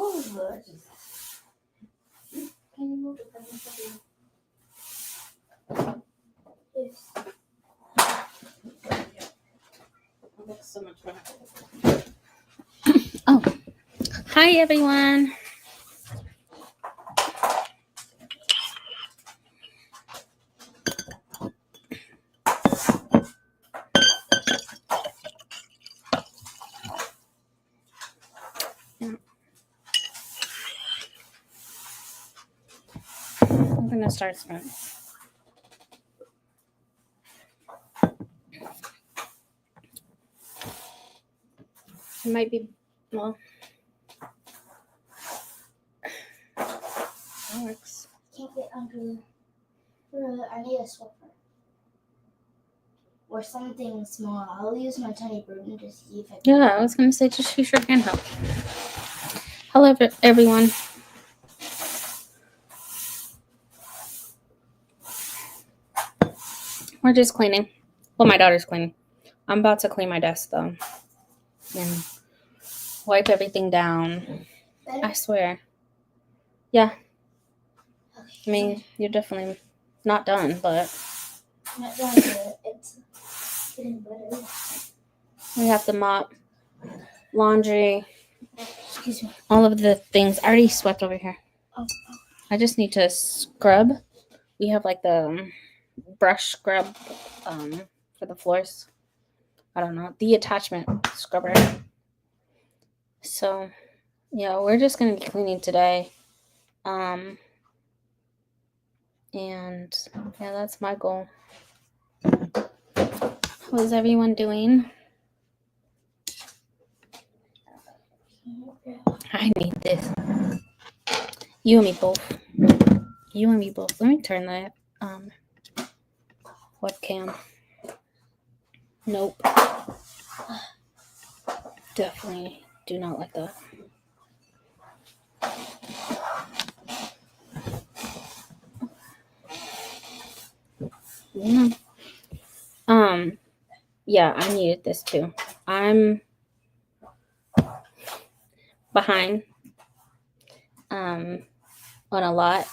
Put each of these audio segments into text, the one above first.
move. Can you move it? Yes. It looks so much better. Oh, hi everyone. I'm gonna start spreading. It might be, well, that works. Can't get under. I need a swiffer. Or something small. I'll use my tiny broom to see if I can. Yeah, I was gonna say just use your handheld. Hello, everyone. We're just cleaning. Well, my daughter's cleaning. I'm about to clean my desk though, and wipe everything down. Better? I swear. Yeah. Okay. I mean, you're definitely not done, but I'm not done yet. It's getting better. we have to mop, laundry, Excuse me. all of the things. I already swept over here. Oh. I just need to scrub. We have like the brush scrub for the floors. I don't know, the attachment scrubber. So yeah, we're just gonna be cleaning today. And yeah, that's my goal. How's everyone doing? I need this. You and me both. You and me both. Let me turn that webcam. Nope. Definitely do not like that. Yeah. Yeah, I needed this too. I'm behind on a lot.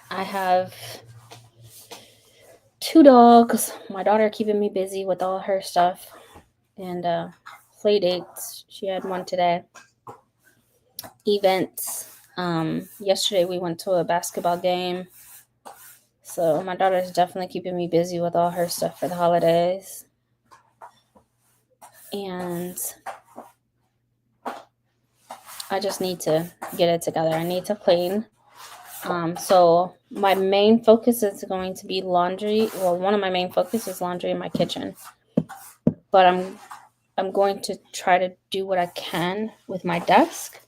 I have 2 dogs. My daughter keeping me busy with all her stuff and play dates. She had one today. Events. Yesterday we went to a basketball game. So my daughter's definitely keeping me busy with all her stuff for the holidays. And I just need to get it together. I need to clean. So my main focus is going to be laundry. Well, one of my main focus is laundry in my kitchen. But I'm going to try to do what I can with my desk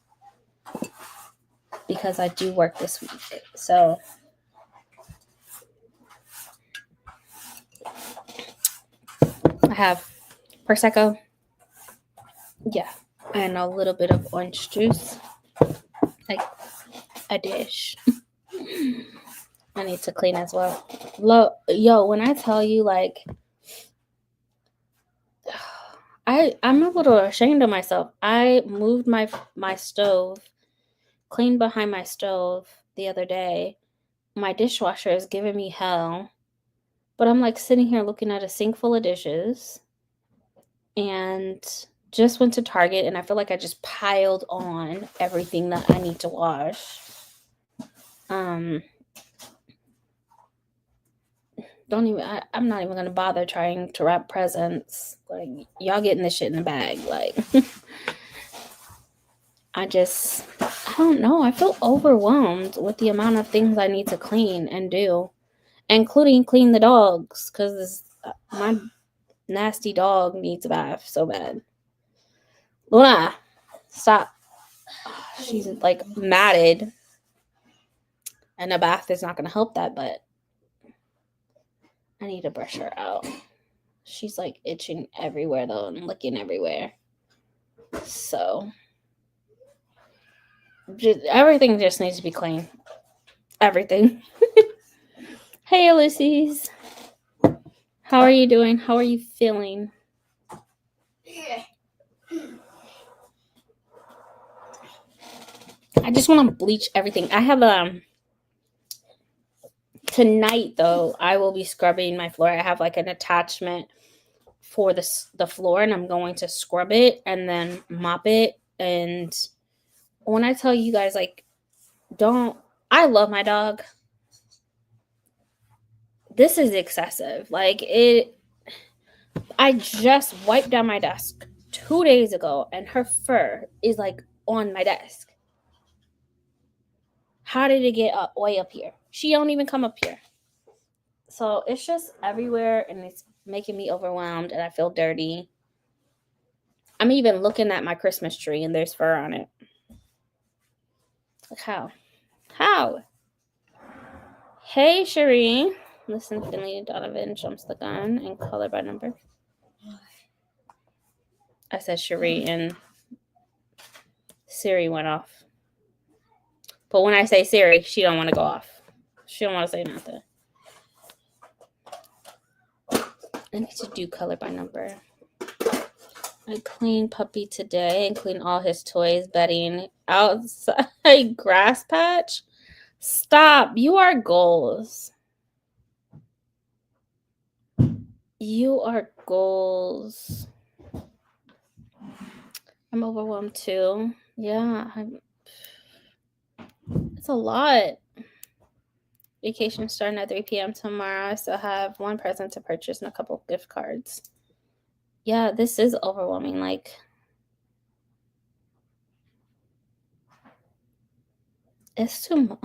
because I do work this week. So I have Prosecco. Yeah. And a little bit of orange juice. Like a dish. I need to clean as well. Yo, when I tell you, like, I'm a little ashamed of myself. I moved my stove, cleaned behind my stove the other day. My dishwasher is giving me hell. But I'm like sitting here looking at a sink full of dishes and just went to Target and I feel like I just piled on everything that I need to wash. I'm not even gonna bother trying to wrap presents. Like, y'all getting this shit in the bag. Like, I don't know. I feel overwhelmed with the amount of things I need to clean and do, including clean the dogs, because my nasty dog needs a bath so bad. Luna, stop. She's like matted, and a bath is not gonna help that, but I need to brush her out. She's like itching everywhere though and licking everywhere. So everything just needs to be clean. Everything. Hey, Ulysses. How are you doing? How are you feeling? I just want to bleach everything. I have tonight though, I will be scrubbing my floor. I have like an attachment for the floor, and I'm going to scrub it and then mop it. And when I tell you guys, like, I love my dog. This is excessive. Like, I just wiped down my desk 2 days ago, and her fur is like on my desk. How did it get way up here? She don't even come up here. So it's just everywhere, and it's making me overwhelmed, and I feel dirty. I'm even looking at my Christmas tree, and there's fur on it. Like, how? Hey, Cherie. Listen, Finley Donovan jumps the gun and color by number. I said Cherie, and Siri went off. But when I say Siri, she don't want to go off. She don't want to say nothing. I need to do color by number. I cleaned Puppy today and cleaned all his toys, bedding, outside grass patch. Stop. You are goals. You are goals. I'm overwhelmed too. Yeah. It's a lot. Vacation starting at 3 p.m. tomorrow. I still have one present to purchase and a couple gift cards. Yeah, this is overwhelming. Like, it's too much.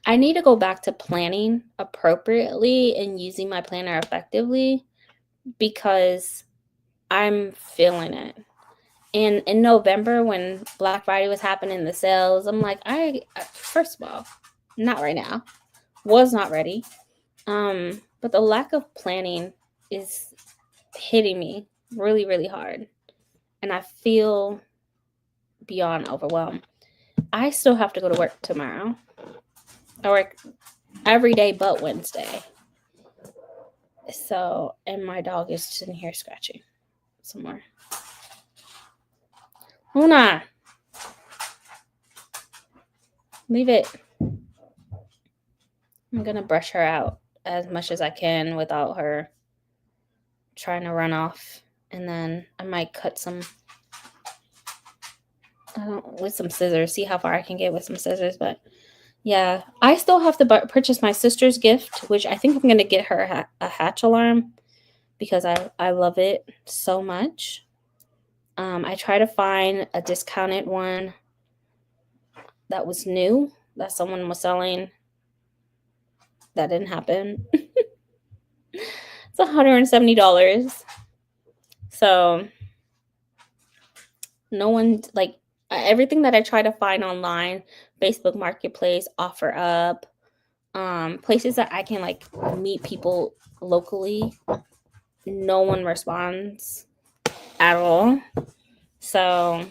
I need to go back to planning appropriately and using my planner effectively, because I'm feeling it. And in November, when Black Friday was happening, the sales, I'm like, first of all, not right now. Was not ready. But the lack of planning is hitting me really, really hard. And I feel beyond overwhelmed. I still have to go to work tomorrow. I work every day but Wednesday. So, and my dog is sitting here scratching somewhere. Luna, leave it. I'm going to brush her out as much as I can without her trying to run off. And then I might cut some with some scissors, see how far I can get with some scissors. But yeah, I still have to purchase my sister's gift, which I think I'm going to get her a hatch alarm, because I love it so much. I try to find a discounted one that was new that someone was selling. That didn't happen. It's $170. So no one, like, everything that I try to find online, Facebook Marketplace, OfferUp, places that I can like meet people locally, no one responds at all. So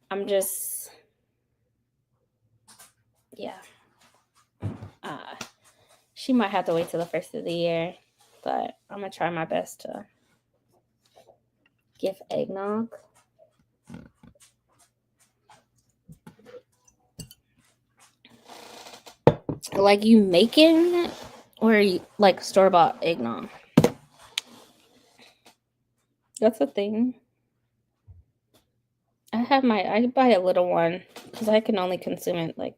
I'm just, yeah. She might have to wait till the first of the year, but I'm gonna try my best to give eggnog. Like, you making it, or you like store-bought eggnog? That's a thing. I buy a little one because I can only consume it like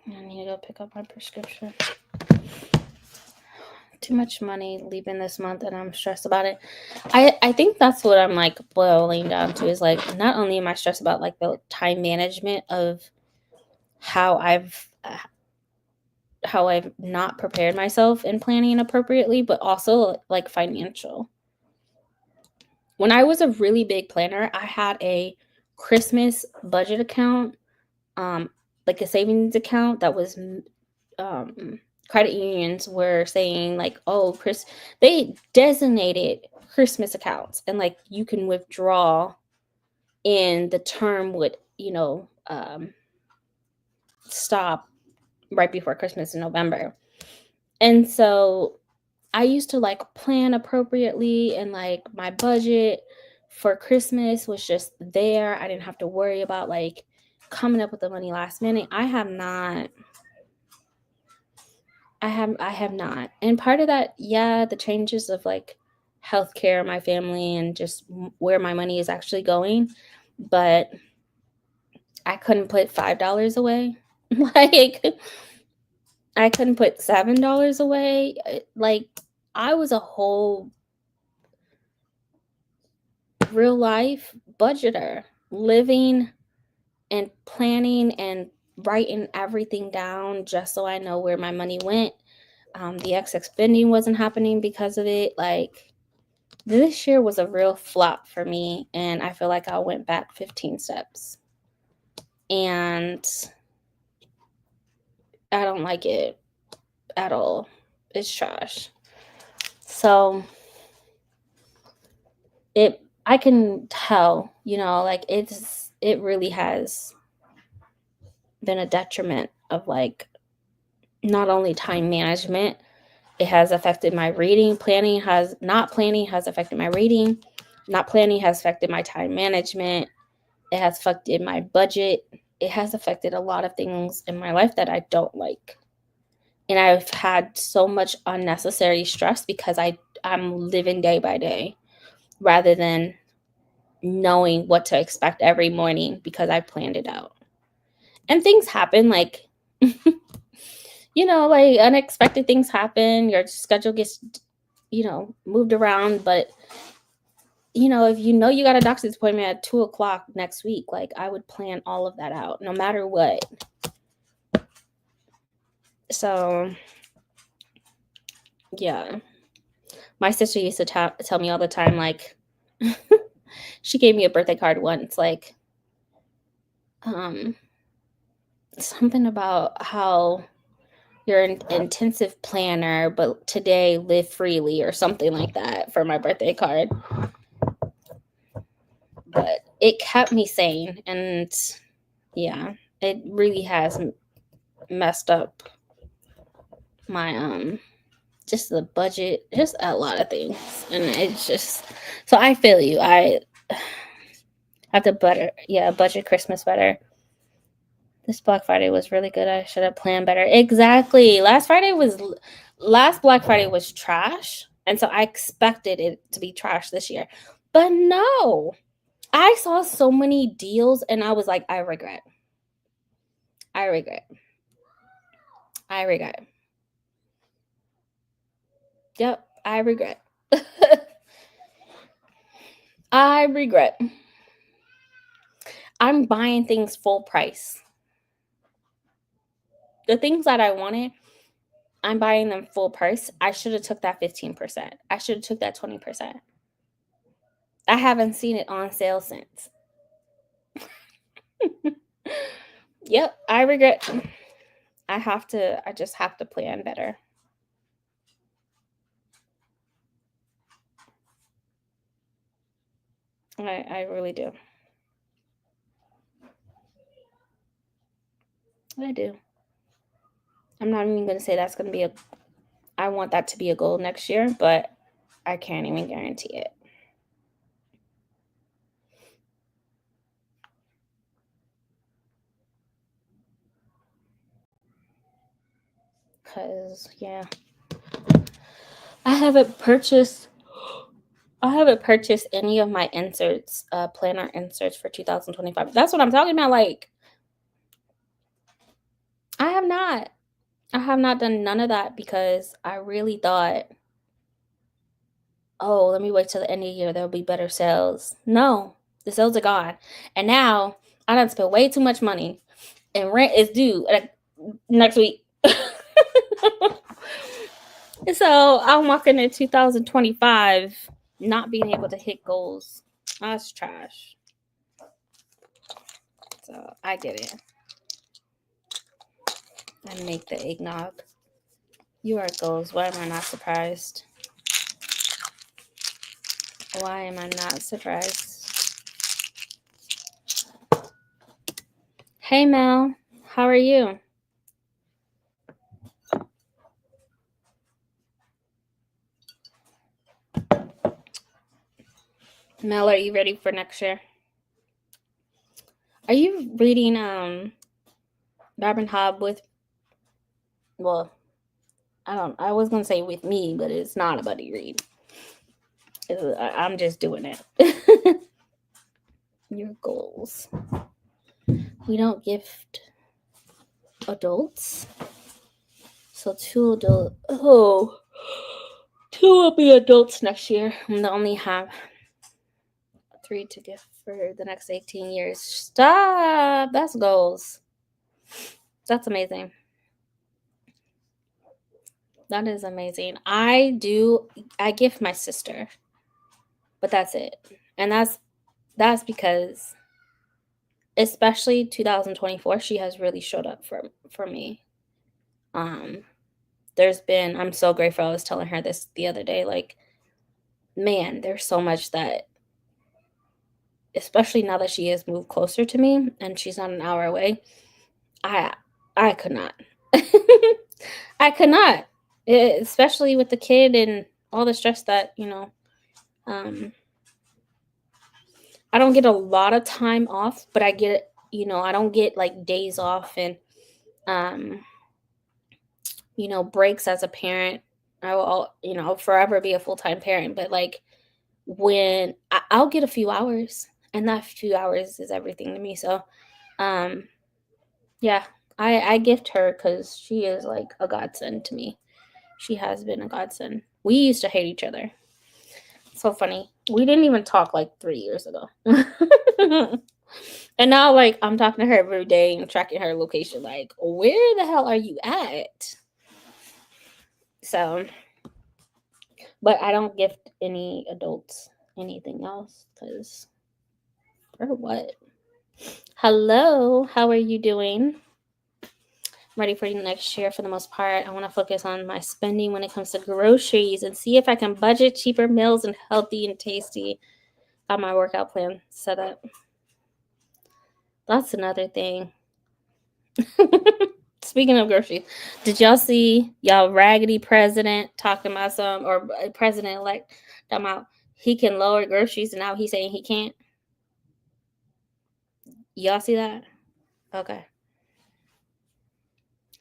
I need to go pick up my prescription. Too much money leaving this month, and I'm stressed about it. I think that's what I'm like boiling down to, is like, not only am I stressed about like the time management of how I've not prepared myself in planning appropriately, but also like financial. When I was a really big planner, I had a Christmas budget account, like a savings account that was credit unions were saying like, oh, they designated Christmas accounts, and like you can withdraw, and the term would, stop right before Christmas in November. And so I used to like plan appropriately, and like my budget for Christmas was just there. I didn't have to worry about like coming up with the money last minute. I have not. And part of that, yeah, the changes of like healthcare, my family, and just where my money is actually going. But I couldn't put $5 away. Like, I couldn't put $7 away. Like, I was a whole real life budgeter, living and planning and writing everything down just so I know where my money went. The excess spending wasn't happening because of it. Like, this year was a real flop for me, and I feel like I went back 15 steps. And I don't like it at all. It's trash. So I can tell, like it really has been a detriment of like not only time management, it has affected my reading. Not planning has affected my reading. Not planning has affected my time management. It has affected my budget. It has affected a lot of things in my life that I don't like. And I've had so much unnecessary stress because I'm living day by day rather than knowing what to expect every morning because I planned it out. And things happen, like, like unexpected things happen. Your schedule gets, moved around. But, if you got a doctor's appointment at 2:00 next week, like I would plan all of that out no matter what. So, yeah. My sister used to tell me all the time, like, she gave me a birthday card once, like, something about how you're an intensive planner, but today live freely or something like that for my birthday card. But it kept me sane, and yeah, it really has messed up my just the budget, just a lot of things. And it's just, so I feel you. I have to budget Christmas better. This Black Friday was really good. I should have planned better. Exactly. Last Black Friday was trash. And so I expected it to be trash this year. But no. I saw so many deals and I was like, I regret. Yep, I regret. I regret. I'm buying things full price. The things that I wanted, I'm buying them full price. I should have took that 15%. I should have took that 20%. I haven't seen it on sale since. Yep, I regret. I just have to plan better. I really do. I do. I'm not even going to say that's going to be I want that to be a goal next year, but I can't even guarantee it. Because, yeah. I haven't purchased any of my inserts, planner inserts for 2025. That's what I'm talking about. Like, I have not done none of that because I really thought, oh, let me wait till the end of the year. There'll be better sales. No, the sales are gone. And now I done spent way too much money and rent is due next week. So I'm walking in 2025 not being able to hit goals. That's trash. So I get it. I make the eggnog. You are goals. Why am I not surprised? Why am I not surprised? Hey Mel, How are you? Mel, are you ready for next year? Are you reading 𝘠𝑚 with, well, I was gonna say with me, but it's not a buddy read. I'm just doing it. Your goals. We don't gift adults. So 2 adults. Oh, 2 will be adults next year. I'm gonna only have 3 to gift for the next 18 years. Stop. That's goals. That's amazing. That is amazing. I gift my sister, but that's it. And that's because, especially 2024, she has really showed up for me. I'm so grateful. I was telling her this the other day, like, man, there's so much that, especially now that she has moved closer to me and she's not an hour away, I could not. I could not. Especially with the kid and all the stress that, I don't get a lot of time off, but I get, I don't get like days off and, breaks as a parent. I will, forever be a full-time parent, but like when I'll get a few hours, and that few hours is everything to me. So, yeah, I gift her because she is like a godsend to me. She has been a godsend. We used to hate each other. So funny. We didn't even talk like 3 years ago. And now, like, I'm talking to her every day and tracking her location. Like, where the hell are you at? So, but I don't gift any adults anything else because for what? Hello, how are you doing? I'm ready for the next year for the most part. I want to focus on my spending when it comes to groceries and see if I can budget cheaper meals and healthy and tasty. Got my workout plan set up. That's another thing. Speaking of groceries, did y'all see y'all raggedy president talking about or president-elect talking about he can lower groceries and now he's saying he can't? Y'all see that? Okay.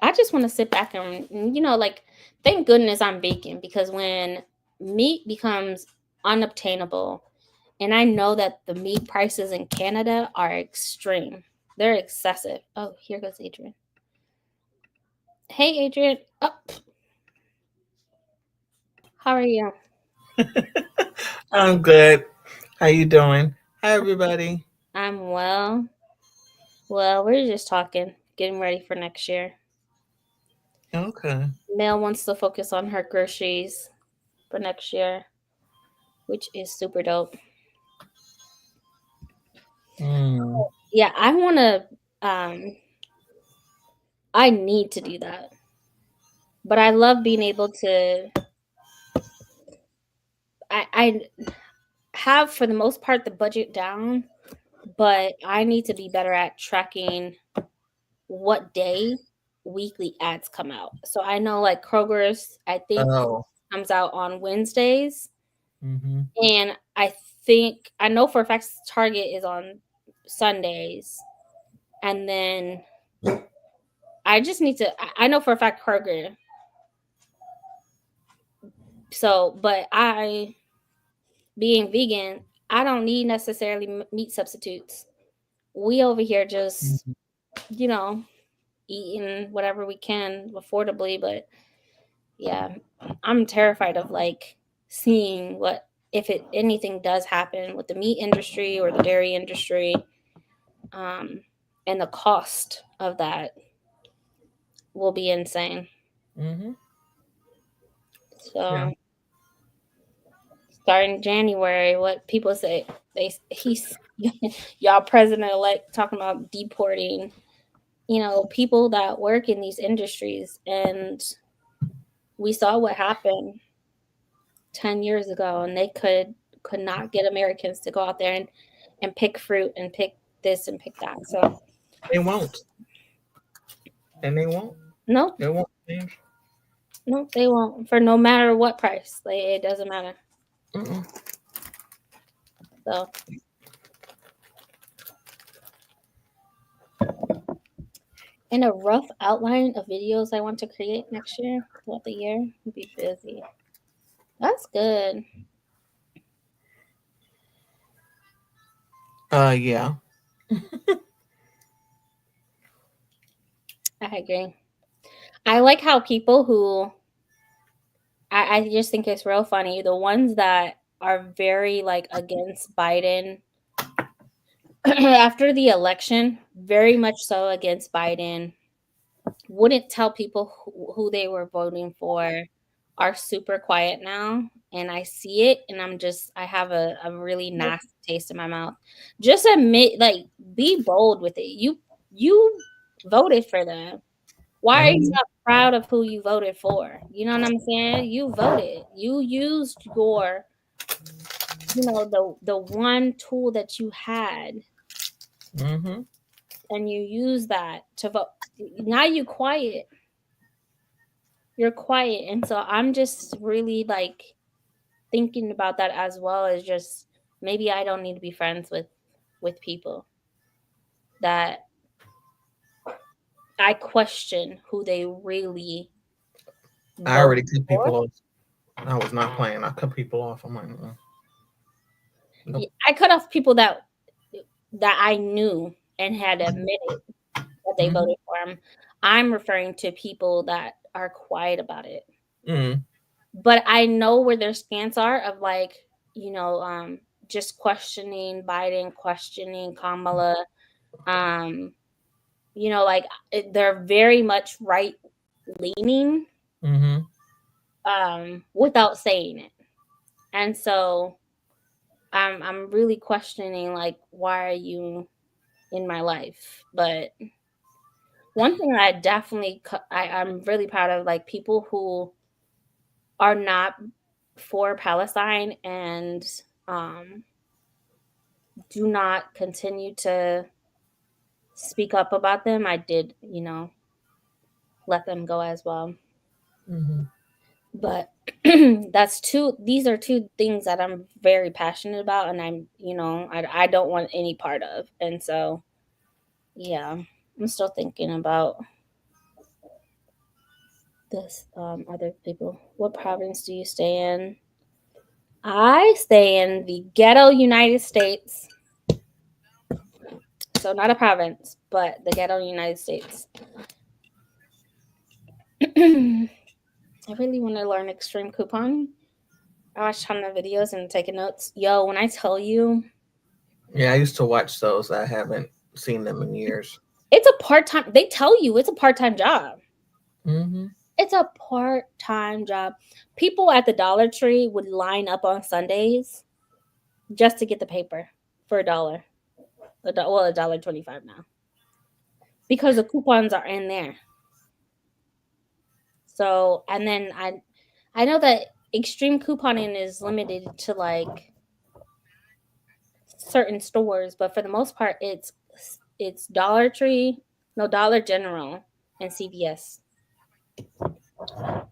I just want to sit back and, like, thank goodness I'm vegan, because when meat becomes unobtainable, and I know that the meat prices in Canada are extreme. They're excessive. Oh, here goes Adrian. Hey, Adrian. Oh. How are you? I'm good. How you doing? Hi, everybody. I'm well. Well, we're just talking, getting ready for next year. Okay. Mel wants to focus on her groceries for next year, which is super dope. Yeah, I want to, I need to do that. But I love being able to, I have, for the most part, the budget down, but I need to be better at tracking what day weekly ads come out. So I know, like, Kroger's, I think, comes out on Wednesdays. Mm-hmm. And I know for a fact Target is on Sundays. And then I just need to, I know for a fact Kroger. So, but being vegan, I don't need necessarily meat substitutes. We over here just, eating whatever we can affordably. But yeah, I'm terrified of like seeing if anything does happen with the meat industry or the dairy industry, and the cost of that will be insane. Mm-hmm. So starting January, what people say, he's y'all president-elect talking about deporting, people that work in these industries. And we saw what happened 10 years ago, and they could not get Americans to go out there and pick fruit and pick this and pick that. So they won't. And they won't? Nope. They won't change? Nope, they won't. For no matter what price. Like, it doesn't matter. Mm-mm. So. And a rough outline of videos I want to create next year, throughout the year. I'll be busy. That's good. Yeah. I agree. I like how people who I just think it's real funny. The ones that are very like against Biden after the election, very much so against Biden, wouldn't tell people who they were voting for, are super quiet now. And I see it and I have a really nasty taste in my mouth. Just admit, like, be bold with it. You voted for them. Why are you not proud of who you voted for? You know what I'm saying? You voted. You used your, the one tool that you had, Mm-hmm. and you use that to vote. Now you quiet. You're quiet. And so I'm just really like thinking about that as well, as just maybe I don't need to be friends with people that I question who they really I already voted cut for. people off. I was not playing. I cut people off. I'm like, nope. I cut off people that I knew and had admitted that they voted for him. I'm referring to people that are quiet about it. Mm-hmm. But I know where their stance are of like, just questioning Biden, questioning Kamala. Like they're very much right leaning, without saying it. And so I'm really questioning, like, why are you in my life? But one thing I definitely I'm really proud of, like, people who are not for Palestine and do not continue to speak up about them. I did, let them go as well. Mm-hmm. But these are two things that I'm very passionate about, and I don't want any part of. And so, yeah, I'm still thinking about this. Other people, what province do you stay in? I stay in the ghetto United States. So not a province, but the ghetto United States. I really want to learn extreme couponing. I watched a ton of videos and taking notes. Yo, when I tell you. Yeah, I used to watch those. I haven't seen them in years. It's a part-time. They tell you it's a part-time job. Mm-hmm. It's a part-time job. People at the Dollar Tree would line up on Sundays just to get the paper for $1. $1.25 now, because the coupons are in there. So, and then I know that extreme couponing is limited to like certain stores, but for the most part, it's Dollar Tree, Dollar General, and CVS.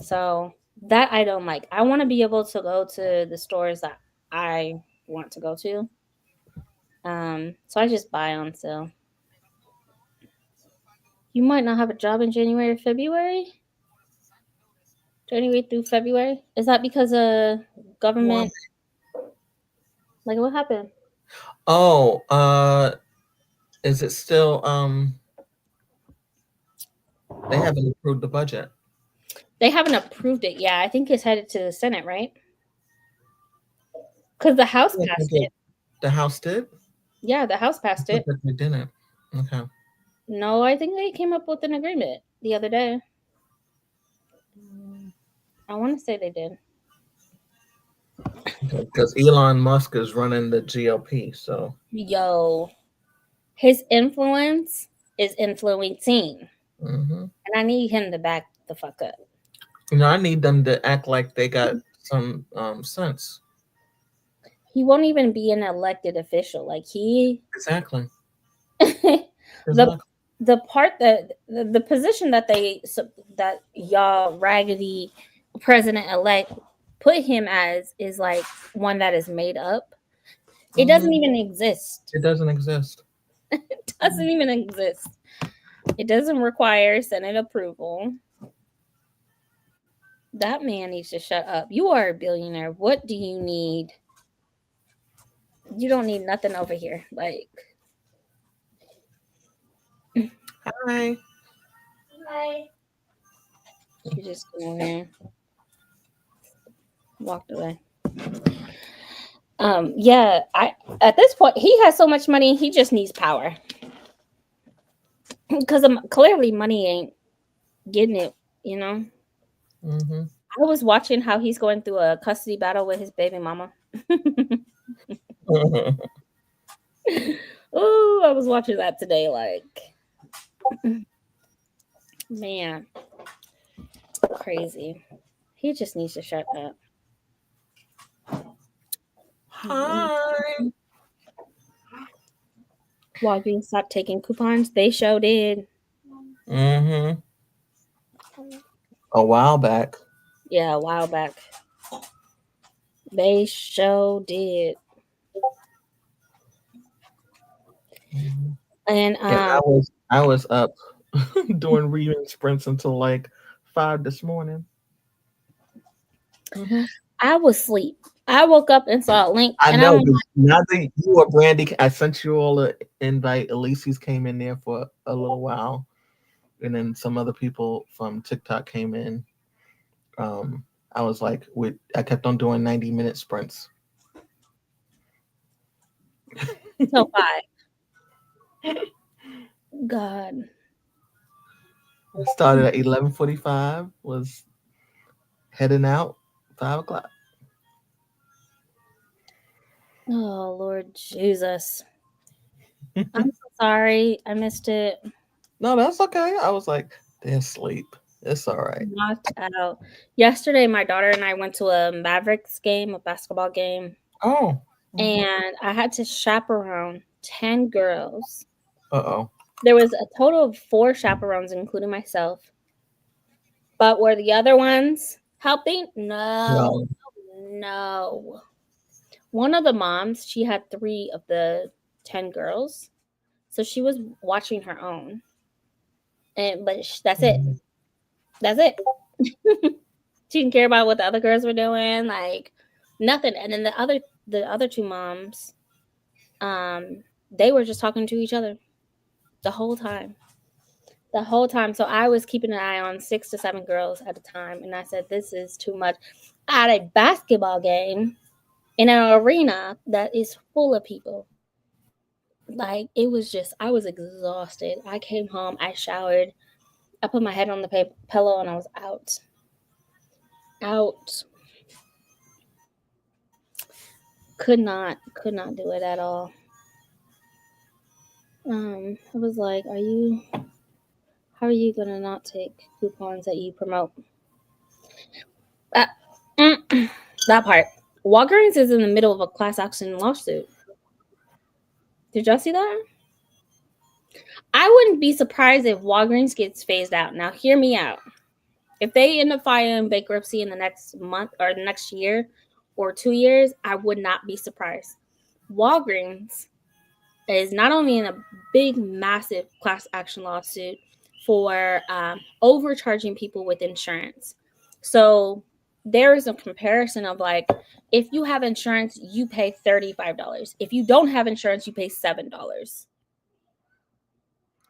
So that I don't like. I want to be able to go to the stores that I want to go to. So I just buy on sale. You might not have a job in January or February. January through February. Is that because of government? Like, what happened? Oh, is it still they haven't approved the budget? They haven't approved it. Yeah, I think it's headed to the Senate, right? Because the House passed it. The House did? Yeah, the House passed it. They didn't. Okay. No, I think they came up with an agreement the other day. I want to say they did. Because Elon Musk is running the GOP, so. Yo, his influence is influencing. Mm-hmm. And I need him to back the fuck up. I need them to act like they got some sense. He won't even be an elected official. Like Exactly. the the part that the position that that y'all raggedy president-elect put him as is like one that is made up. It doesn't even exist. It doesn't exist. It doesn't even exist. It doesn't require Senate approval. That man needs to shut up. You are a billionaire. What do you need? You don't need nothing over here. Like, Hi. Hi. you just go over here. Walked away. Yeah, at this point he has so much money, he just needs power. Because clearly money ain't getting it, you know. Mm-hmm. I was watching how he's going through a custody battle with his baby mama. Oh, I was watching that today. Like, man, crazy. He just needs to shut up. Hi. Walgreens stopped taking coupons. They sure did. Mm-hmm. A while back. Yeah, a while back. They sure did. Mm-hmm. And I was up doing reading sprints until like 5 this morning. Mm-hmm. I was asleep. I woke up and saw a link. I know. Now that you or Brandy, I sent you all an invite. Elyse's came in there for a little while, and then some other people from TikTok came in. I was like, I kept on doing 90-minute sprints. So 5. God. I started at 11:45. Was heading out 5 o'clock. Oh, Lord Jesus. I'm so sorry. I missed it. No, that's okay. I was like, they're asleep. It's all right. Knocked out. Yesterday, my daughter and I went to a Mavericks game, a basketball game. Oh. And I had to chaperone 10 girls. Uh-oh. There was a total of 4 chaperones, including myself. But were the other ones helping? No. One of the moms, she had 3 of the 10 girls. So she was watching her own. But that's it. That's it. She didn't care about what the other girls were doing, like nothing. And then the other 2 moms, they were just talking to each other the whole time. So I was keeping an eye on 6 to 7 girls at a time, and I said, this is too much. At a basketball game in an arena that is full of people. Like, it was just, I was exhausted. I came home, I showered, I put my head on the pillow, and I was out. Could not do it at all. I was like, how are you gonna not take coupons that you promote? That part. Walgreens is in the middle of a class action lawsuit. Did y'all see that? I wouldn't be surprised if Walgreens gets phased out. Now, hear me out. If they end up filing bankruptcy in the next month or the next year or 2 years, I would not be surprised. Walgreens is not only in a big, massive class action lawsuit for overcharging people with insurance. So there is a comparison of like, if you have insurance, you pay $35. If you don't have insurance, you pay $7.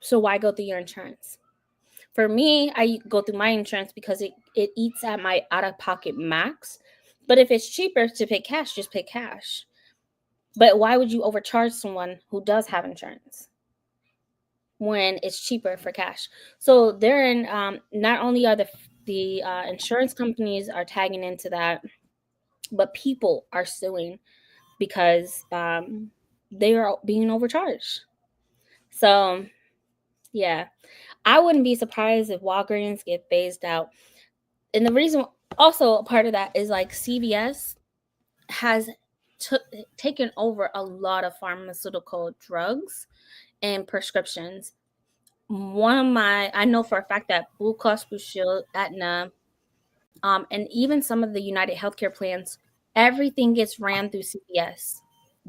So why go through your insurance? For me, I go through my insurance because it eats at my out-of-pocket max. But if it's cheaper to pay cash, just pay cash. But why would you overcharge someone who does have insurance when it's cheaper for cash? So they're in, not only are the insurance companies are tagging into that, but people are suing because they are being overcharged. So, yeah, I wouldn't be surprised if Walgreens get phased out. And the reason, also a part of that is like CVS has taken over a lot of pharmaceutical drugs and prescriptions. I know for a fact that Blue Cross Blue Shield, Aetna, and even some of the United Healthcare plans, everything gets ran through CVS.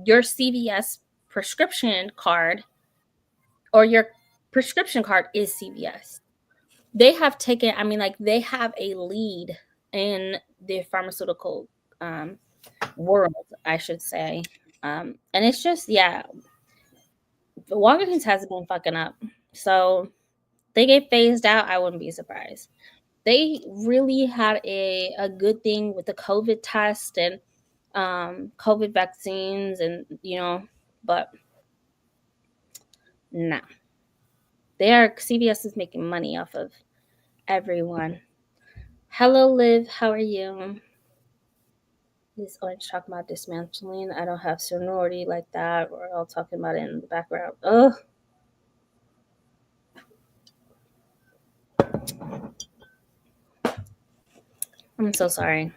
Your CVS prescription card or your prescription card is CVS. They have taken, I mean, like, they have a lead in the pharmaceutical world, I should say. And it's just, yeah, Walgreens has been fucking up. So they get phased out, I wouldn't be surprised. They really had a good thing with the COVID test and COVID vaccines, and but no, CVS is making money off of everyone. Hello, Liv. How are you? This orange talking about dismantling. I don't have sonority like that. We're all talking about it in the background. Ugh. I'm so sorry.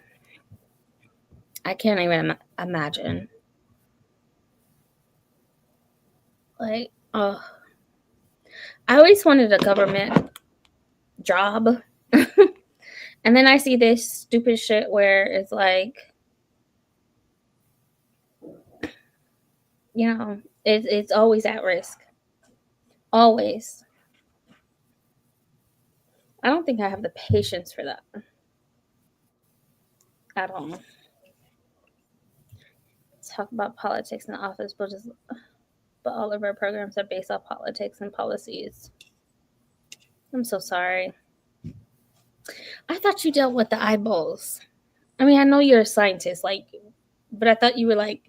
I can't even imagine. Like, oh, I always wanted a government job. And then I see this stupid shit where it's like, it's always at risk. Always. I don't think I have the patience for that at all. Talk about politics in the office, but all of our programs are based off politics and policies. I'm so sorry. I thought you dealt with the eyeballs. I mean, I know you're a scientist, but I thought you were like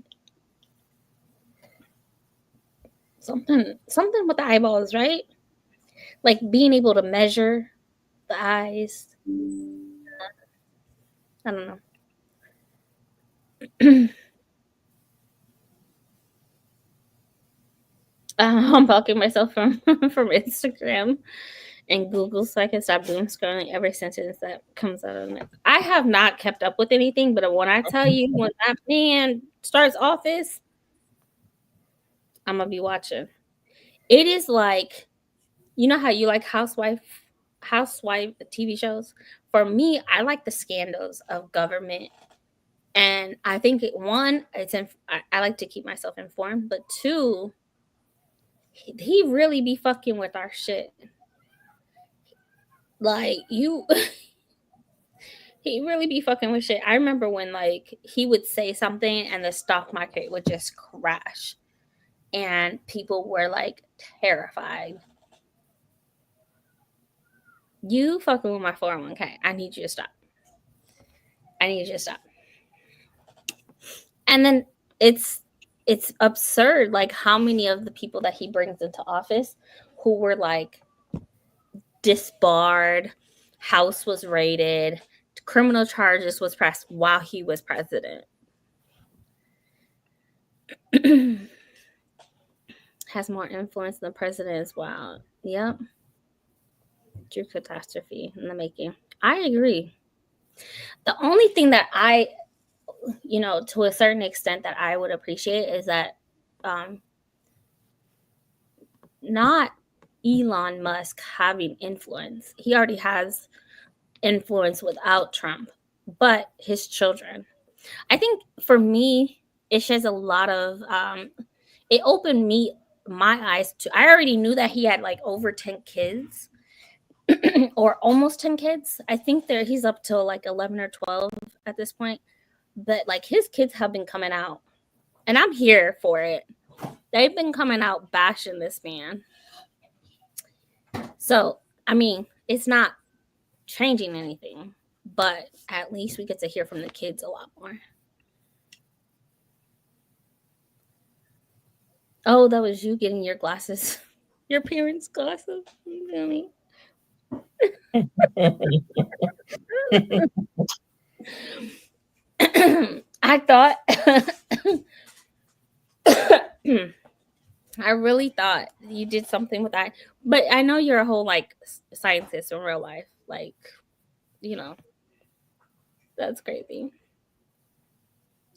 something with the eyeballs, right? Like being able to measure the eyes. I don't know. I'm blocking myself from Instagram and Google so I can stop doom scrolling every sentence that comes out of it. I have not kept up with anything, but when I tell you, when that man starts office, I'm gonna be watching. It is like, you know how you like housewife TV shows? For me, I like the scandals of government. And I think I like to keep myself informed, but two, he really be fucking with our shit. Like, he really be fucking with shit. I remember when he would say something and the stock market would just crash and people were like terrified. You fucking with my 401k. I need you to stop. And then it's absurd, like how many of the people that he brings into office who were like disbarred, house was raided, criminal charges was pressed while he was president. Has more influence than the president as well. Yep. True catastrophe in the making. I agree. The only thing that I, to a certain extent that I would appreciate is that not Elon Musk having influence. He already has influence without Trump, but his children. I think for me, it sheds a lot of, it opened my eyes to, I already knew that he had like over 10 kids or almost 10 kids. I think he's up to like 11 or 12 at this point, but like his kids have been coming out and I'm here for it. They've been coming out bashing this man. So, I mean, it's not changing anything, but at least we get to hear from the kids a lot more. Oh, that was you getting your glasses, your parents' glasses. Really? I thought, I really thought you did something with that, but I know you're a whole like scientist in real life, like, that's crazy.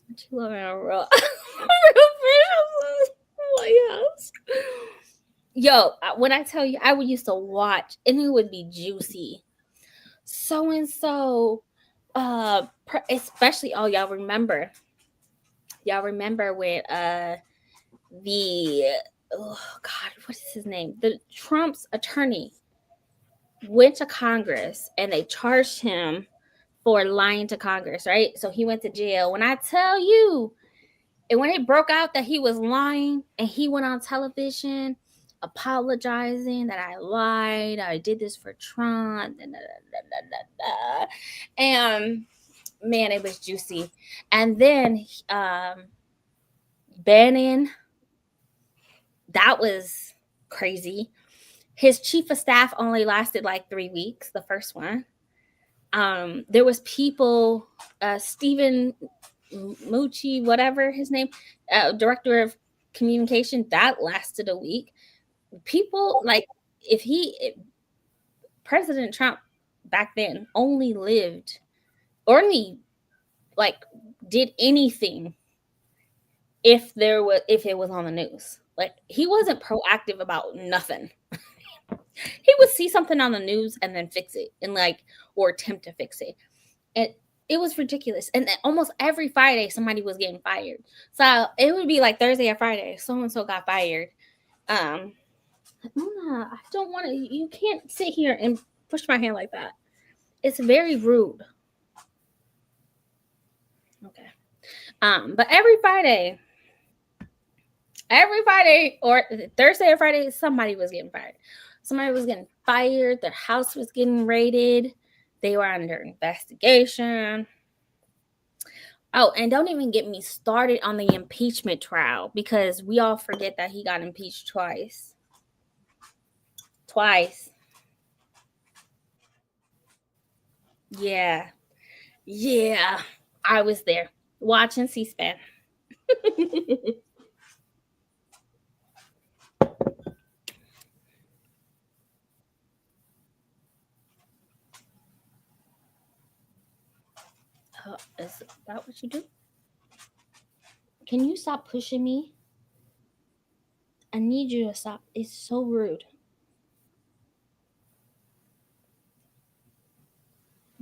What you love in a real White House? Yo, when I tell you, I would used to watch, and it would be juicy. So and so, especially y'all remember when the oh God, what is his name? The Trump's attorney went to Congress and they charged him for lying to Congress, right? So he went to jail. When I tell you, and when it broke out that he was lying, and he went on television apologizing that I lied, I did this for Trump, and man, it was juicy. And then Bannon, that was crazy. His chief of staff only lasted like 3 weeks, the first one. There was people, Stephen Mnuchin, whatever his name, director of communication, that lasted a week. People like if President Trump back then only like did anything if it was on the news. Like he wasn't proactive about nothing. He would see something on the news and then fix it or attempt to fix it. And it was ridiculous. And almost every Friday somebody was getting fired. So it would be like Thursday or Friday, so-and-so got fired. I don't want to, you can't sit here and push my hand like that. It's very rude. Okay. But every Friday or Thursday or Friday, somebody was getting fired. Somebody was getting fired. Their house was getting raided. They were under investigation. Oh, and don't even get me started on the impeachment trial, because we all forget that he got impeached twice. Yeah. I was there watching C-SPAN. Is that what you do? Can you stop pushing me? I need you to stop. It's so rude.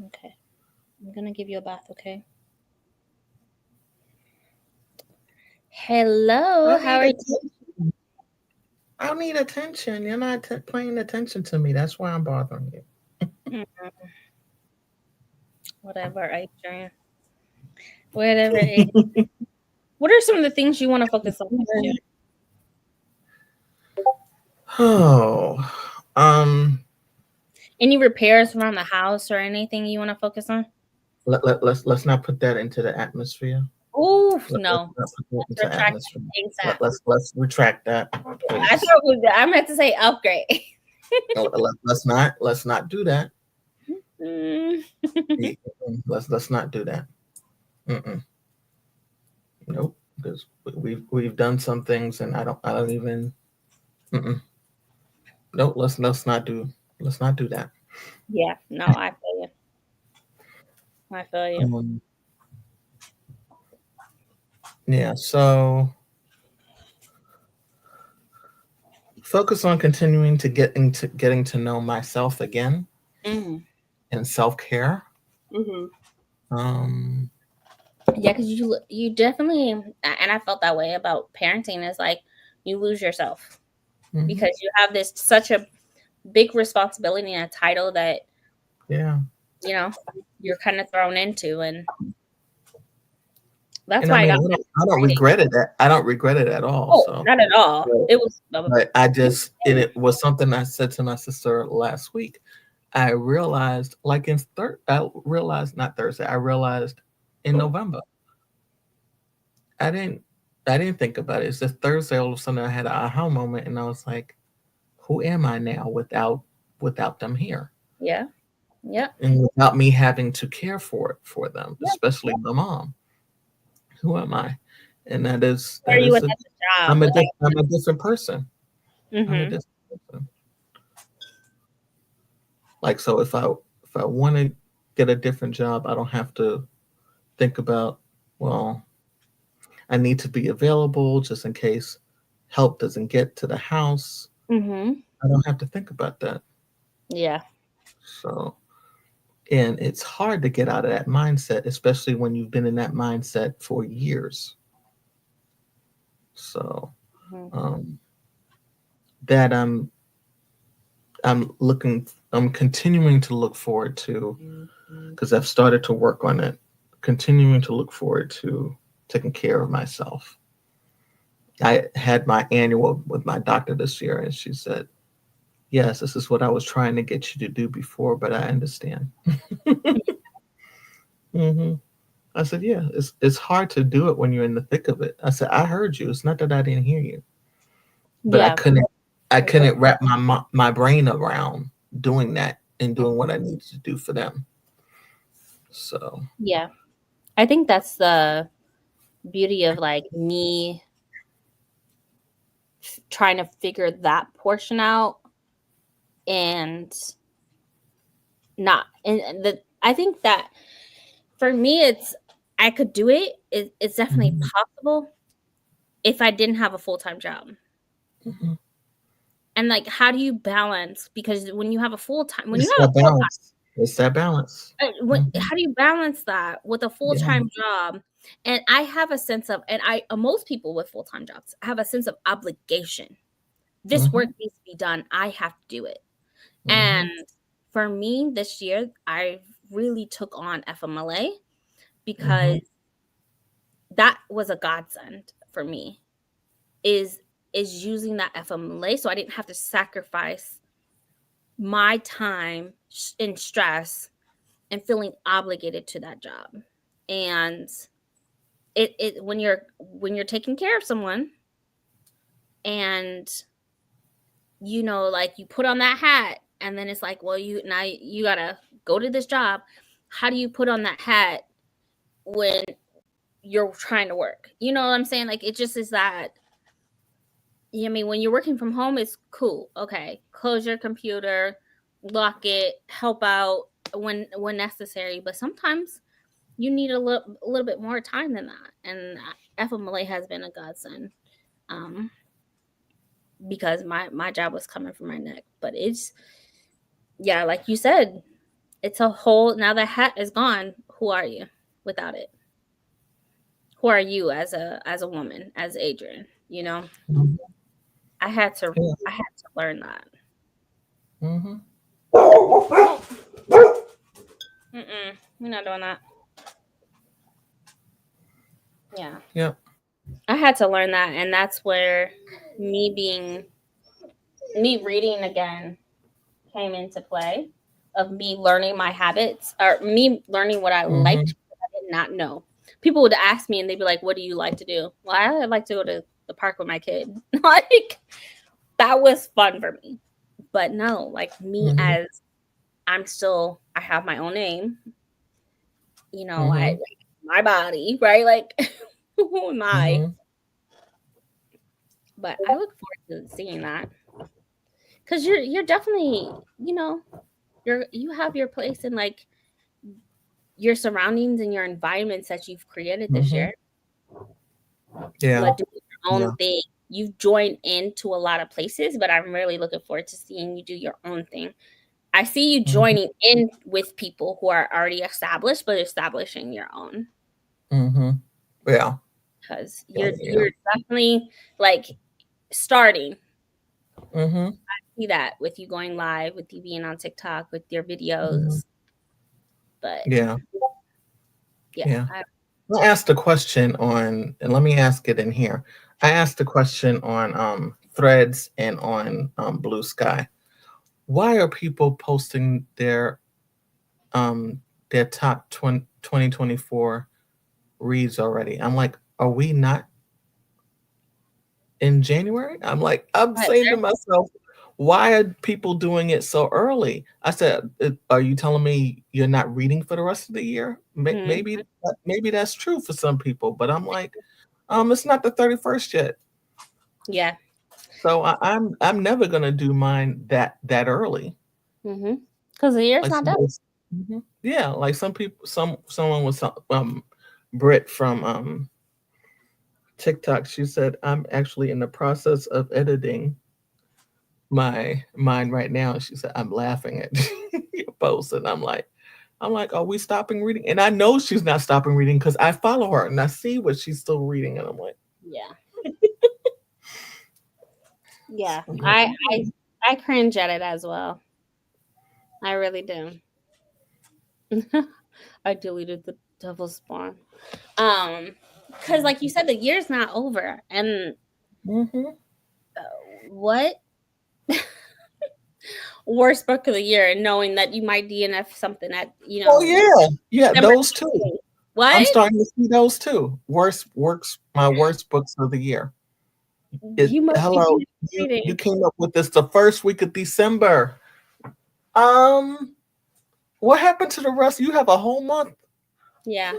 Okay. I'm going to give you a bath, okay? Hello. How are you? I don't need attention. You're not paying attention to me. That's why I'm bothering you. Mm-hmm. Whatever, Adrian. Whatever. Adrian. What are some of the things you want to focus on? Any repairs around the house or anything you want to focus on? Let's not put that into the atmosphere. Oh no! Let's retract that. I meant to say upgrade. Let's not do that. Let's not do that. Nope, because we've done some things, and I don't even. Nope, let's not do that. Yeah, no, I feel you. Yeah, so focus on continuing to getting to know myself again, and self-care. Yeah, because you definitely, and I felt that way about parenting, is like you lose yourself because you have such a big responsibility and a title that you're kind of thrown into, and that's why I don't regret it. I don't regret it at all. Oh, so. Not at all. It was. But it was something I said to my sister last week. I realized, like I realized in November. I didn't think about it. It's just Thursday, all of a sudden I had an aha moment, and I was like, "Who am I now without them here?" Yeah. And without me having to care for them, especially the mom. Who am I? And that is. Are you at the job? I'm a different person. I'm a different person. Like, so if I want to get a different job, I don't have to think about, well, I need to be available just in case help doesn't get to the house. Mm-hmm. I don't have to think about that. Yeah. So, and it's hard to get out of that mindset, especially when you've been in that mindset for years. So, Mm-hmm. that I'm continuing to look forward to, because I've started to work on it, continuing to look forward to taking care of myself. I had my annual with my doctor this year, and she said, yes, this is what I was trying to get you to do before, but I understand. Hmm. I said, yeah, it's hard to do it when you're in the thick of it. I said, I heard you. It's not that I didn't hear you, but Yeah. I couldn't wrap my brain around doing that and doing what I needed to do for them. So Yeah. I think that's the beauty of like me trying to figure that portion out, and not, and I think that for me, I could do it. It's definitely possible if I didn't have a full-time job. mhm. And like, how do you balance? Because when you have a full-time, It's that balance. It's that balance. how do you balance that with a full-time job? And I have a sense of, and most people with full-time jobs have a sense of obligation. This work needs to be done. I have to do it. And for me this year, I really took on FMLA because that was a godsend for me, is using that FMLA so I didn't have to sacrifice my time and stress and feeling obligated to that job. And it when you're taking care of someone, and like you put on that hat, and then it's like, well, you gotta go to this job. How do you put on that hat when you're trying to work? You know what I'm saying? Like, it just is that, I mean, when you're working from home, it's cool. Okay, close your computer, lock it, help out when necessary. But sometimes you need a little bit more time than that. And FMLA has been a godsend, because my job was coming from my neck. But it's, yeah, like you said, it's a whole, now the hat is gone. Who are you without it? Who are you as a woman, as Adrian? I had to learn that. We're not doing that. Yeah. Yep. I had to learn that, and that's where me reading again came into play, of me learning my habits, or me learning what I liked, but I did not know. People would ask me and they'd be like, what do you like to do? Well, I like to go to the park with my kid. Like, that was fun for me. But no, like me, as I have my own name, I my body, right? Like, who am I? But I look forward to seeing that, because you're definitely, you have your place in like your surroundings and your environments that you've created this year. Yeah. But doing your own thing. You've joined into a lot of places, but I'm really looking forward to seeing you do your own thing. I see you joining in with people who are already established, but establishing your own. Yeah. Because you're definitely like starting. I see that with you going live, with you being on TikTok, with your videos. But yeah. I asked a question on, and let me ask it in here. I asked a question on Threads and on Blue Sky. Why are people posting their top 2024 reads already? I'm like, are we not in January? I'm saying to myself, why are people doing it so early? I said, are you telling me you're not reading for the rest of the year? Maybe that's true for some people, but I'm like, it's not the 31st yet. Yeah. So I'm never gonna do mine that early. Because the year's not done. Yeah, like some people, someone was Britt from TikTok. She said, I'm actually in the process of editing my mind right now. She said, "I'm laughing at your post," and I'm like, "Are we stopping reading?" And I know she's not stopping reading because I follow her and I see what she's still reading, and I'm like, Yeah. Yeah. I cringe at it as well. I really do. I deleted the devil's spawn. Because like you said, the year's not over. And what? Worst book of the year, and knowing that you might DNF something at, you know. Oh yeah, those two. What? I'm starting to see those too. My worst books of the year. Hello, you came up with this the first week of December. What happened to the rest? You have a whole month. Yeah.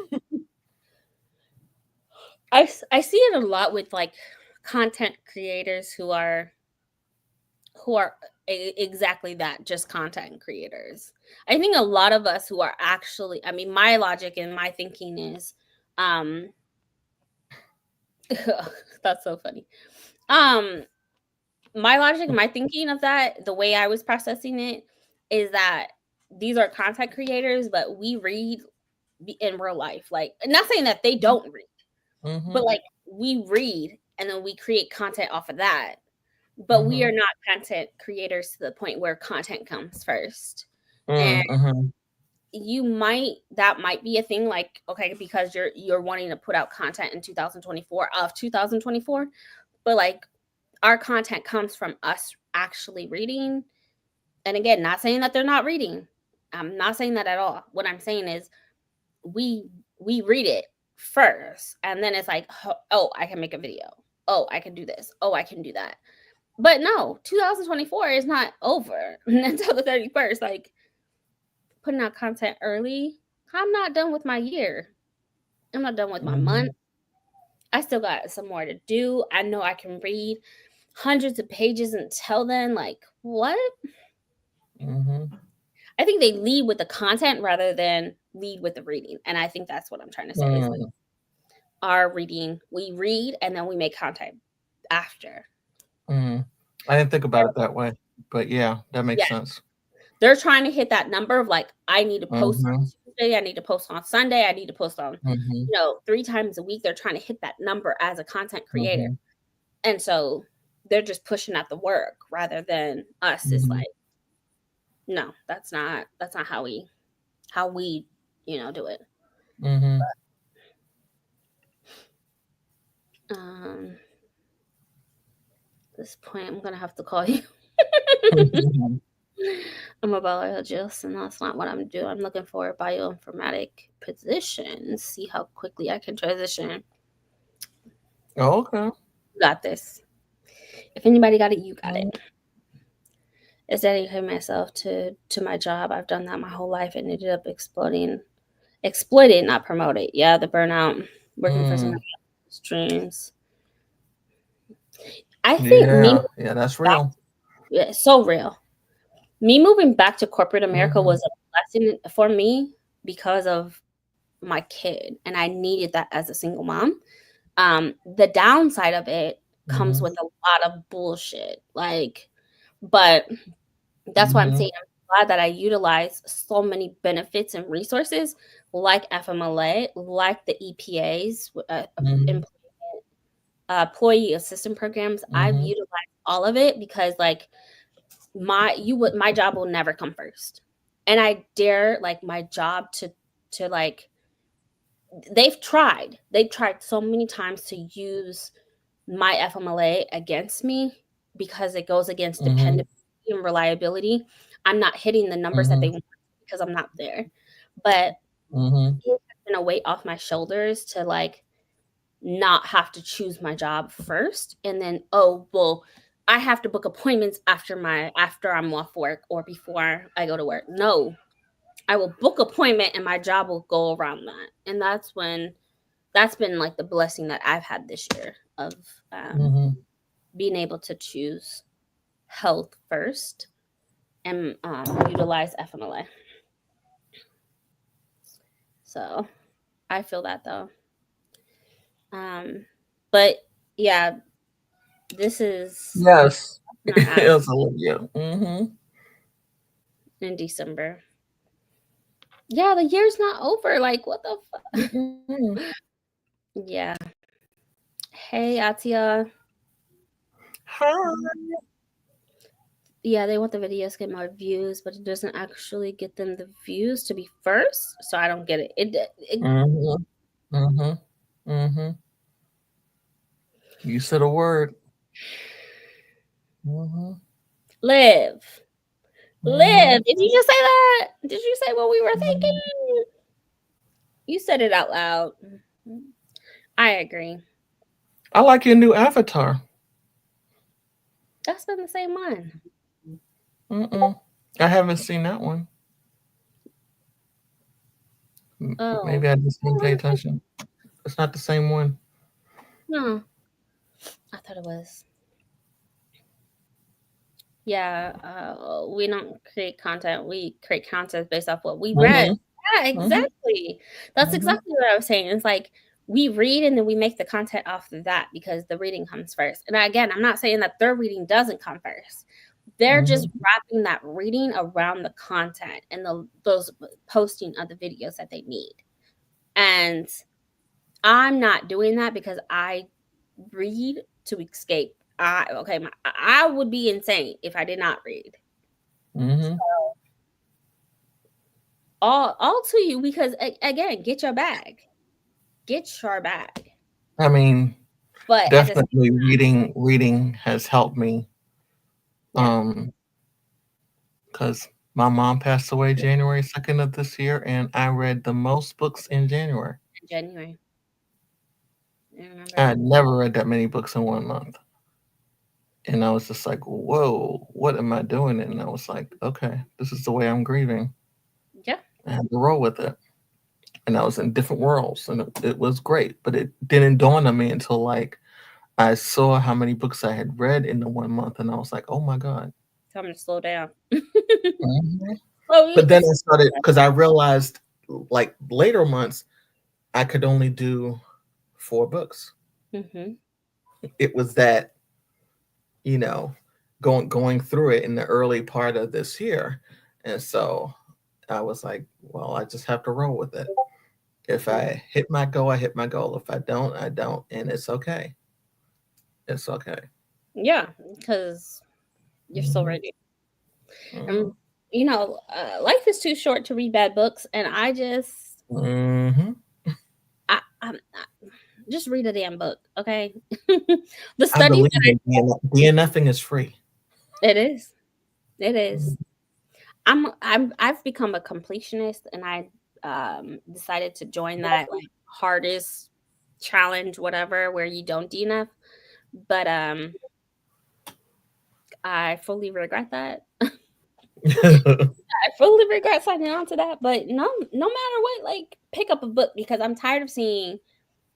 I see it a lot with like content creators who are exactly that, just content creators. I think a lot of us who are actually, I mean, my logic and my thinking is, that's so funny. My logic and my thinking of that, the way I was processing it, is that these are content creators, but we read in real life. Like, not saying that they don't read, but like we read and then we create content off of that. But we are not content creators to the point where content comes first. And that might be a thing, like, okay, because you're wanting to put out content in 2024, but like our content comes from us actually reading. And again, not saying that they're not reading. I'm not saying that at all. What I'm saying is we read it first, and then it's like, oh, I can make a video. Oh, I can do this. Oh, I can do that. But no, 2024 is not over until the 31st. Like, putting out content early, I'm not done with my year. I'm not done with my month. I still got some more to do. I know I can read hundreds of pages until then. Like, what? I think they lead with the content rather than lead with the reading. And I think that's what I'm trying to say. Is like, our reading, we read and then we make content after. I didn't think about it that way, but yeah, that makes sense. They're trying to hit that number of like, I need to post on Tuesday, I need to post on Sunday, I need to post on, 3 times a week. They're trying to hit that number as a content creator. And so they're just pushing out the work rather than us. Is like, no, that's not how we do it. But, this point, I'm gonna have to call you. I'm a biologist, and that's not what I'm doing. I'm looking for a bioinformatic position. See how quickly I can transition. Oh, okay. You got this. If anybody got it, you got it. It's dedicating myself to my job. I've done that my whole life and ended up exploiting, not promoted. Yeah, the burnout, working for some streams. I think that's real. Yeah, so real. Me moving back to corporate America was a blessing for me because of my kid, and I needed that as a single mom. The downside of it comes with a lot of bullshit, like, but that's why I'm saying I'm glad that I utilize so many benefits and resources like FMLA, like the EPAs, employee assistance programs. I've utilized all of it because like my job will never come first. And I dare like my job to like, they've tried so many times to use my FMLA against me because it goes against dependability and reliability. I'm not hitting the numbers that they want because I'm not there. But it's been a weight off my shoulders to like not have to choose my job first and then, oh, well, I have to book appointments after I'm off work or before I go to work. No, I will book appointment and my job will go around that. And that's been like the blessing that I've had this year of being able to choose health first and utilize FMLA. So I feel that though. But yeah, this is Not It out was Olivia. in December. Yeah, the year's not over. Like, what the fuck? Yeah. Hey, Atia. Hi. Yeah, they want the videos to get more views, but it doesn't actually get them the views to be first. So I don't get it. You said a word. Live. Live. Did you just say that? Did you say what we were thinking? You said it out loud. I agree. I like your new avatar. That's been the same one. I haven't seen that one. Oh. Maybe I just didn't pay attention. It's not the same one. No. I thought it was. Yeah, we don't create content. We create content based off what we read. Yeah, exactly. That's exactly what I was saying. It's like we read and then we make the content off of that because the reading comes first. And again, I'm not saying that their reading doesn't come first. They're just wrapping that reading around the content and those posting of the videos that they need. And I'm not doing that because I read to escape. I would be insane if I did not read. So, all to you because again, get your bag. Get your bag. I mean, but definitely reading has helped me. Because my mom passed away January 2nd of this year, and I read the most books in January. I had never read that many books in 1 month. And I was just like, whoa, what am I doing? And I was like, okay, this is the way I'm grieving. Yeah. I had to roll with it. And I was in different worlds, and it was great. But it didn't dawn on me until like I saw how many books I had read in the 1 month, and I was like, oh my God. Time to slow down. But then I started, because I realized like later months, I could only do 4 books. It was that, going through it in the early part of this year. And so I was like, well, I just have to roll with it. If I hit my goal, I hit my goal. If I don't, I don't. And it's okay. It's okay. Yeah, because you're still ready. And, life is too short to read bad books. And I just, I just read a damn book, okay? The studies DNFing is free. It is. It is. I've become a completionist, and I decided to join that like hardest challenge, whatever, where you don't DNF. But I fully regret that. I fully regret signing on to that. But no matter what, like pick up a book because I'm tired of seeing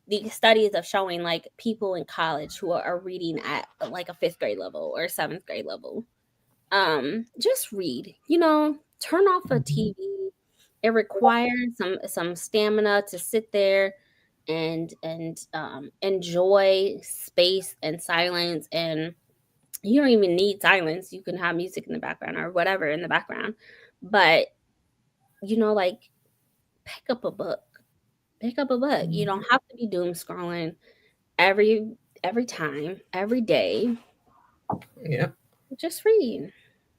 the studies of showing like people in college who are reading at like a 5th grade level or 7th grade level. Just read, turn off a TV. It requires some stamina to sit there and enjoy space and silence. And you don't even need silence. You can have music in the background or whatever in the background. But like pick up a book. Pick up a book. You don't have to be doom scrolling every time, every day. Yeah. Just read.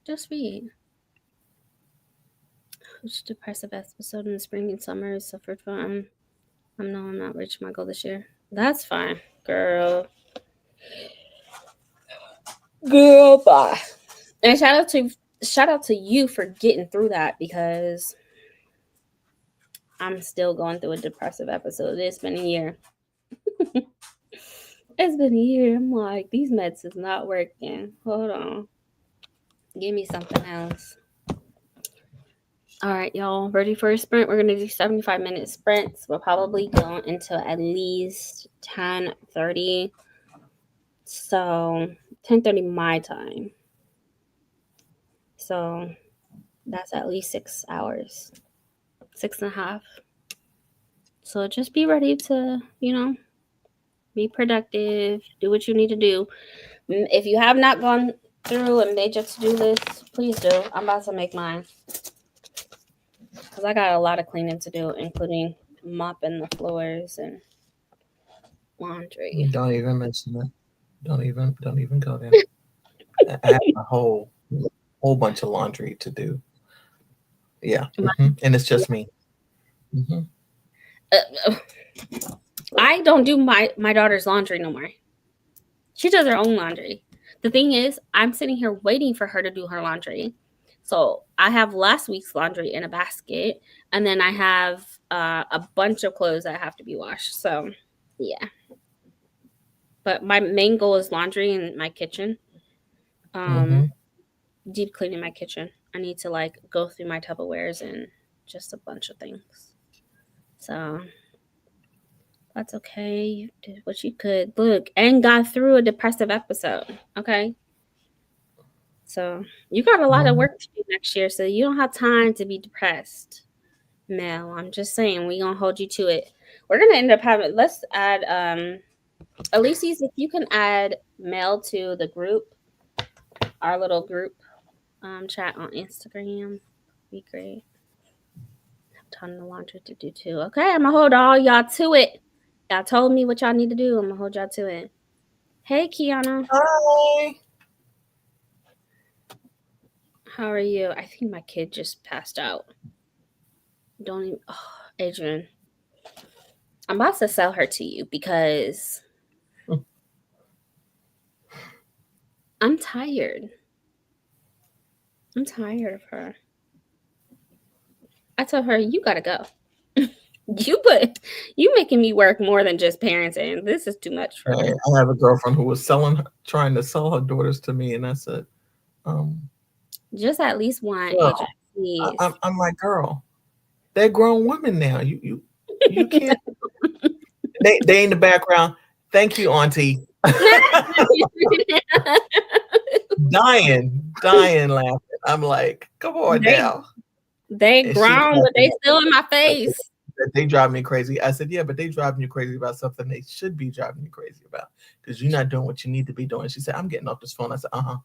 Just read. Which depressive episode in the spring and summer suffered from? I'm not reaching my goal this year. That's fine, girl. Girl, bye. And shout out to you for getting through that because I'm still going through a depressive episode. It's been a year. It's been a year. I'm like, these meds is not working. Hold on. Give me something else. All right, y'all. Ready for a sprint? We're going to do 75-minute sprints. We'll probably go until at least 10:30. So 10:30 my time. So that's at least 6 hours. 6.5. So just be ready to, be productive. Do what you need to do. If you have not gone through and made your to-do list, please do. I'm about to make mine. Because I got a lot of cleaning to do, including mopping the floors and laundry. Don't even mention that. Don't even go there. I have a whole bunch of laundry to do. Yeah. And it's just me. I don't do my daughter's laundry no more. She does her own laundry. The thing is, I'm sitting here waiting for her to do her laundry. So I have last week's laundry in a basket, and then I have a bunch of clothes that have to be washed. So, yeah. But my main goal is laundry in my kitchen. Deep cleaning my kitchen. I need to like go through my Tupperwares and just a bunch of things. So that's okay. You did what you could. Look, and got through a depressive episode. Okay. So you got a lot of work to do next year, so you don't have time to be depressed. Mel, I'm just saying, we're gonna hold you to it. We're gonna end up having, let's add Elyse's, if you can add Mel to the group, our little group chat on Instagram, be great. I have a ton of laundry to do too. Okay, I'm gonna hold all y'all to it. Y'all told me what y'all need to do. I'm gonna hold y'all to it. Hey, Kiana. Hi. How are you? I think my kid just passed out. Don't even. Oh, Adrian, I'm about to sell her to you because I'm tired. I'm tired of her. I told her, you gotta go. You making me work more than just parenting. This is too much for me. I have a girlfriend who was trying to sell her daughters to me, and I said, just at least one. Well, Adrian, I'm like, girl, they're grown women now. You can't. they in the background. Thank you, Auntie. dying laughing. I'm like, come on now. They grown, but they still in my face. They drive me crazy. I said, yeah, but they driving you crazy about something they should be driving you crazy about because you're not doing what you need to be doing. She said, I'm getting off this phone. I said, I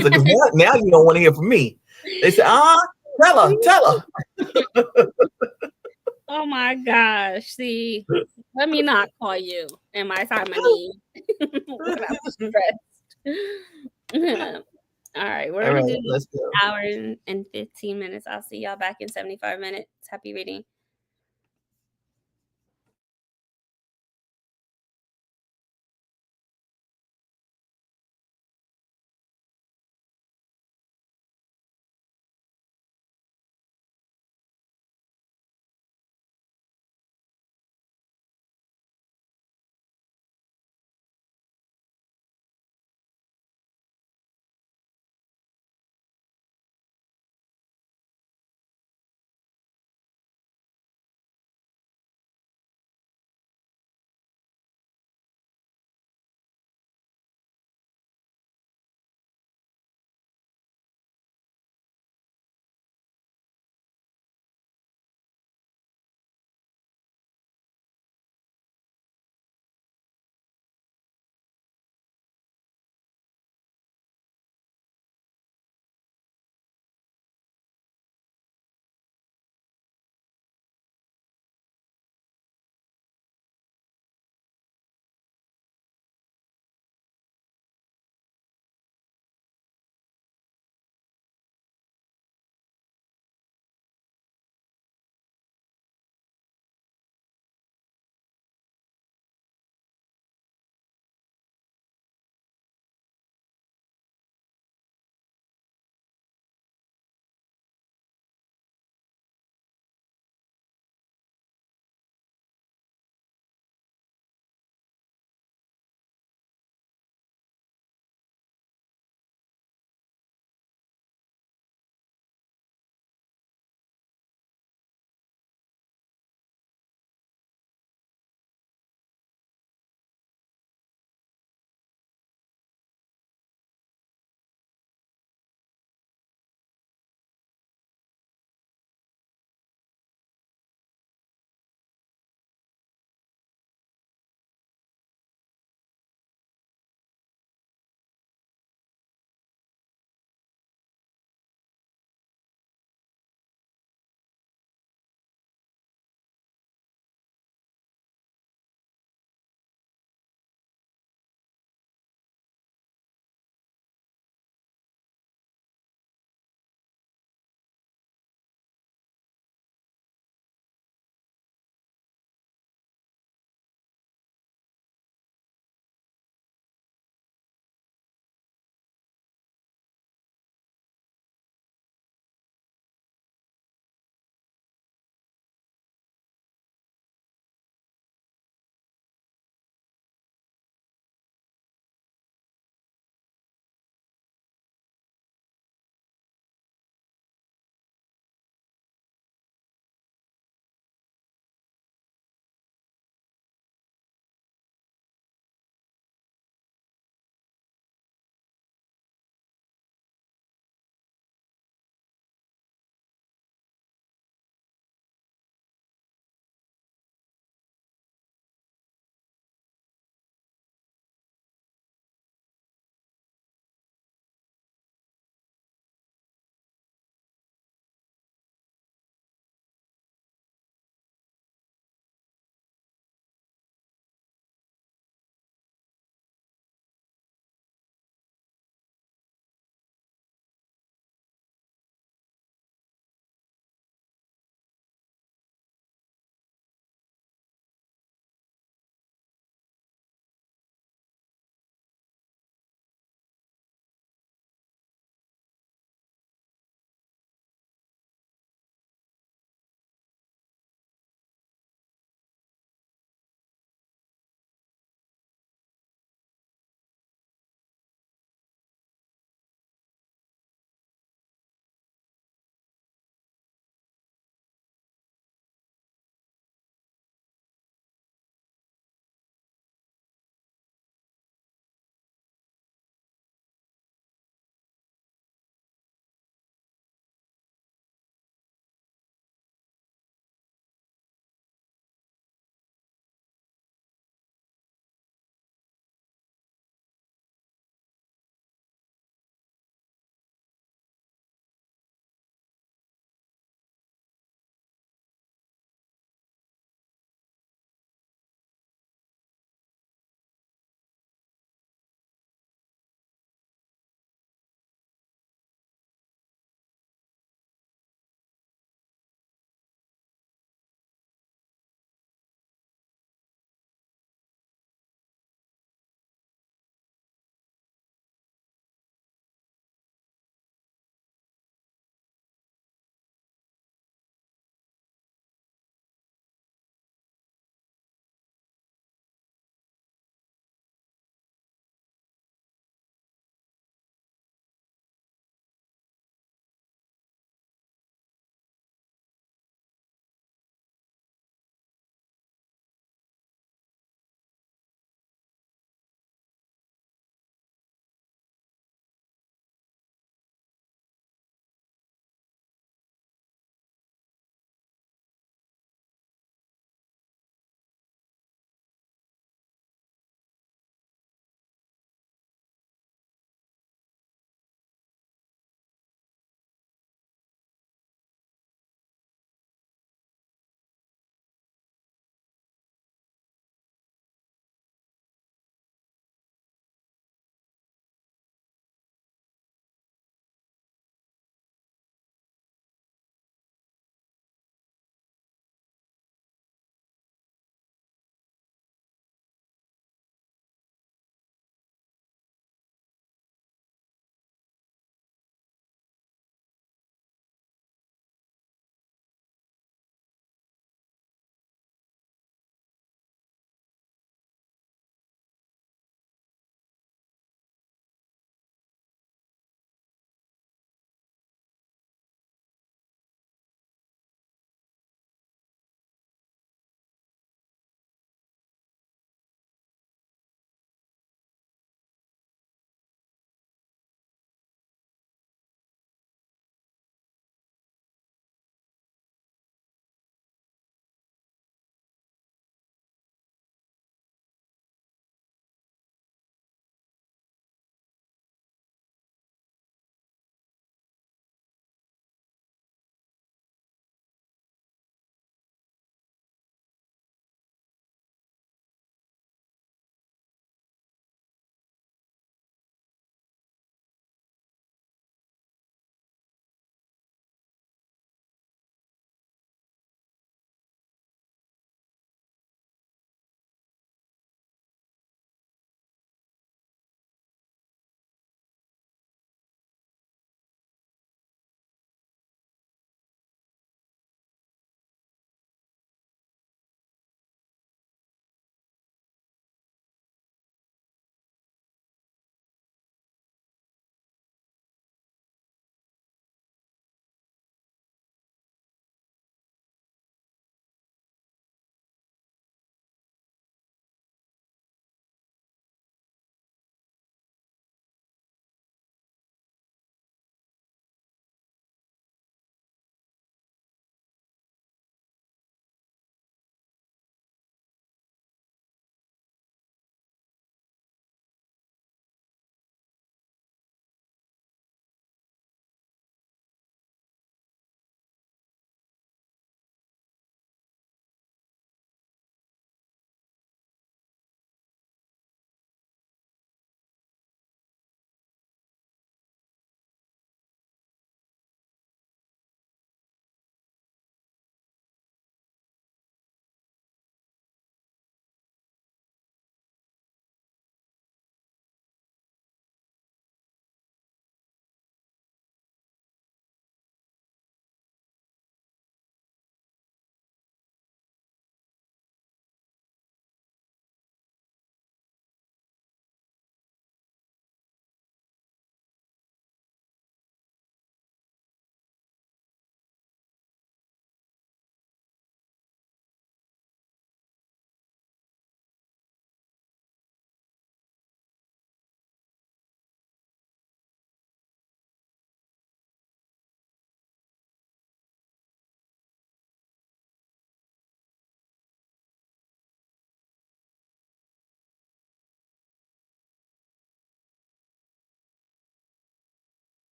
said, because now you don't want to hear from me. They said, tell her. Oh my gosh. See, let me not call you in my time of need. When I'm stressed. All right, we're going to do an hour and 15 minutes. I'll see y'all back in 75 minutes. Happy reading.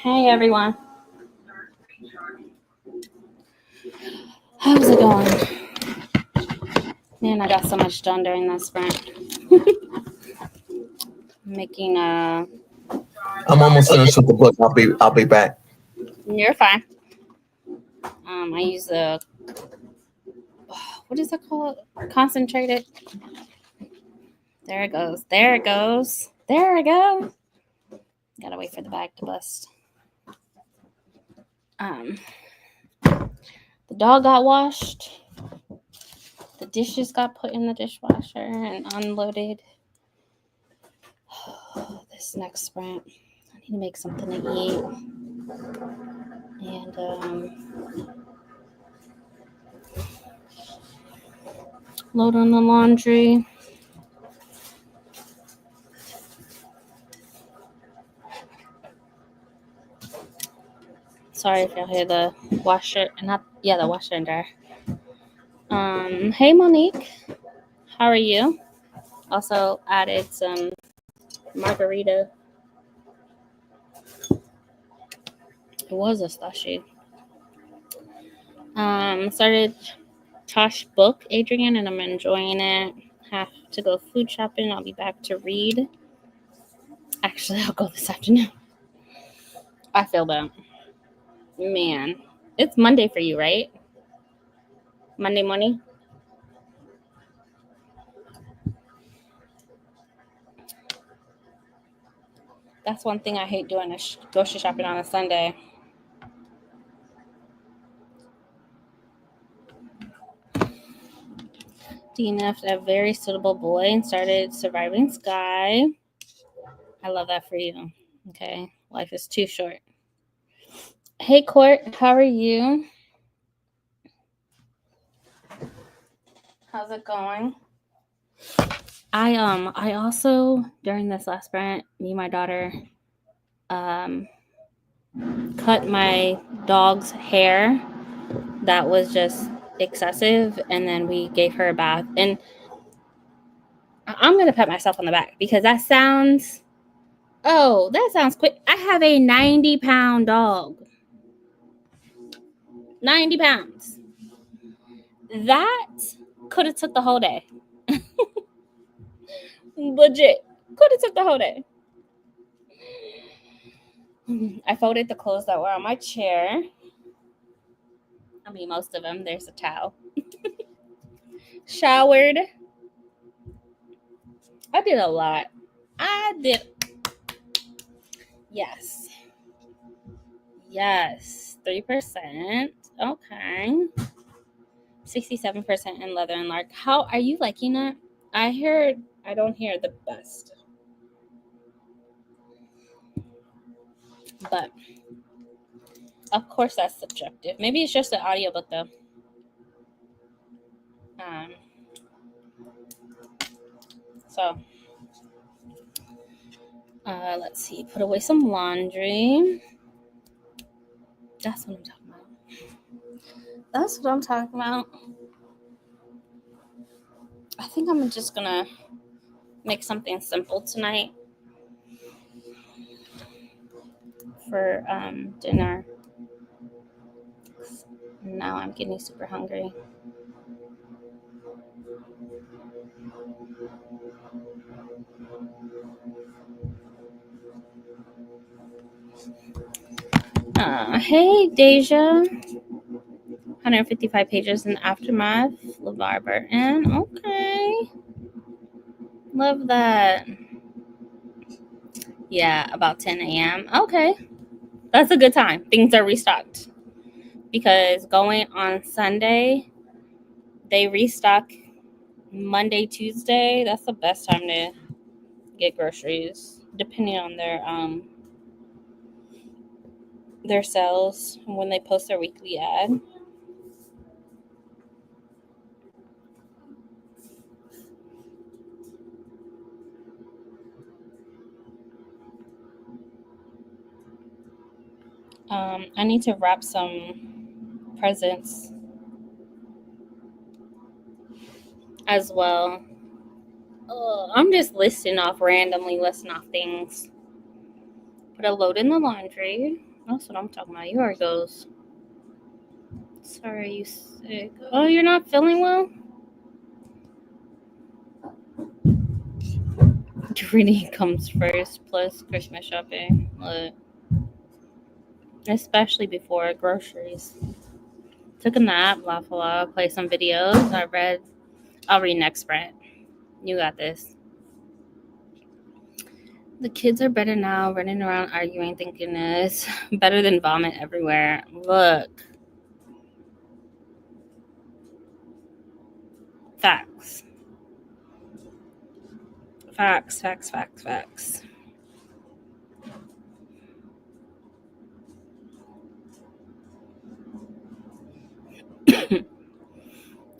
Hey everyone. How's it going? Man, I got so much done during that sprint. Making I'm almost finished with the book. I'll be back. You're fine. I use the what is it called? Concentrated. There it goes. There it goes. There it goes. Gotta wait for the bag to bust. The dog got washed. The dishes got put in the dishwasher and unloaded. This next sprint, I need to make something to eat. And load on the laundry. Sorry if y'all hear the washer, the washer and dryer. Hey Monique, how are you? Also added some margarita. It was a slushy. Started Tosh book, Adrian, and I'm enjoying it. Have to go food shopping. I'll be back to read. Actually, I'll go this afternoon. I feel that. Man, it's Monday for you, right? Monday morning? That's one thing I hate doing is grocery shopping on a Sunday. DNF'd a very suitable boy and started surviving Sky. I love that for you. Okay, life is too short. Hey Court, how are you? How's it going? I also during this last sprint, me and my daughter cut my dog's hair that was just excessive, and then we gave her a bath. And I'm gonna pat myself on the back because that sounds quick. I have a 90-pound dog. 90 pounds. That could have took the whole day. Legit. Could have took the whole day. I folded the clothes that were on my chair. I mean, most of them. There's a towel. Showered. I did a lot. Yes. 3%. Okay. 67% in leather and lark. How are you liking it? I don't hear the best. But of course that's subjective. Maybe it's just an audiobook though. So let's see. Put away some laundry. That's what I'm talking about. I think I'm just gonna make something simple tonight for dinner. Now I'm getting super hungry. Hey Deja. 155 pages in Aftermath. LeVar Burton. Okay. Love that. Yeah, about 10 a.m. Okay. That's a good time. Things are restocked. Because going on Sunday, they restock Monday, Tuesday. That's the best time to get groceries, depending on their sales when they post their weekly ad. I need to wrap some presents as well. I'm just listing off things Put a load in the laundry. That's what I'm talking about. You already goes. Sorry, you sick. Oh, you're not feeling well? Reading comes first, plus Christmas shopping. Look. Especially before groceries. Took a nap, laugh a lot, play some videos. I'll read next sprint. You got this. The kids are better now, running around arguing, thinking it's better than vomit everywhere. Look. Facts. Facts, facts, facts, facts.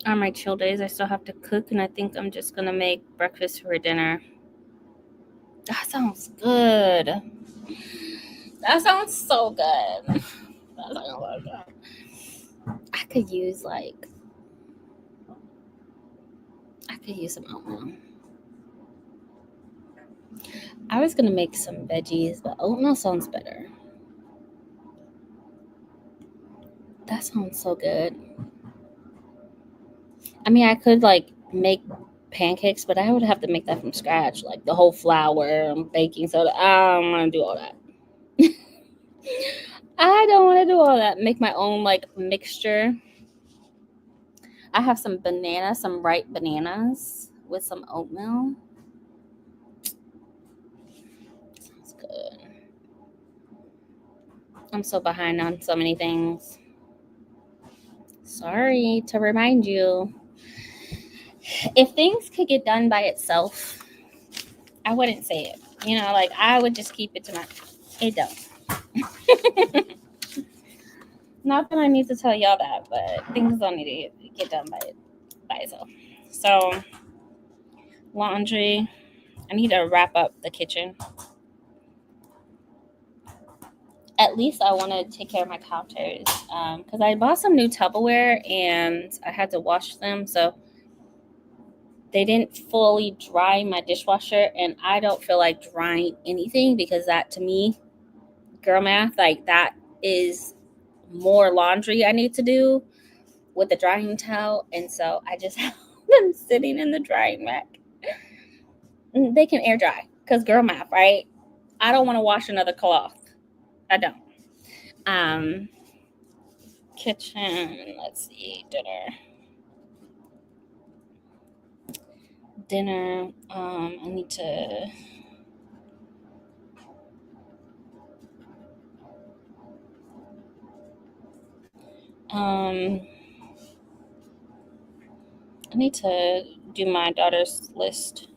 On my chill days, I still have to cook, and I think I'm just going to make breakfast for dinner. That sounds good. That sounds so good. That sounds so good. I could use some oatmeal. I was going to make some veggies, but oatmeal sounds better. That sounds so good. I mean, I could make pancakes, but I would have to make that from scratch, like the whole flour, baking soda. I don't want to do all that. I don't want to do all that. Make my own mixture. I have some ripe bananas with some oatmeal. Sounds good. I'm so behind on so many things. Sorry to remind you. If things could get done by itself, I wouldn't say it. I would just keep it to myself. It don't. Not that I need to tell y'all that, but things don't need to get done by itself. So, laundry. I need to wrap up the kitchen. At least I want to take care of my counters because I bought some new Tupperware and I had to wash them, so they didn't fully dry my dishwasher, and I don't feel like drying anything because that, to me, girl math, that is more laundry I need to do with the drying towel, and so I just have them sitting in the drying rack. They can air dry because girl math, right? I don't want to wash another cloth. I don't. Kitchen, let's see, dinner. I need to do my daughter's list.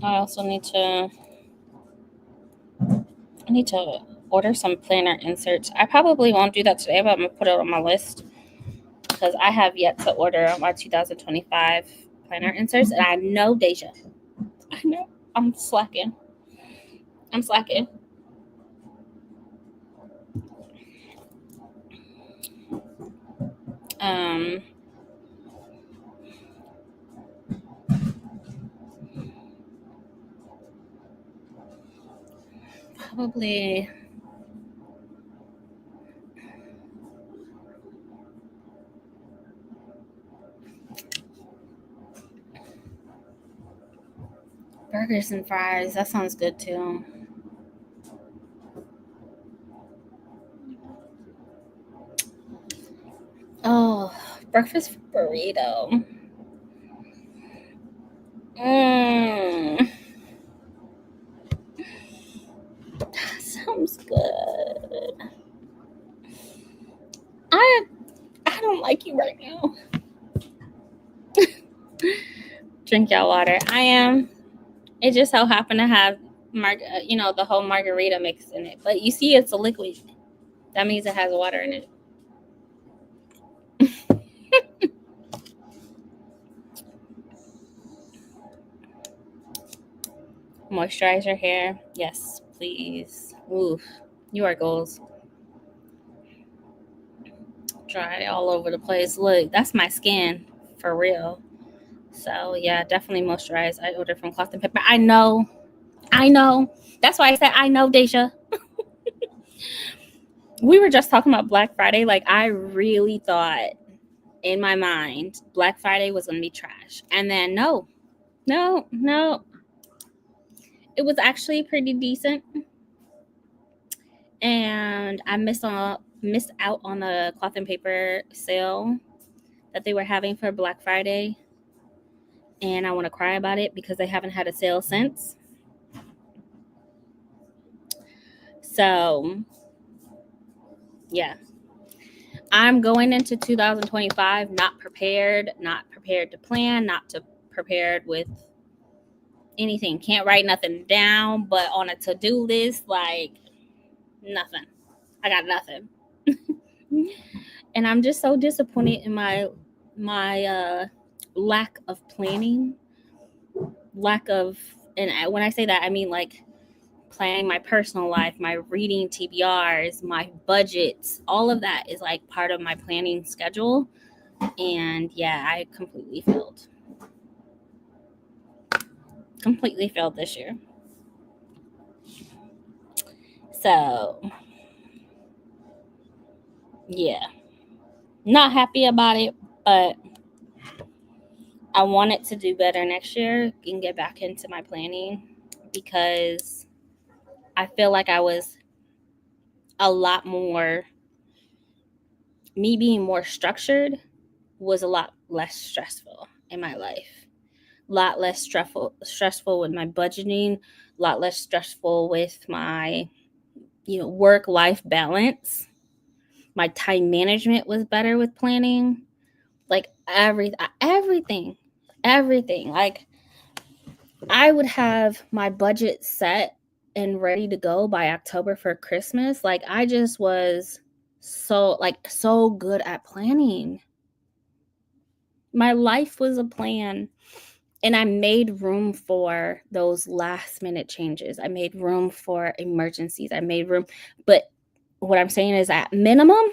I also need to order some planner inserts. I probably won't do that today, but I'm going to put it on my list because I have yet to order my 2025 planner inserts, and I know, Deja. I know. I'm slacking. Probably burgers and fries. That sounds good too. Oh, breakfast burrito. That sounds good. I don't like you right now. Drink y'all water. I am. It just so happened to have the whole margarita mix in it. But you see, it's a liquid. That means it has water in it. Moisturize your hair. Yes, please. Oof. You are goals. Dry all over the place. Look, that's my skin. For real. So yeah, definitely moisturize. I ordered from Cloth and Paper. I know. That's why I said I know, Deja. We were just talking about Black Friday. Like, I really thought in my mind Black Friday was going to be trash. And then no. It was actually pretty decent. And I missed out on the Cloth and Paper sale that they were having for Black Friday. And I want to cry about it because they haven't had a sale since. So, yeah. I'm going into 2025 not prepared to plan, prepared with anything. Can't write nothing down, but on a to-do list, like nothing. I got nothing. And I'm just so disappointed in my lack of planning. And when I say that, I mean like planning my personal life, my reading TBRs, my budgets, all of that is like part of my planning schedule. And yeah, I completely failed this year. So yeah, not happy about it, but I wanted to do better next year and get back into my planning, because I feel like I was a lot more, me being more structured was a lot less stressful in my life. A lot less stressful with my budgeting, a lot less stressful with my, work-life balance. My time management was better with planning. Like everything. Like, I would have my budget set and ready to go by October for Christmas. Like, I just was so good at planning. My life was a plan. And I made room for those last minute changes. I made room for emergencies. I made room. But what I'm saying is, at minimum,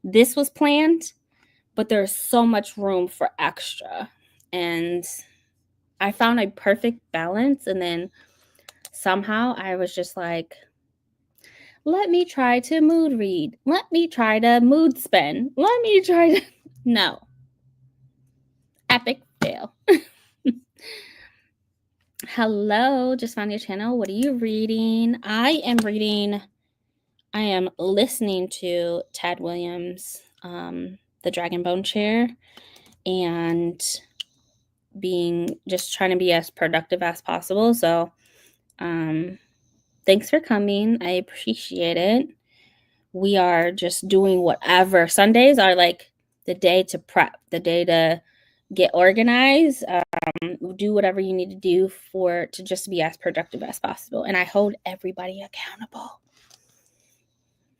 this was planned, but there's so much room for extra. And I found a perfect balance. And then somehow I was just like, let me try to mood read. Let me try to mood spend. Let me try to... No. Epic fail. Hello, just found your channel. What are you reading? I am listening to Tad Williams, The Dragon Bone Chair, and just trying to be as productive as possible. So, thanks for coming. I appreciate it. We are just doing whatever. Sundays are like the day to prep, the day to get organized. Do whatever you need to do to just be as productive as possible. And I hold everybody accountable.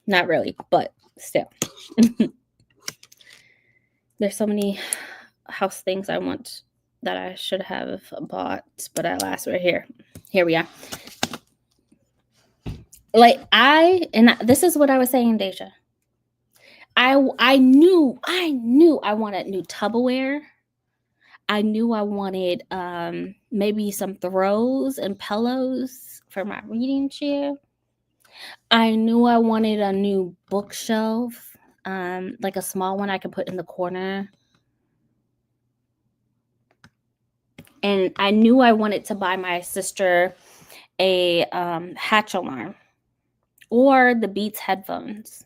Not really, but still. There's so many house things I want that I should have bought, but at last we're here. Here we are. Like, this is what I was saying, Deja. I knew I wanted new Tupperware. I knew I wanted maybe some throws and pillows for my reading chair. I knew I wanted a new bookshelf, like a small one I could put in the corner. And I knew I wanted to buy my sister a hatch alarm or the Beats headphones.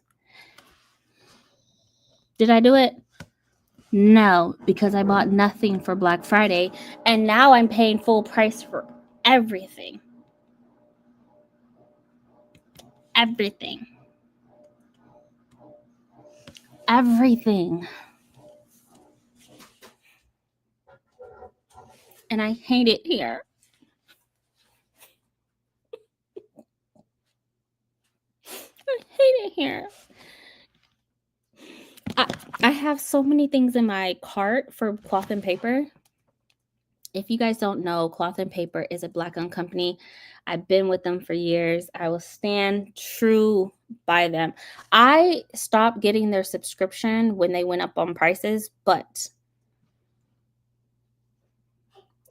Did I do it? No, because I bought nothing for Black Friday, and now I'm paying full price for everything. Everything. And I hate it here. I hate it here. I have so many things in my cart for Cloth and Paper. If you guys don't know, Cloth and Paper is a Black-owned company. I've been with them for years. I will stand true by them. I stopped getting their subscription when they went up on prices, but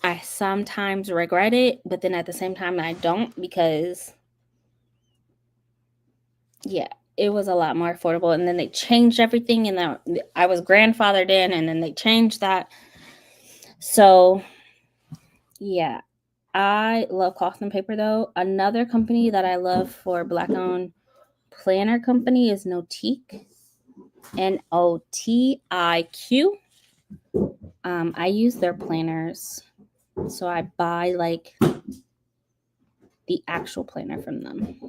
I sometimes regret it, but then at the same time I don't, because yeah, it was a lot more affordable. And then they changed everything, and then I was grandfathered in, and then they changed that. So yeah, I love cloth and paper though. Another company that I love for Black-owned planner company is Notiq, Notiq. I use their planners, so I buy like the actual planner from them.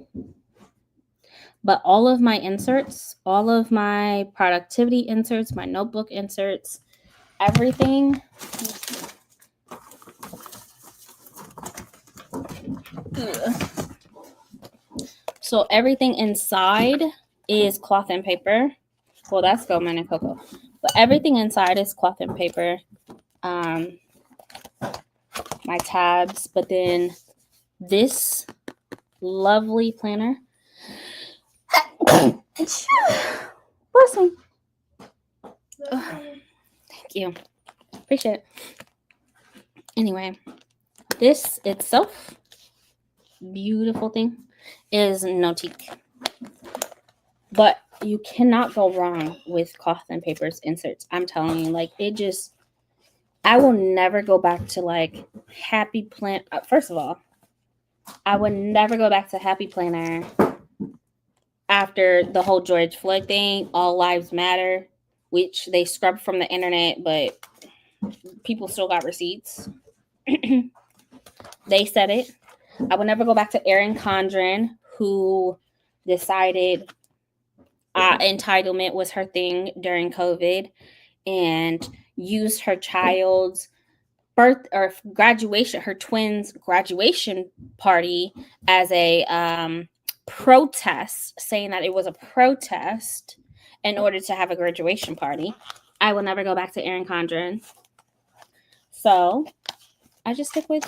But all of my inserts, all of my productivity inserts, my notebook inserts, everything. So everything inside is cloth and paper. Well, that's Goldman and Cocoa. But everything inside is cloth and paper. My tabs, but then this lovely planner. Bless me. Thank you. Appreciate it. Anyway, this itself, beautiful thing, is Notiq. But you cannot go wrong with cloth and paper's inserts. I'm telling you, like, it just, I will never go back to like Happy Plan. First of all, I would never go back to Happy Planner after the whole George Floyd thing, All Lives Matter, which they scrubbed from the internet, but people still got receipts. They said it. I would never go back to Erin Condren, who decided entitlement was her thing during COVID and used her child's birth or graduation, her twins' graduation party as a protest, saying that it was a protest in order to have a graduation party. I will never go back to Erin Condren. So I just stick with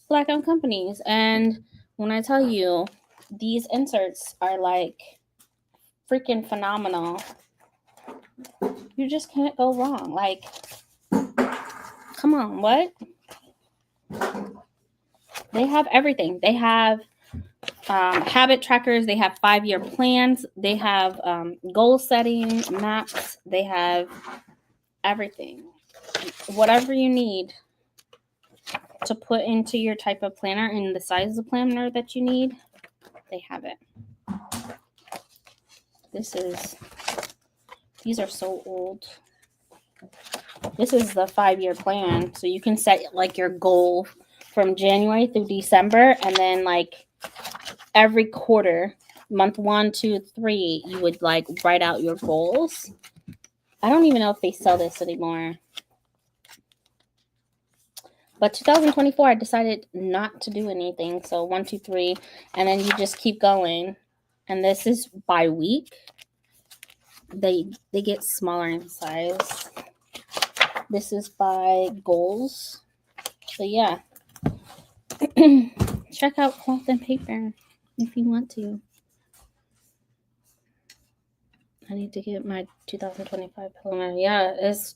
Black-owned companies. And when I tell you, these inserts are like freaking phenomenal. You just can't go wrong. Like, come on, what? They have everything. They have habit trackers. They have 5-year plans. They have goal setting maps. They have everything. Whatever you need to put into your type of planner and the size of planner that you need, they have it. These are so old. This is the 5-year plan. So you can set like your goal from January through December, and then like every quarter, month 1, 2, 3, you would like write out your goals. I don't even know if they sell this anymore. But 2024, I decided not to do anything. So 1, 2, 3, and then you just keep going. And this is by week. They get smaller in size. This is by goals. So yeah. Check out cloth and paper if you want to. I need to get my 2025 planner. Yeah, it's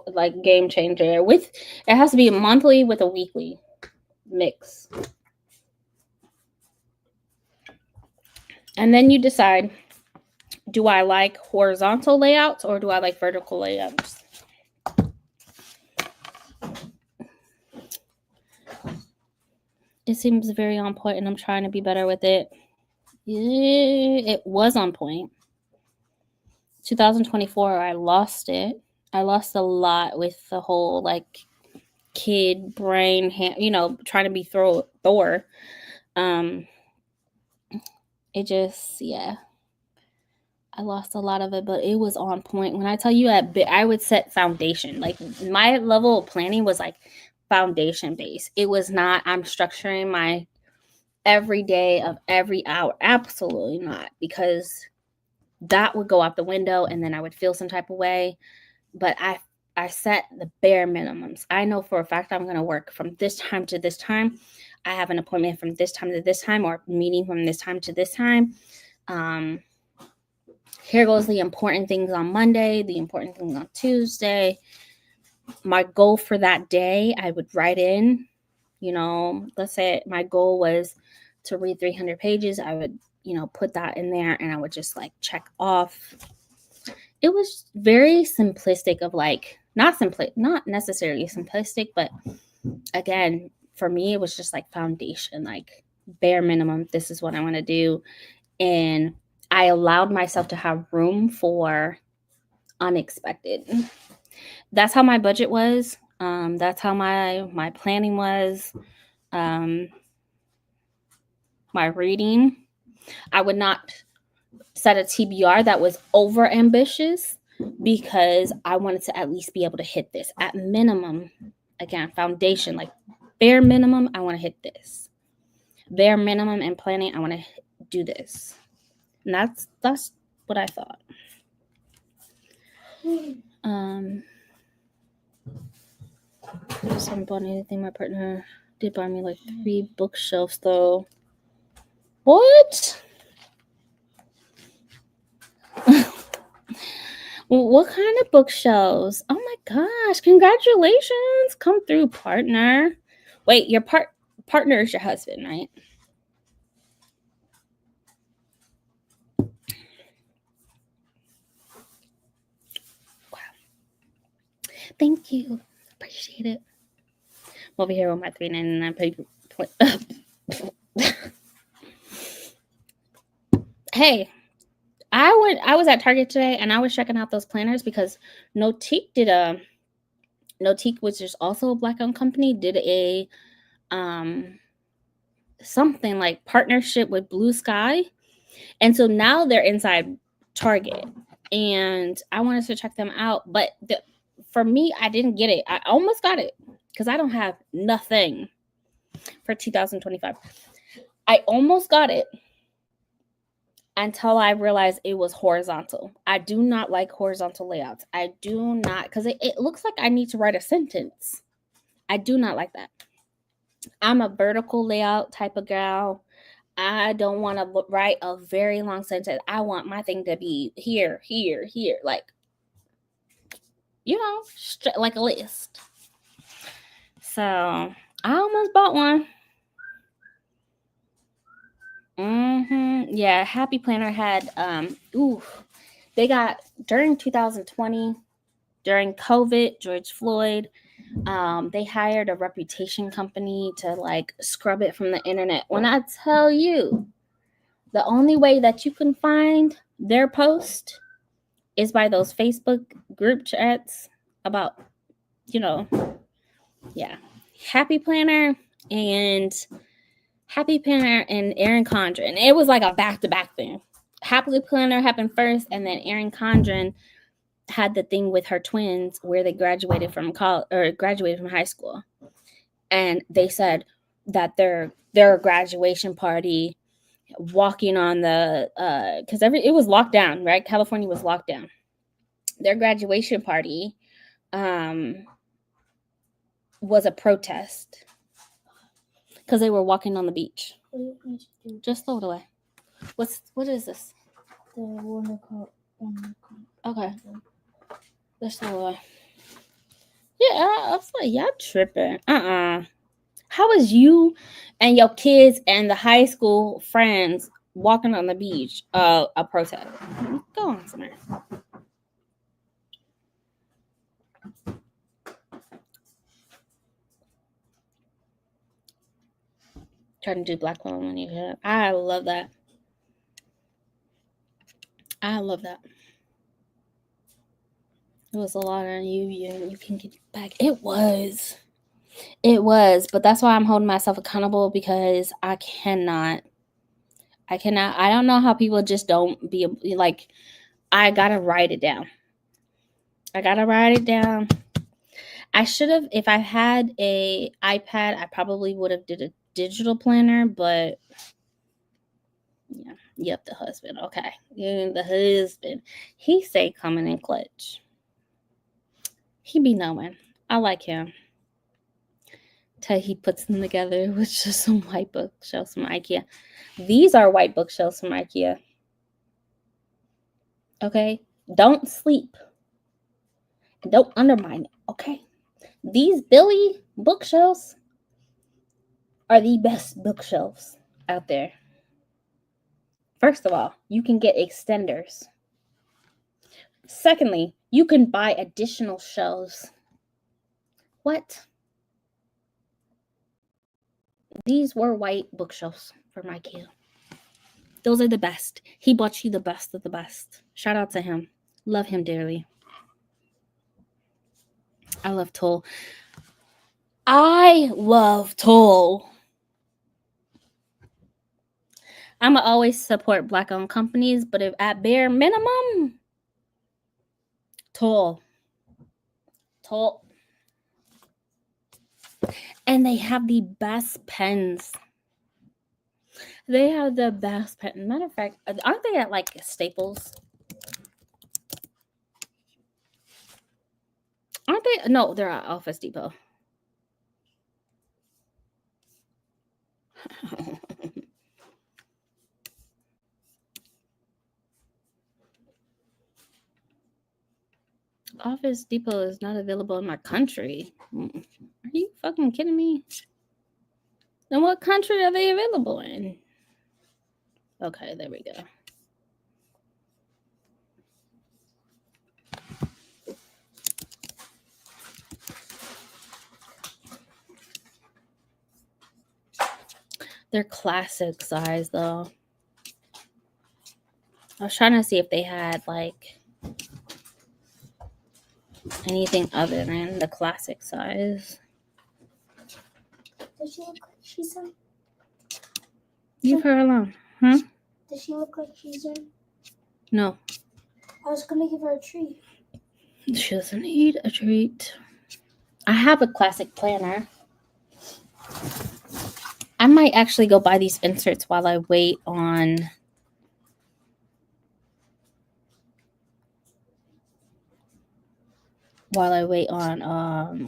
like game changer. It has to be a monthly with a weekly mix. And then you decide, do I like horizontal layouts or do I like vertical layouts? It seems very on point, and I'm trying to be better with it. It was on point. 2024, I lost it. I lost a lot with the whole like kid brain, trying to be Thor. It just, yeah. I lost a lot of it, but it was on point. When I tell you I would set foundation. Like my level of planning was like foundation based. It was not, I'm structuring my every day of every hour. Absolutely not, because that would go out the window and then I would feel some type of way. But I set the bare minimums. I know for a fact I'm going to work from this time to this time. I have an appointment from this time to this time, or meeting from this time to this time. Here goes the important things on Monday, the important things on Tuesday. my goal for that day, I would write in, let's say my goal was to read 300 pages. I would, put that in there, and I would just like check off. It was very simplistic of like, not necessarily simplistic, but again, for me, it was just like foundation, like bare minimum. This is what I want to do. And I allowed myself to have room for unexpected. That's how my budget was. That's how my planning was. My reading. I would not set a TBR that was over ambitious because I wanted to at least be able to hit this at minimum. Again, foundation, like bare minimum, I want to hit this. Bare minimum in planning, I want to do this. And that's what I thought. I just haven't bought anything. My partner did buy me like 3 bookshelves though. What? What kind of bookshelves? Oh my gosh, congratulations. Come through, partner. Wait, your partner is your husband, right? Wow. Thank you. Appreciate it. I'm over here with my $3.99 paper. Hey, I was at Target today and I was checking out those planners because Notique did Notique, which is also a Black-owned company, did a something like partnership with Blue Sky. And so now they're inside Target and I wanted to check them out. But for me, I didn't get it. I almost got it because I don't have nothing for 2025. I almost got it until I realized it was horizontal. I do not like horizontal layouts. I do not, because it looks like I need to write a sentence. I do not like that. I'm a vertical layout type of gal. I don't want to write a very long sentence. I want my thing to be here, here, here. Like, like a list. So I almost bought one. Yeah, Happy Planner had they got during 2020, during COVID, George Floyd, they hired a reputation company to like scrub it from the internet. When I tell you, the only way that you can find their post is by those Facebook group chats about, Happy Planner and Erin Condren. And it was like a back-to-back thing. Happy Planner happened first, and then Erin Condren had the thing with her twins where they graduated from college or graduated from high school. And they said that their graduation party, walking on the because it was locked down, right? California was locked down. Their graduation party was a protest because they were walking on the beach. Just throw it away. What is this? The one Okay. Let's throw it away. Yeah, I was like, y'all tripping. How is you and your kids and the high school friends walking on the beach a protest? Go on somewhere. Trying to do Black women when you hear. I love that. I love that. It was a lot on you. You can get back. It was. But that's why I'm holding myself accountable because I cannot. I don't know how people just don't be like, I gotta write it down. I should have, if I had a iPad, I probably would have did a digital planner, but yeah. Yep, the husband. Okay. The husband. He say coming in clutch. He be knowing. I like him. Till he puts them together with just some white bookshelves from IKEA. These are white bookshelves from IKEA. Okay? Don't sleep. Don't undermine it. Okay? These Billy bookshelves are the best bookshelves out there. First of all, you can get extenders. Secondly, you can buy additional shelves. What? These were white bookshelves for my kid. Those are the best. He bought you the best of the best. Shout out to him. Love him dearly. I love Toll. I love Toll. I'm going to always support Black-owned companies, but if at bare minimum, Toll. And they have the best pens. They have the best pen. Matter of fact, aren't they at like Staples? Aren't they? No, they're at Office Depot. Office Depot is not available in my country. Are you fucking kidding me? Then what country are they available in? Okay, there we go. They're classic size though. I was trying to see if they had like anything other than the classic size. Does she look like she's in? Leave her alone. Huh? Does she look like she's in? No. I was gonna give her a treat. She doesn't need a treat. I have a classic planner. I might actually go buy these inserts while I wait on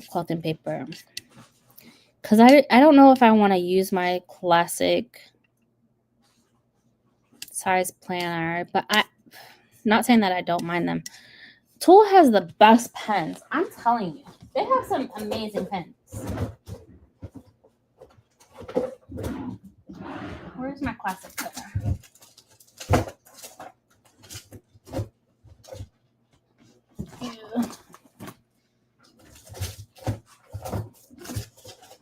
cloth and paper. Because I don't know if I want to use my classic size planner, but not saying that I don't mind them. Tool has the best pens. I'm telling you. They have some amazing pens. Where's my classic planner?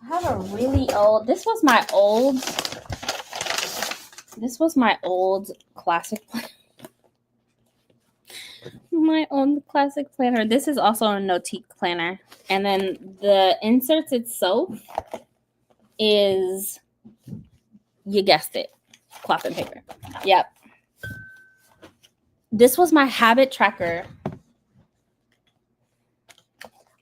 I have a really old, this was my old classic planner. My own classic planner. This is also a Notique planner. And then the inserts itself is, you guessed it, cloth and paper. Yep. This was my habit tracker.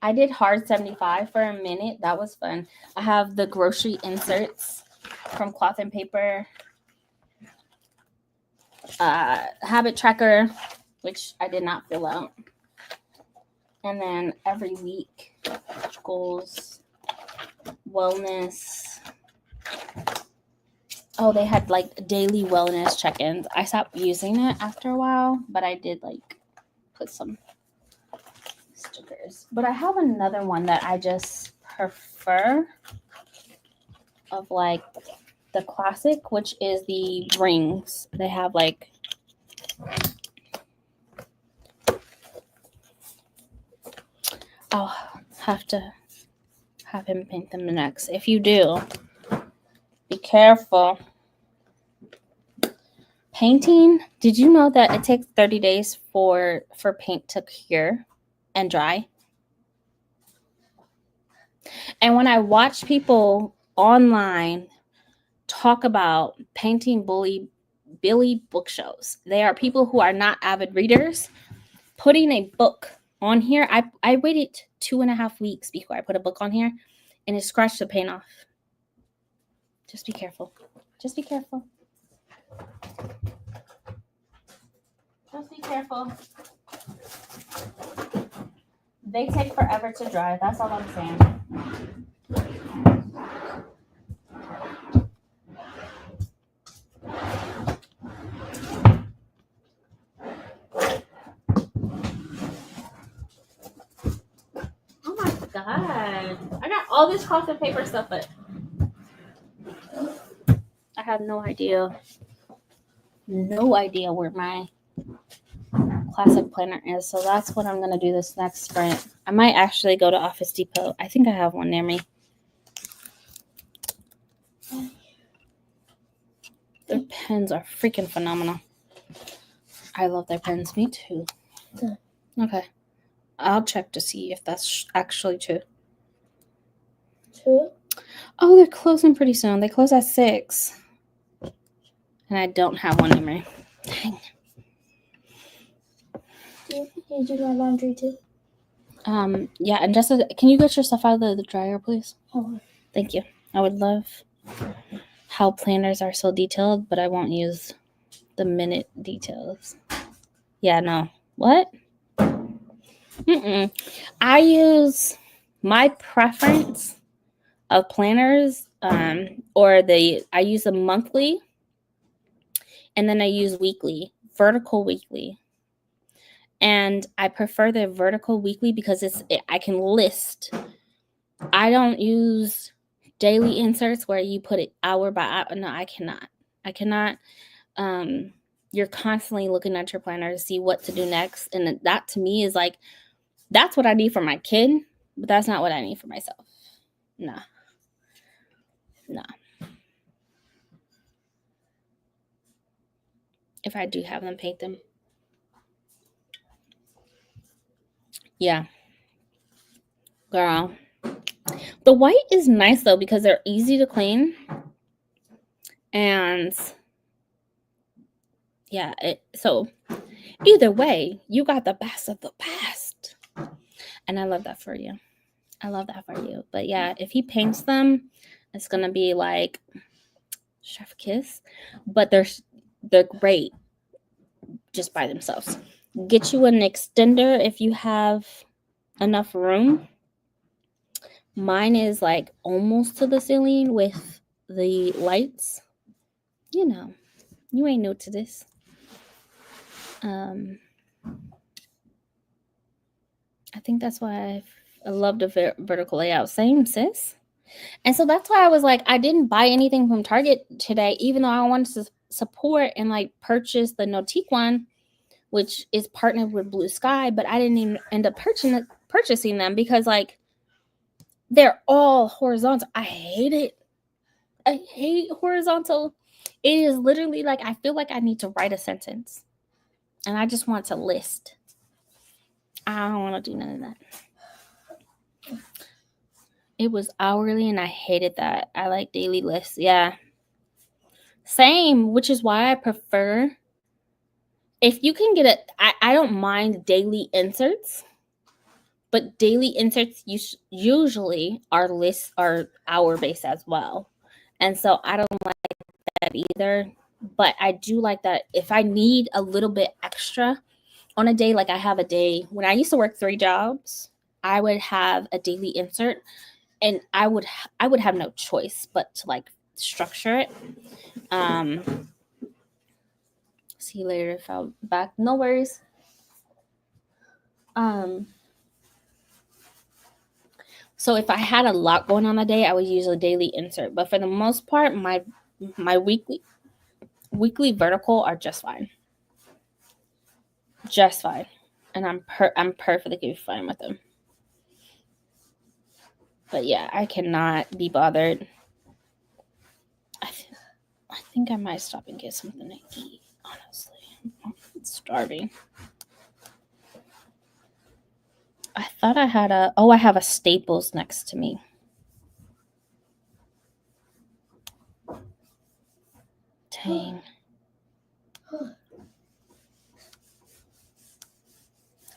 I did hard 75 for a minute. That was fun. I have the grocery inserts from cloth and paper. Habit tracker, which I did not fill out. And then every week, goals, wellness. Oh, they had like daily wellness check-ins. I stopped using it after a while, but I did like put some stickers. But I have another one that I just prefer of like the classic, which is the rings. They have like I'll have to have him paint them next. If you do, be careful. Painting, did you know that it takes 30 days for paint to cure and dry? And when I watch people online talk about painting Billy bookshelves, they are people who are not avid readers putting a book on here. I waited 2.5 weeks before I put a book on here, and it scratched the paint off. Just be careful. Just be careful. Just be careful. They take forever to dry. That's all I'm saying. Oh my God. all this crafted paper stuff, but I have no idea where my classic planner is. So that's what I'm going to do this next sprint. I might actually go to Office Depot. I think I have one near me. Their pens are freaking phenomenal. I love their pens. Me too. Okay. I'll check to see if that's actually true. True? Oh, they're closing pretty soon. They close at 6. And I don't have one in me. Dang. Can you do my laundry too? Yeah, and just can you get your stuff out of the dryer, please? Oh. Thank you. I would love how planners are so detailed, but I won't use the minute details. Yeah, no. What? I use my preference of planners, I use a monthly, and then I use weekly, vertical weekly. And I prefer the vertical weekly because I can list. I don't use daily inserts where you put it hour by hour. No, I cannot. You're constantly looking at your planner to see what to do next. And that to me is like, that's what I need for my kid, but that's not what I need for myself. No. If I do have them, paint them. Yeah. Girl. The white is nice though because they're easy to clean. And yeah, so either way, you got the best of the best. And I love that for you. But yeah, if he paints them, it's going to be like chef kiss, but they're great just by themselves. Get you an extender if you have enough room. Mine is like almost to the ceiling with the lights. You know, you ain't new to this. I think that's why I love the vertical layout. Same, sis. And so that's why I was like, I didn't buy anything from Target today, even though I wanted to support and like purchase the Nautique one, which is partnered with Blue Sky, but I didn't even end up purchasing them because like they're all horizontal. I hate it. I hate horizontal. It is literally like I feel like I need to write a sentence and I just want to list. I don't want to do none of that. It was hourly and I hated that. I like daily lists. Yeah. Same, which is why I prefer, if you can get it, I don't mind daily inserts, but daily inserts usually are hour based as well. And so I don't like that either. But I do like that if I need a little bit extra on a day, like I have a day when I used to work 3 jobs, I would have a daily insert and I would have no choice but to like structure it. See you later if I'm back. No worries. So if I had a lot going on a day, I would use a daily insert. But for the most part, my weekly vertical are just fine. Just fine. And I'm perfectly fine with them. But yeah, I cannot be bothered. I think I might stop and get something to eat, honestly. I'm starving. I thought I had I have a Staples next to me. Dang.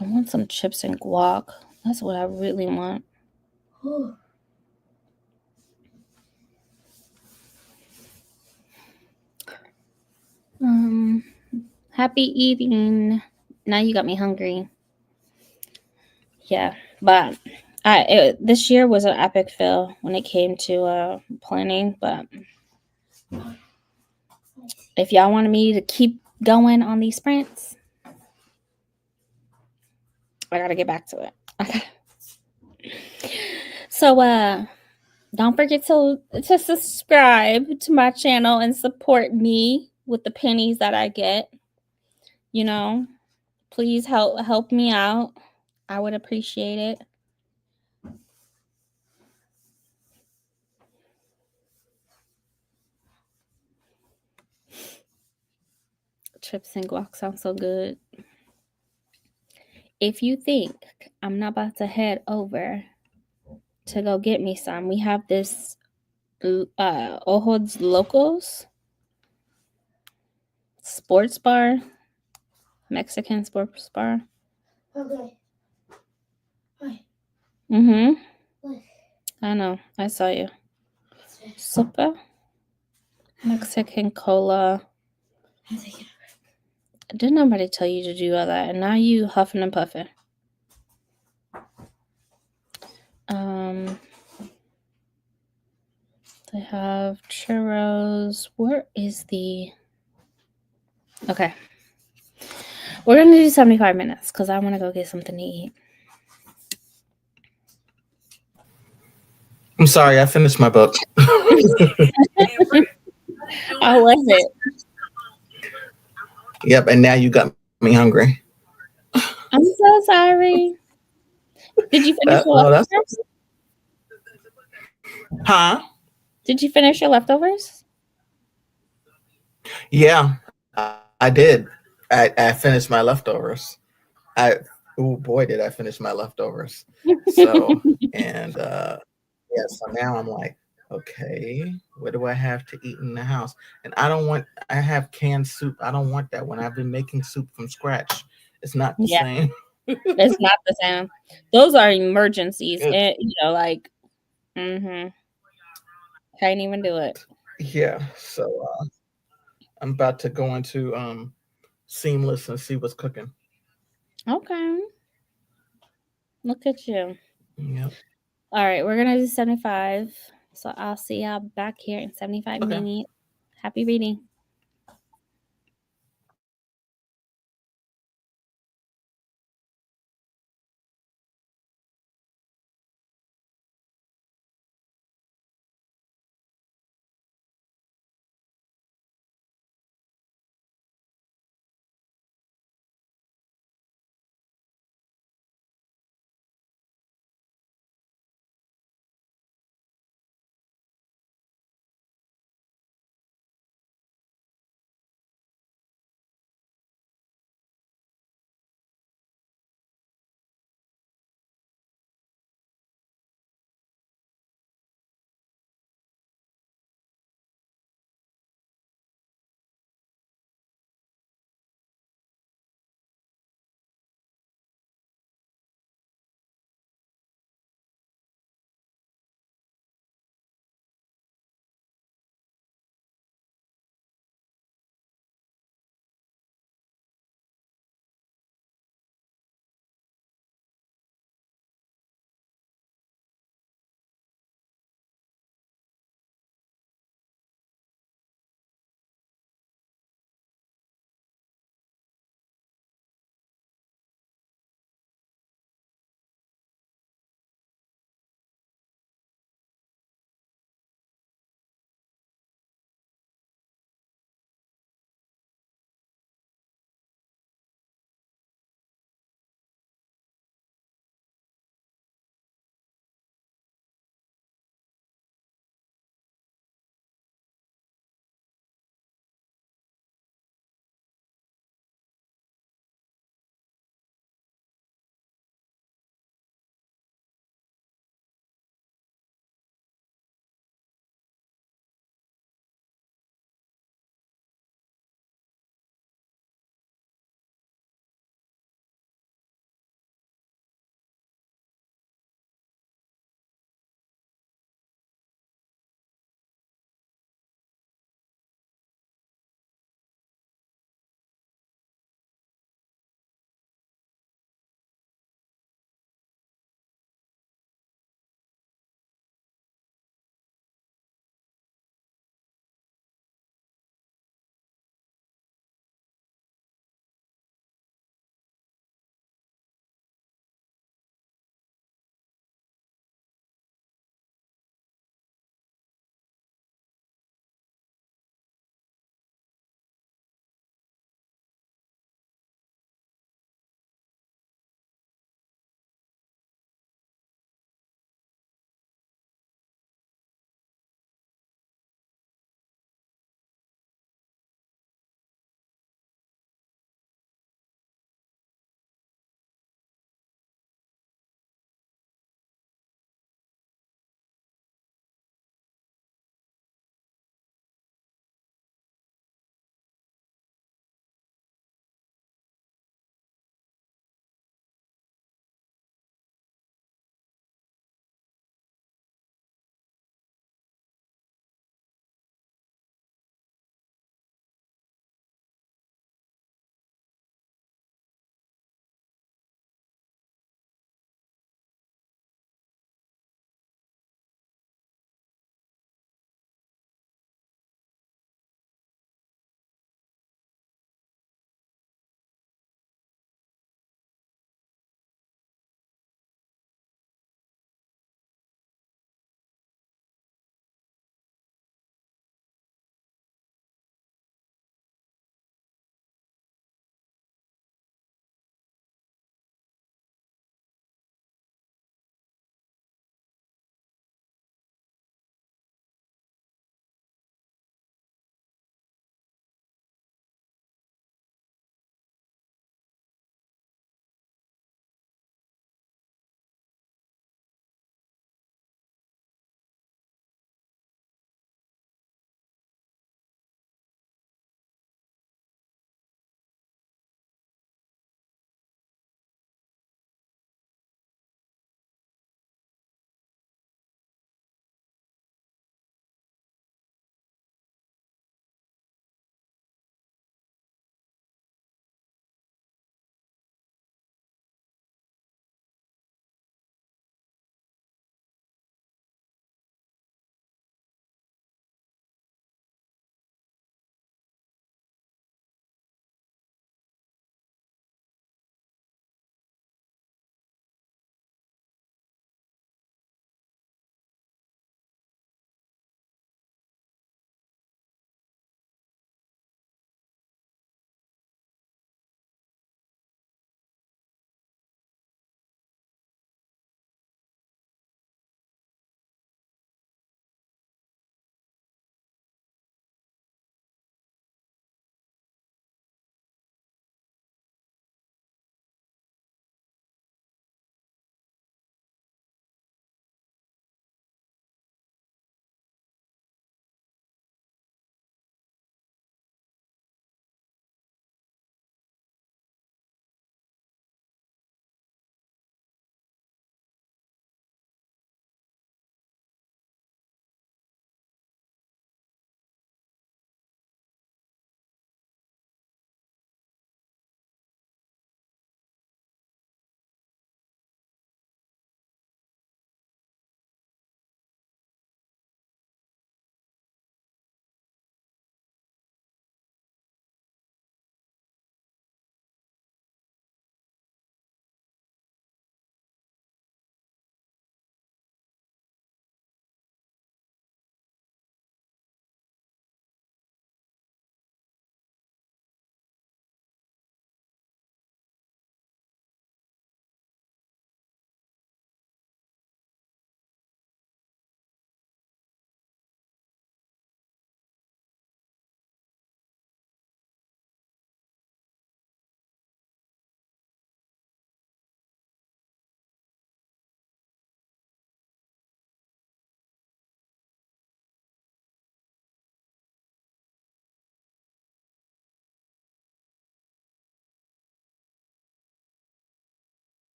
I want some chips and guac. That's what I really want. Happy eating. Now you got me hungry. Yeah, but this year was an epic fail when it came to planning. But if y'all wanted me to keep going on these sprints, I gotta get back to it. Okay. So Don't forget to subscribe to my channel and support me with the pennies that I get. You know, please help me out. I would appreciate it. Chips and guac sound so good. If you think I'm not about to head over to go get me some, we have this Ojos Locos sports bar, Mexican sports bar. Okay. Hi. Mm-hmm. What? I know. I saw you. Super. Mexican cola. I'm taking Didn't nobody tell you to do all that? And now you huffing and puffing. They have churros. Where is the... Okay. We're going to do 75 minutes because I want to go get something to eat. I'm sorry, I finished my book. How was it? Yep, and now you got me hungry. I'm so sorry. Did you finish your leftovers? Huh? Did you finish your leftovers? Yeah, I did. I finished my leftovers. Oh boy, did I finish my leftovers. So, and yeah, so now I'm like, okay, what do I have to eat in the house? And I have canned soup. I don't want that when I've been making soup from scratch. It's not the same. It's not the same. Those are emergencies. And, you know, like, can't even do it. Yeah, so I'm about to go into Seamless and see what's cooking. Okay. Look at you. Yep. All right, we're gonna do 75. So I'll see y'all back here in 75 minutes. Happy reading.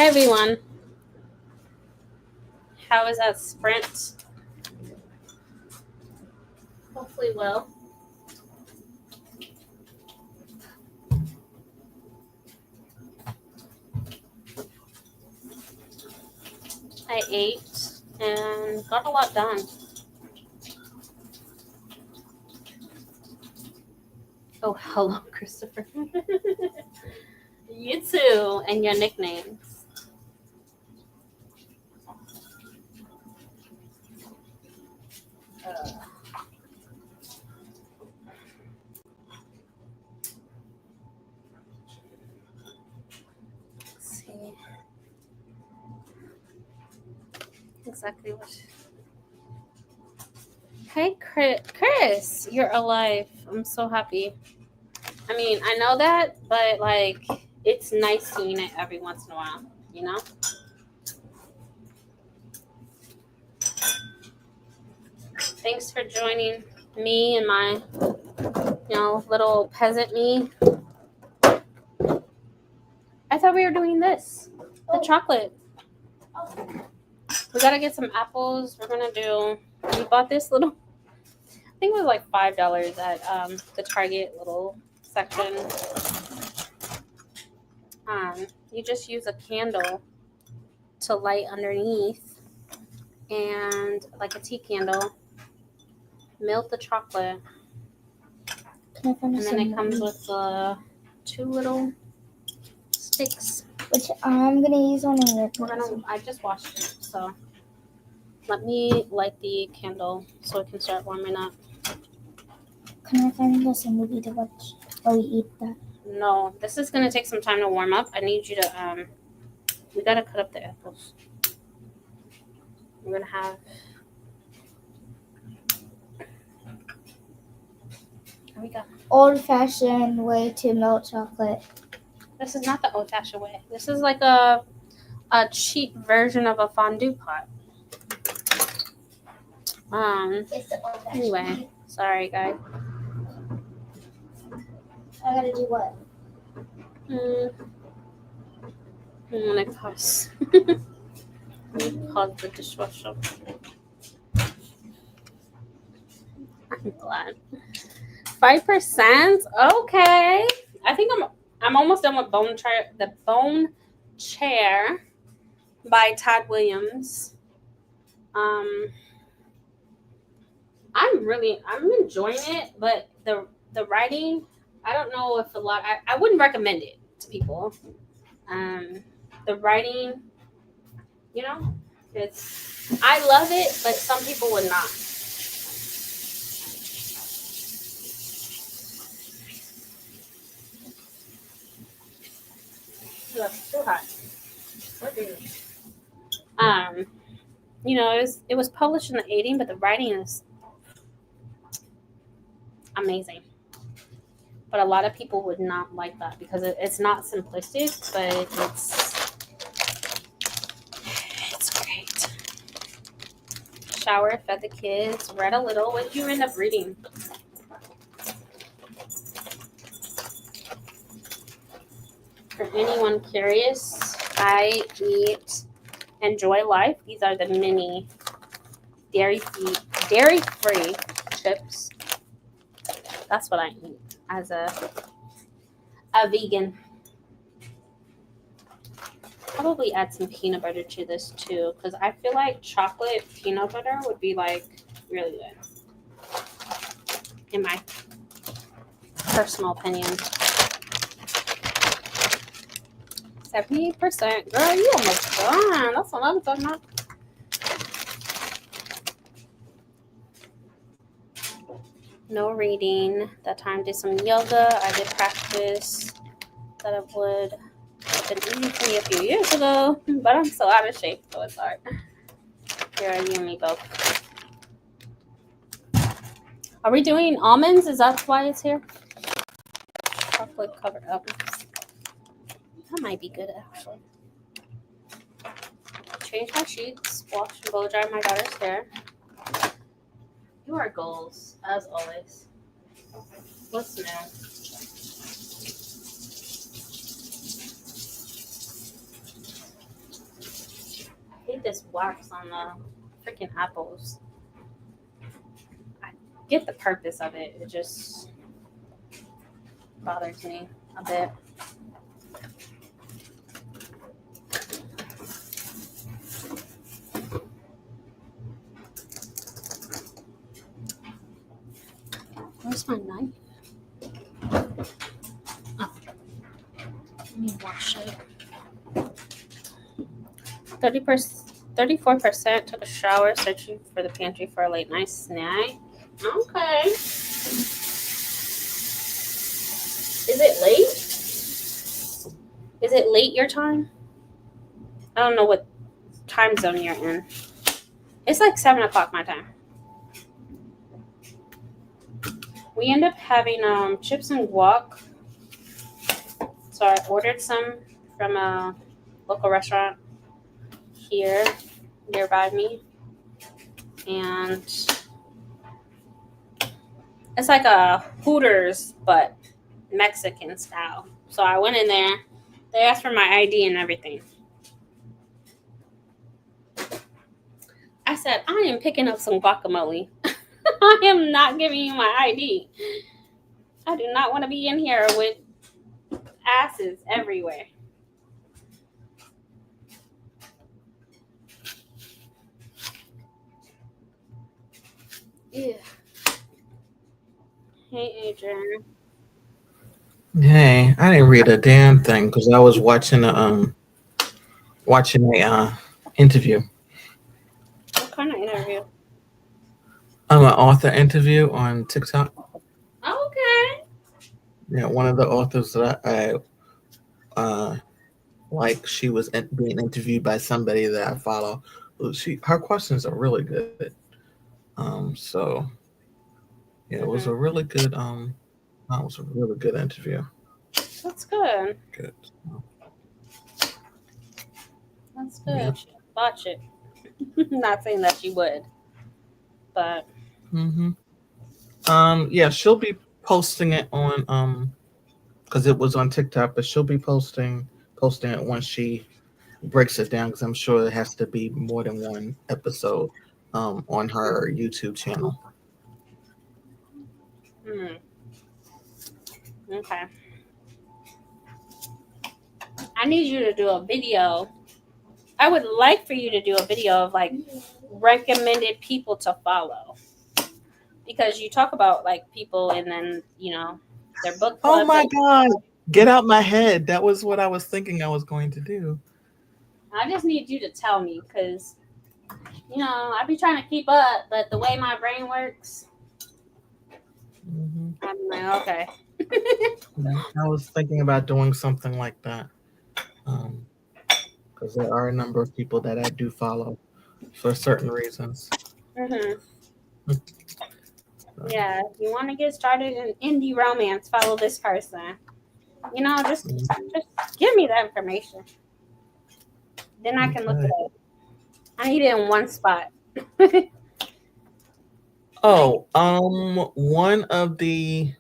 Hey everyone. How is that sprint? Hopefully well. I ate and got a lot done. Oh, hello, Christopher. You too, and your nicknames. Let's see. Exactly what. Hey, Chris, you're alive. I'm so happy. I mean, I know that, but like, it's nice seeing it every once in a while, you know? Thanks for joining me and my, little peasant me. I thought we were doing this, the chocolate. We gotta get some apples. We're gonna do. We bought this little. I think it was like $5 at the Target little section. You just use a candle to light underneath, and like a tea candle. Melt the chocolate, and then it comes with 2 little sticks. Which I'm gonna use on it. I just washed it, so let me light the candle so it can start warming up. Can I find us a movie to watch while we eat that? No, this is gonna take some time to warm up. I need you to we gotta cut up the apples. We're gonna have. Here we go. Old-fashioned way to melt chocolate. This is not the old-fashioned way. This is like a cheap version of a fondue pot. It's the old-fashioned Anyway, way. sorry guys. I gotta do what? I'm gonna pause. Let me pause the dishwasher. I'm glad. 5%? Okay. I think I'm almost done with the Bone Chair by Todd Williams. I'm enjoying it, but the writing, I don't know if I wouldn't recommend it to people. The writing, I love it, but some people would not. That's too hot. It was published in the 80s, but the writing is amazing. But a lot of people would not like that because it's not simplistic, but it's great. Shower, fed the kids, read a little. What did you end up reading? For anyone curious, I eat Enjoy Life. These are the mini dairy-free chips. That's what I eat as a vegan. Probably add some peanut butter to this too, because I feel like chocolate peanut butter would be like really good, in my personal opinion. 70%. Girl, you almost done. That's what I'm talking about. No reading. That time did some yoga. I did practice that I would have been easy for me a few years ago, but I'm so out of shape, so it's hard. Here are you and me both. Are we doing almonds? Is that why it's here? Chocolate covered up. That might be good, actually. Change my sheets, wash and blow dry my daughter's hair. You are goals, as always. What's new? get this wax on the freaking apples. I get the purpose of it. It just bothers me a bit. Where's my knife? Oh. Let me wash it. 34% took a shower, searching for the pantry for a late night snack. Okay. Is it late? Is it late your time? I don't know what time zone you're in. It's like 7 o'clock my time. We end up having chips and guac. So I ordered some from a local restaurant here nearby me. And it's like a Hooters, but Mexican style. So I went in there. They asked for my ID and everything. I said, I am picking up some guacamole. I am not giving you my ID. I do not want to be in here with asses everywhere. Yeah. Hey, Adrian. Hey, I didn't read a damn thing because I was watching a interview. What kind of interview? An author interview on TikTok. Okay. Yeah, one of the authors that I like, she was being interviewed by somebody that I follow. Her questions are really good. So yeah, it was a really good that was a really good interview. That's good. Good. That's good. Yeah. She should watch it. Not saying that she would, but yeah, she'll be posting it on because it was on TikTok, but she'll be posting it once she breaks it down, because I'm sure it has to be more than one episode on her YouTube channel. Okay. I need you to do a video. I would like for you to do a video of like recommended people to follow, because you talk about like people and then, you know, their book club. Oh my God. Get out my head. That was what I was thinking I was going to do. I just need you to tell me, because, you know, I be trying to keep up, but the way my brain works, I'm like, okay. I was thinking about doing something like that, because there are a number of people that I do follow for certain reasons. Yeah, if you want to get started in indie romance, follow this person. You know, just give me the information. Then I can look it up. I need it in one spot. One of the,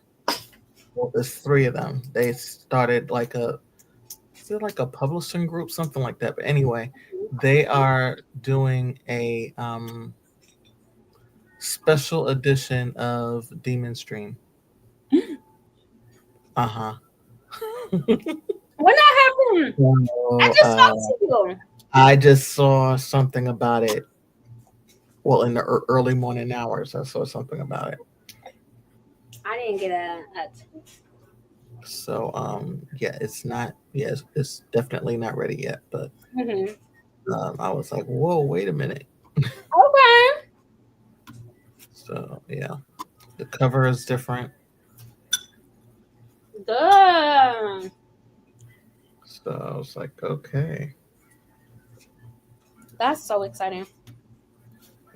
well, there's 3 of them. They started like a publishing group, something like that. But anyway, they are doing a special edition of Demon Stream. When that happened? I just talked to you. I just saw something about it. Well, in the early morning hours, I saw something about it. I didn't get a So, yeah, it's not. Yes, it's definitely not ready yet. But I was like, whoa, wait a minute. Okay. So, yeah, the cover is different. Good. So I was like, okay. That's so exciting.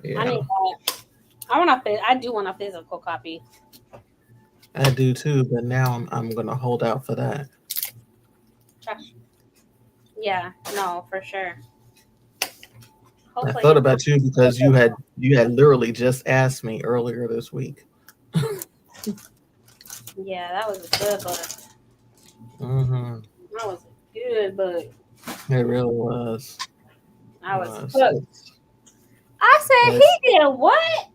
Yeah. I need that. I do want a physical copy. I do too, but now I'm gonna hold out for that. Yeah, no, for sure. Hopefully. I thought about you because you had literally just asked me earlier this week. Yeah, that was a good book. That was a good book. It really was. I was It's- hooked. I said, he did what?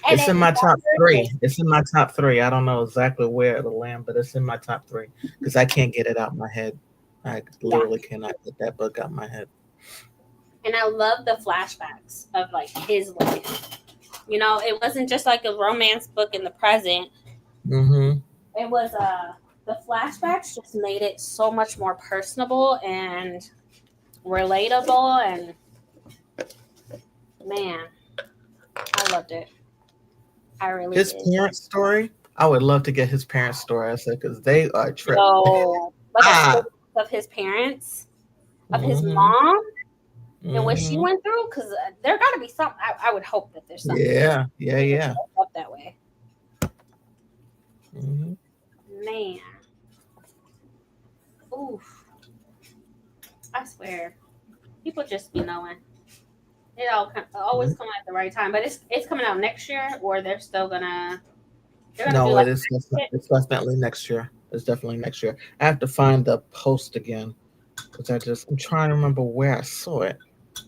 It's in my top 3. It's in my top 3. I don't know exactly where it'll land, but it's in my top 3 because I can't get it out my head. I literally cannot get that book out my head. And I love the flashbacks of like his life. You know, it wasn't just like a romance book in the present. Mm-hmm. It was the flashbacks just made it so much more personable and relatable, and man, I loved it. I really His did. parents' story. I would love to get his parents' story. I said because they are tripping. So, like of his parents, of his mom, and what she went through, because there got to be something. I would hope that there's something. Yeah. Up that way. Mm-hmm. Man. Oof. I swear. People just be knowing. It always come at the right time. But it's coming out next year, or they're still gonna No, do like, it's definitely next year. It's definitely next year. I have to find the post again because I'm trying to remember where I saw it.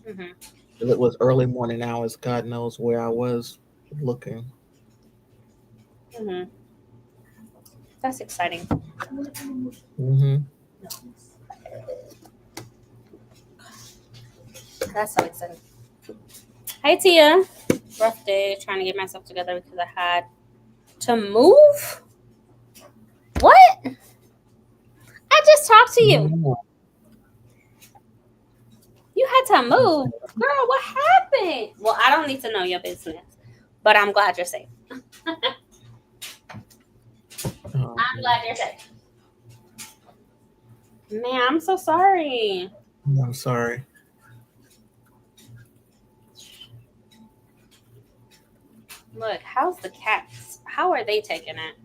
Mm-hmm. It was early morning hours. God knows where I was looking. Mm-hmm. That's exciting. Mm-hmm. That's so exciting. Hi, Tia. Rough day trying to get myself together because I had to move. What? I just talked to you. Mm-hmm. You had to move. Girl, what happened? Well, I don't need to know your business, but I'm glad you're safe. I'm glad you're safe. Man, I'm so sorry. I'm sorry. Look, how's the cats? How are they taking it?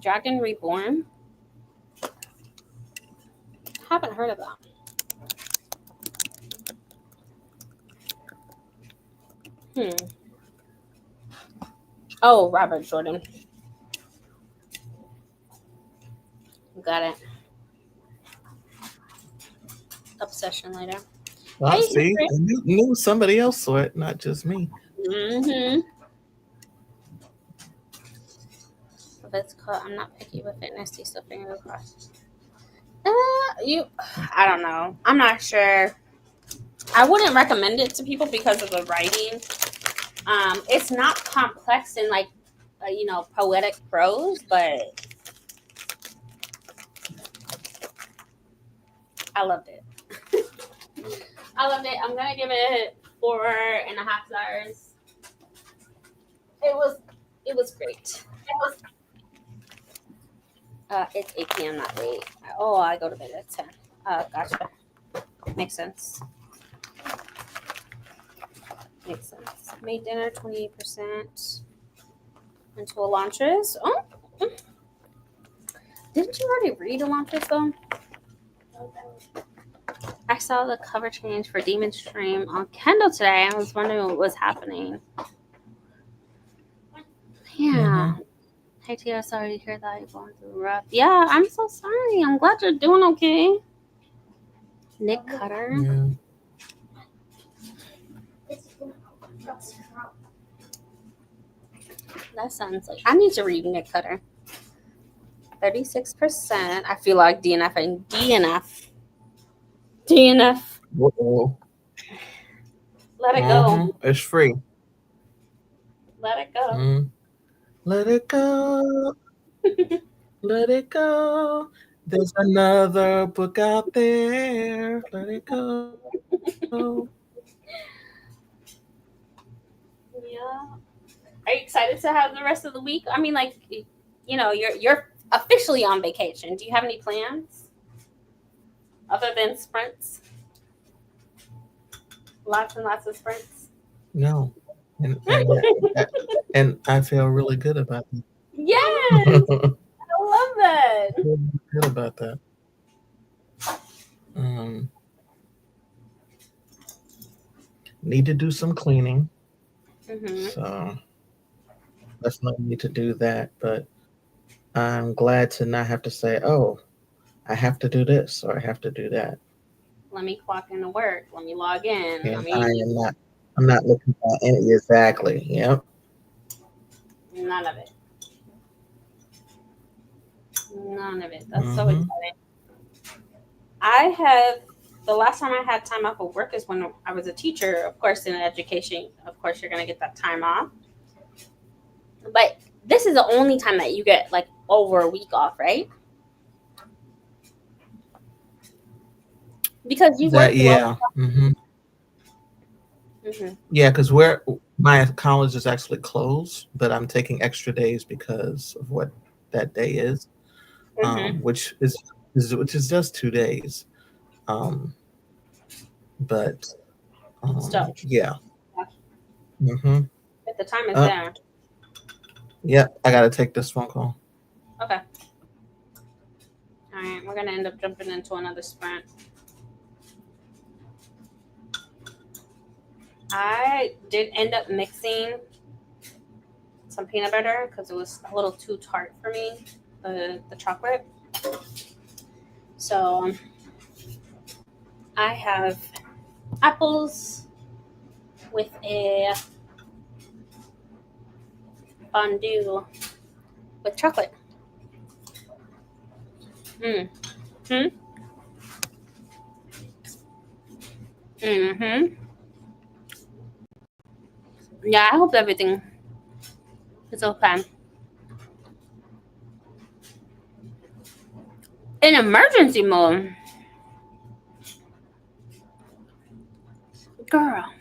Dragon Reborn? Haven't heard of that. Oh, Robert Jordan. Got it. Obsession later. Well, see, I knew somebody else saw it, not just me. Mm-hmm. If it's called, I'm not picky with fitness, so finger crossed. I don't know. I'm not sure. I wouldn't recommend it to people because of the writing. It's not complex in like, poetic prose, but I loved it. I loved it. I'm gonna give it 4.5 stars. It was great. It's 8 p.m. not 8. Oh, I go to bed at 10. Gotcha. Makes sense. Made dinner 28% into Elantris. Oh, didn't you already read Elantris though? I saw the cover change for Demon Stream on Kindle today. I was wondering what was happening. Yeah. Hey Tia, sorry to hear that you're going through rough. Yeah, I'm so sorry. I'm glad you're doing okay. Nick Cutter. Yeah. That sounds like I need to read Nick Cutter. 36%. I feel like DNF and DNF. Uh-oh. Let it go. It's free. Let it go. Let it go. Let it go. There's another book out there. Let it go. Yeah. Are you excited to have the rest of the week? I mean, like, you're officially on vacation. Do you have any plans other than sprints? Lots and lots of sprints. No. And I feel really good about it. Yes. I love that. I feel good about that. Need to do some cleaning. So definitely need to do that. But I'm glad to not have to say, oh, I have to do this or I have to do that. Let me clock into work. Let me log in. And I'm not looking at any, exactly. Yep. None of it. None of it. That's so exciting. The last time I had time off of work is when I was a teacher. Of course, in education, of course, you're going to get that time off. But this is the only time that you get like over a week off, right? Because you work. Yeah. Yeah, because my college is actually closed, but I'm taking extra days because of what that day is, which is just 2 days. But yeah. But the time is there. Yep, I gotta take this phone call. Okay. All right, we're gonna end up jumping into another sprint. I did end up mixing some peanut butter because it was a little too tart for me, the chocolate. So I have apples with a fondue with chocolate. Yeah, I hope everything is okay. In emergency mode. Girl.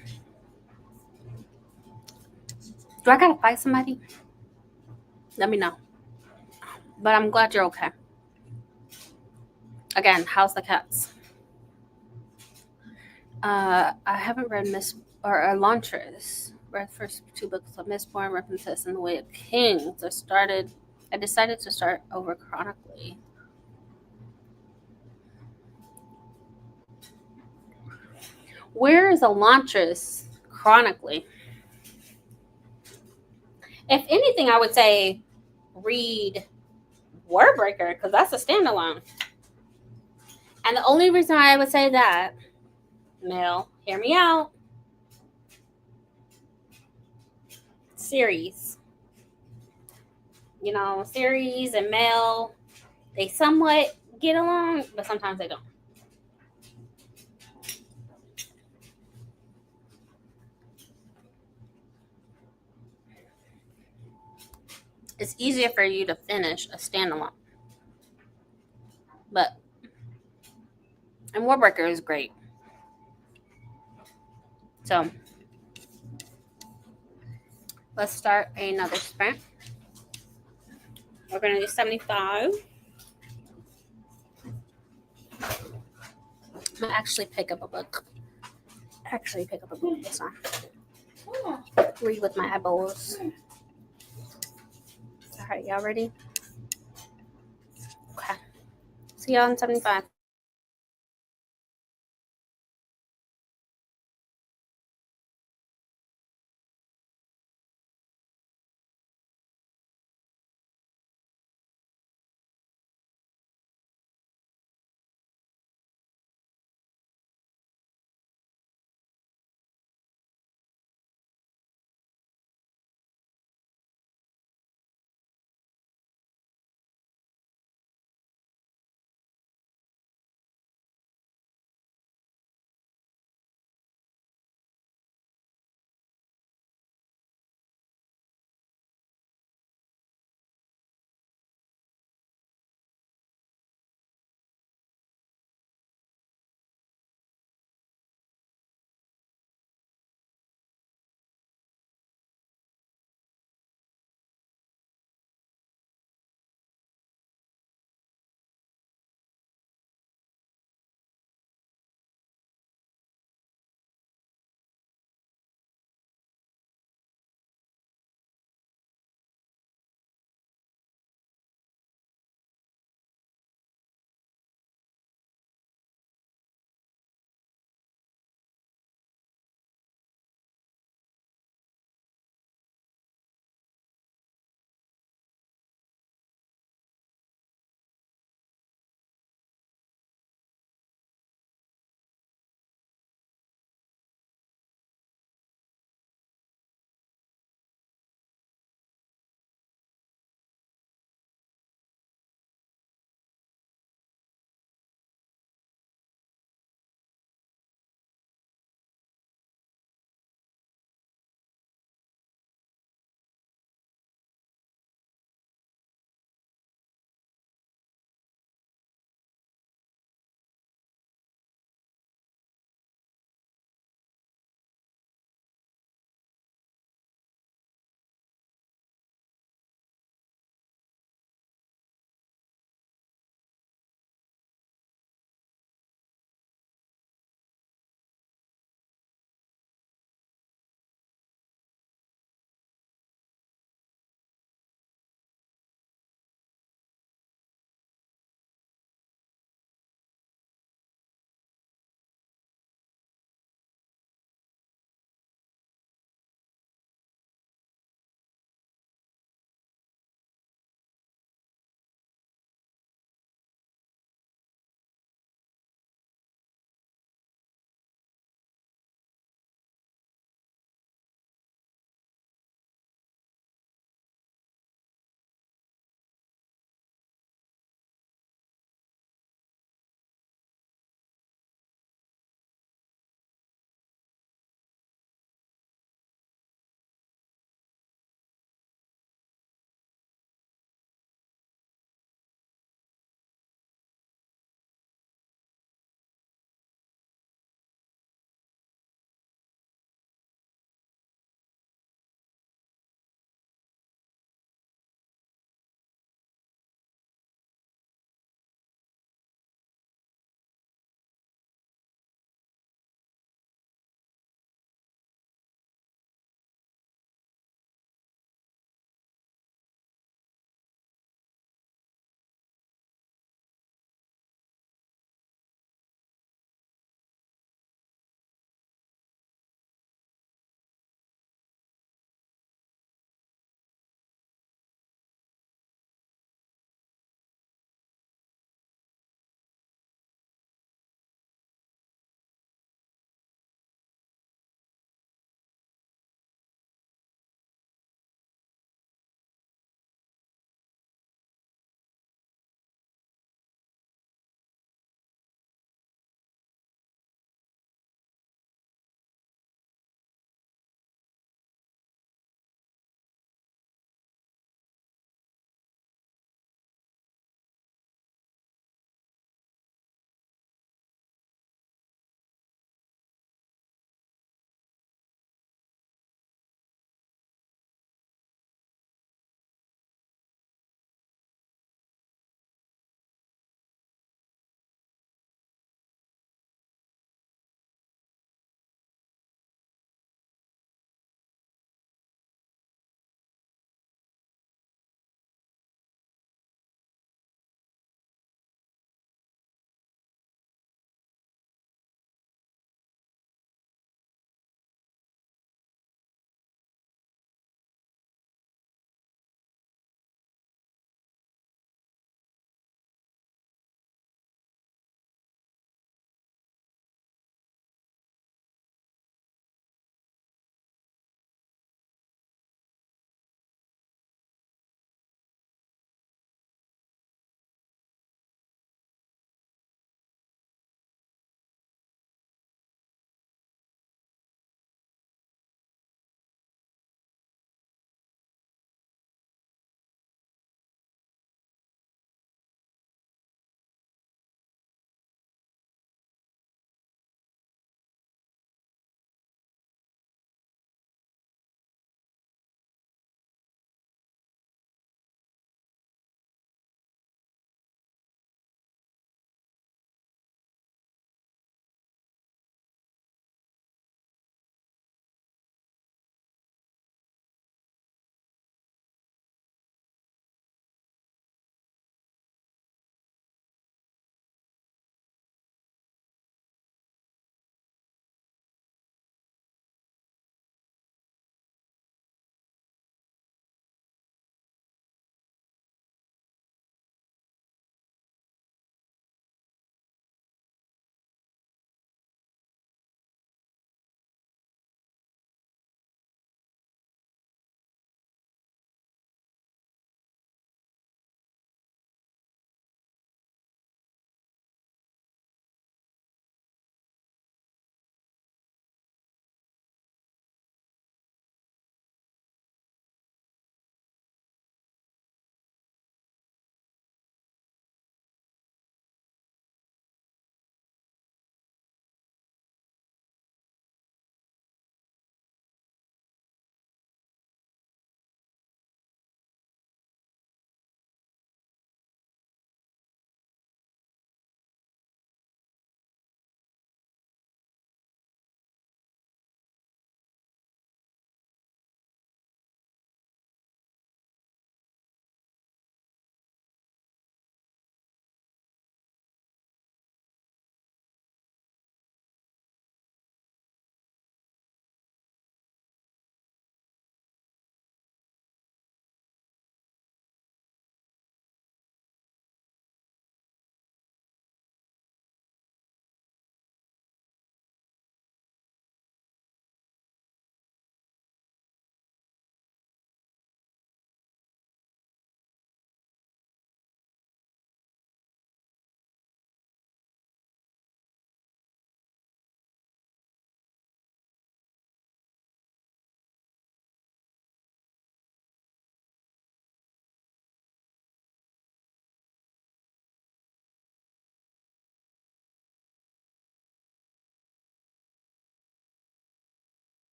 Do I gotta fight somebody? Let me know. But I'm glad you're okay. Again, how's the cats? I haven't read Elantris. Read the first 2 books of Mistborn, Repentis, and The Way of Kings. I decided to start over chronically. Where is Elantris chronically? If anything, I would say read Wordbreaker because that's a standalone. And the only reason I would say that, Mel, hear me out. Series. Series and Mel, they somewhat get along, but sometimes they don't. It's easier for you to finish a standalone. And Warbreaker is great. So let's start another sprint. We're going to do 75. I'm going to actually pick up a book. This one. Read with my eyeballs. All right, y'all ready? Okay. See y'all in 75.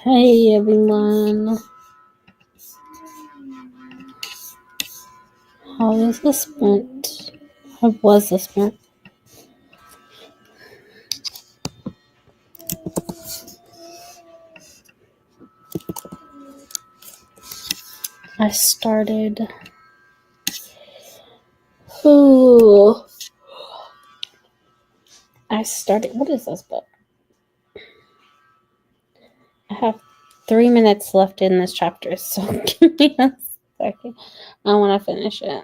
Hey everyone, how is the sprint? How was the sprint? I started. Ooh. What is this book? I have 3 minutes left in this chapter, so give me a second. I want to finish it.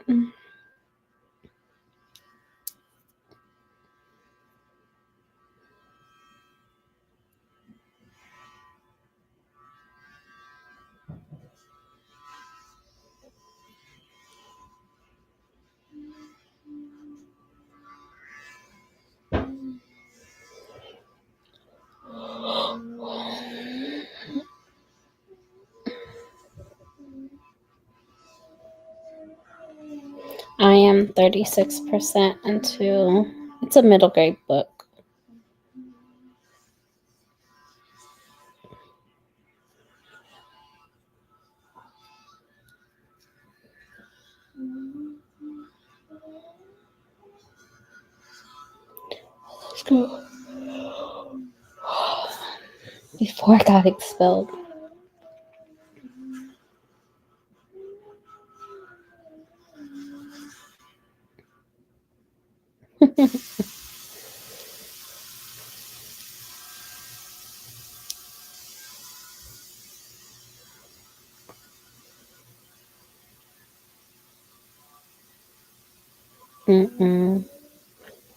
I am 36% into. It's a middle grade book. Let's go. Before I got expelled.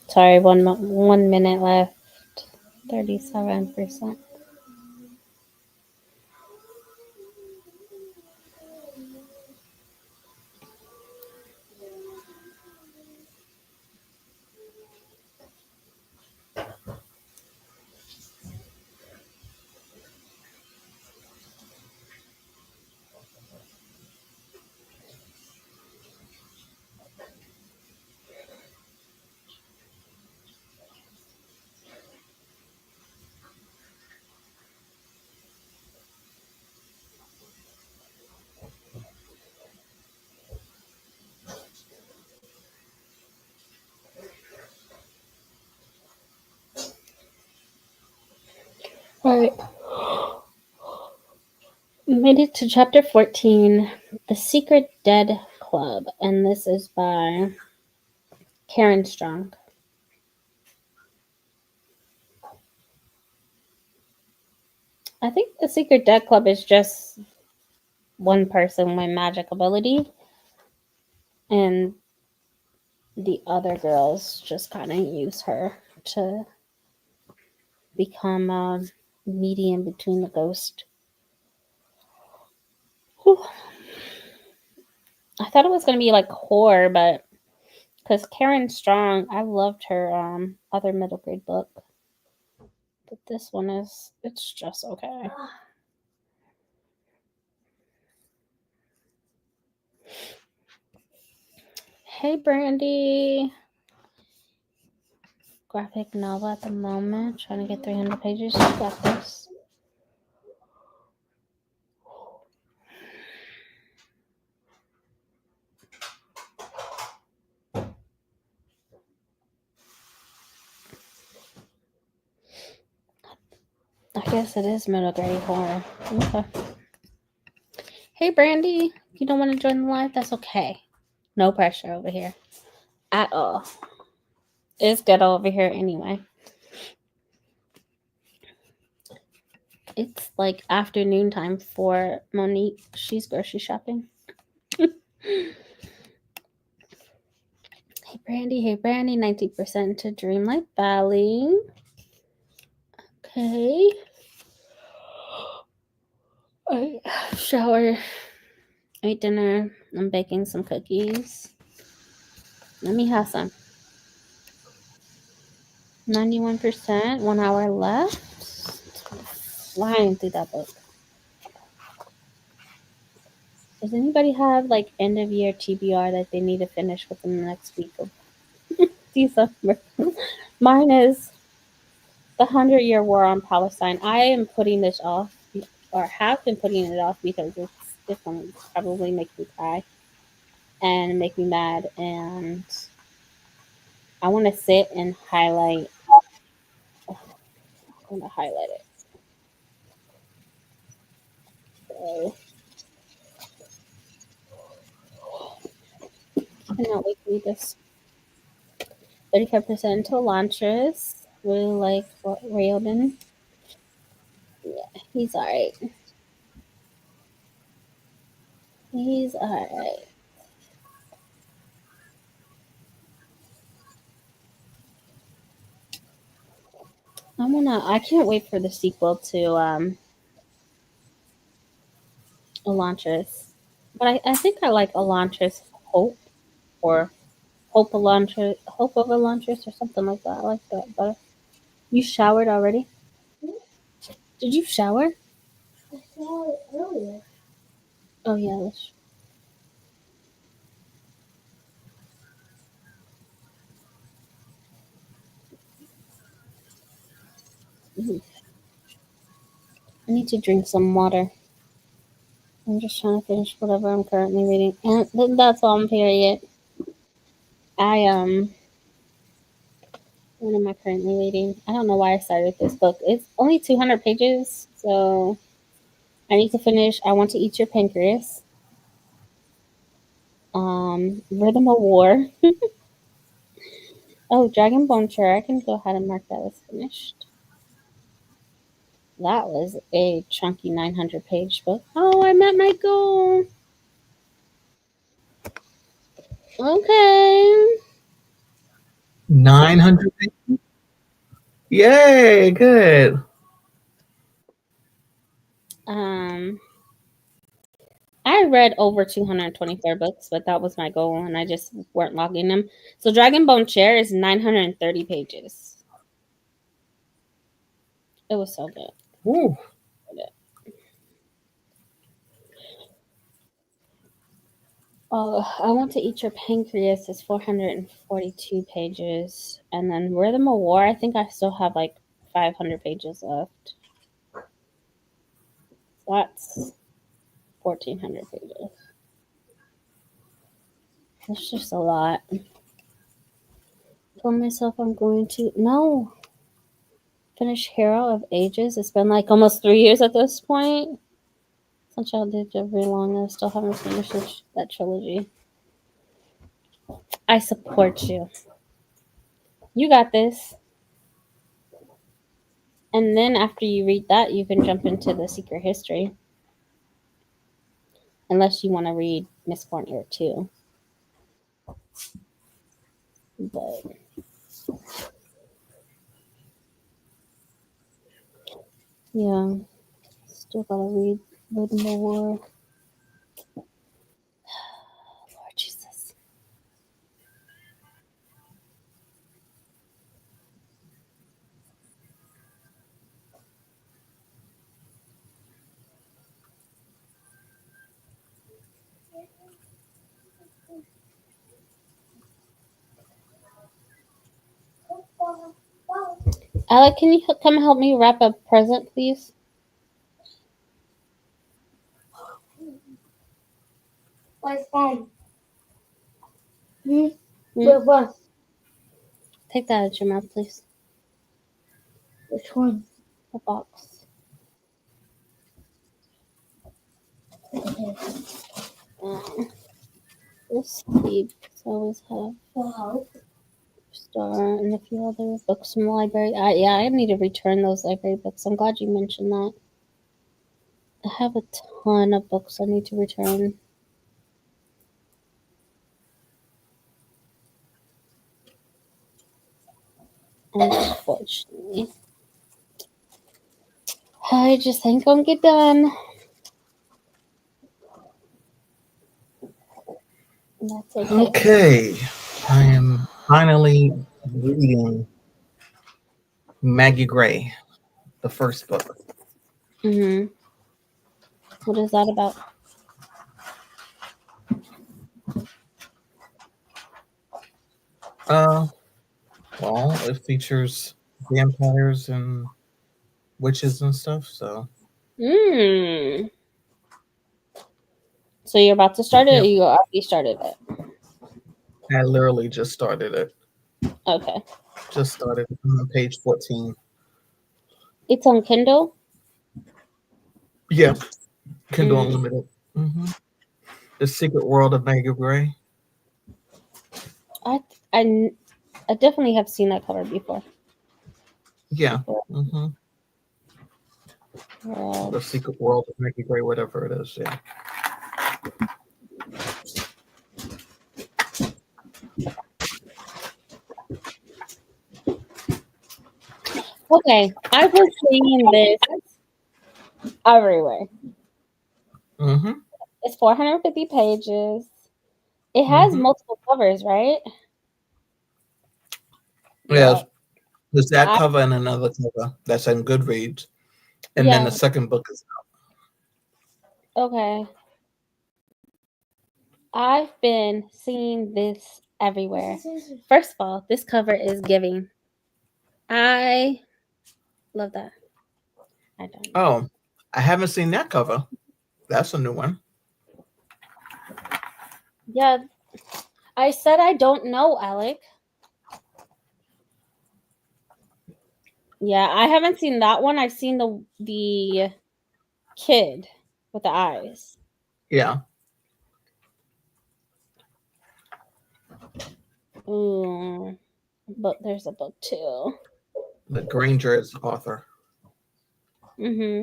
Sorry, 1 minute left. 37%. Alright. Made it to chapter 14, The Secret Dead Club, and this is by Karen Strong. I think The Secret Dead Club is just one person with magic ability, and the other girls just kind of use her to become a medium between the ghost. Whew. I thought it was going to be like horror, but because Karen Strong, I loved her other middle grade book. But this one it's just okay. Hey, Brandy. Graphic novel at the moment. Trying to get 300 pages. You got this. I guess it is middle grade horror. Okay. Hey, Brandy. If you don't want to join the live, that's okay. No pressure over here. At all. It's good over here anyway. It's like afternoon time for Monique. She's grocery shopping. Hey, Brandy. 19% to Dreamlight Valley. Okay. I shower, ate dinner. I'm baking some cookies. Let me have some. 91%, 1 hour left. Flying through that book. Does anybody have like end of year TBR that they need to finish within the next week of December? Mine is the 100-Year War on Palestine. I am putting this off or have been putting it off because it's going to probably make me cry and make me mad, and I want to sit and highlight. I'm going to highlight it. So, I cannot wait to read this. 35% to Elantris. Really like Rayoden. Yeah, he's alright. He's alright. I can't wait for the sequel to Elantris. But I think I like Elantris Hope, or Hope of Elantris, or something like that. I like that better. You showered already? Did you shower? I saw it earlier. Oh yeah, let's. I need to drink some water. I'm just trying to finish whatever I'm currently reading, and that's all. Period. What am I currently reading? I don't know why I started this book. It's only 200 pages, so I need to finish. I Want to Eat Your Pancreas. Rhythm of War. Oh, Dragon Bone Chair. I can go ahead and mark that as finished. That was a chunky 900-page book. Oh, I met my goal. Okay. 900 pages? Yay, good. I read over 224 books, but that was my goal, and I just weren't logging them. So Dragon Bone Chair is 930 pages. It was so good. Ooh. Oh, I Want to Eat Your Pancreas is 442 pages. And then Rhythm of War, I think I still have like 500 pages left. That's 1,400 pages. That's just a lot. I told myself I'm going to finish Hero of Ages. It's been like almost 3 years at this point. Since y'all did very long, I still haven't finished that trilogy. I support you. You got this. And then after you read that, you can jump into The Secret History. Unless you want to read Miss Fortner too. But yeah, still gotta read Rhythm of War. Lord Jesus. Alec, can you come help me wrap a present, please? What's that? What? Take that out your mouth, please. Which one? The box. This keep. I always have Star and a few other books from the library. I need to return those library books. I'm glad you mentioned that. I have a ton of books I need to return. Unfortunately. I just ain't gonna get done. That's okay. Okay. I am finally reading Maggie Gray, the first book. What is that about? Well, it features vampires and witches and stuff, so So you're about to start it, Yep. or you already started it? I literally just started it. Okay. Just started on page 14. It's on Kindle? Yeah. Kindle Unlimited. The Secret World of Maggie Gray. I definitely have seen that cover before. Yeah. Well, The Secret World of Maggie Gray, whatever it is. Yeah. okay, I was seeing this everywhere. It's 450 pages. It has multiple covers, right? Yes. There's that cover and another cover that's in Goodreads. And then the second book is out. Okay. I've been seeing this everywhere. First of all, this cover is giving. I love that. I don't. Oh, I haven't seen that cover. That's a new one. Yeah. I said I don't know, Alec. Yeah, I haven't seen that one. I've seen the kid with the eyes. Yeah. Ooh. But there's a book too. The Granger is the author. That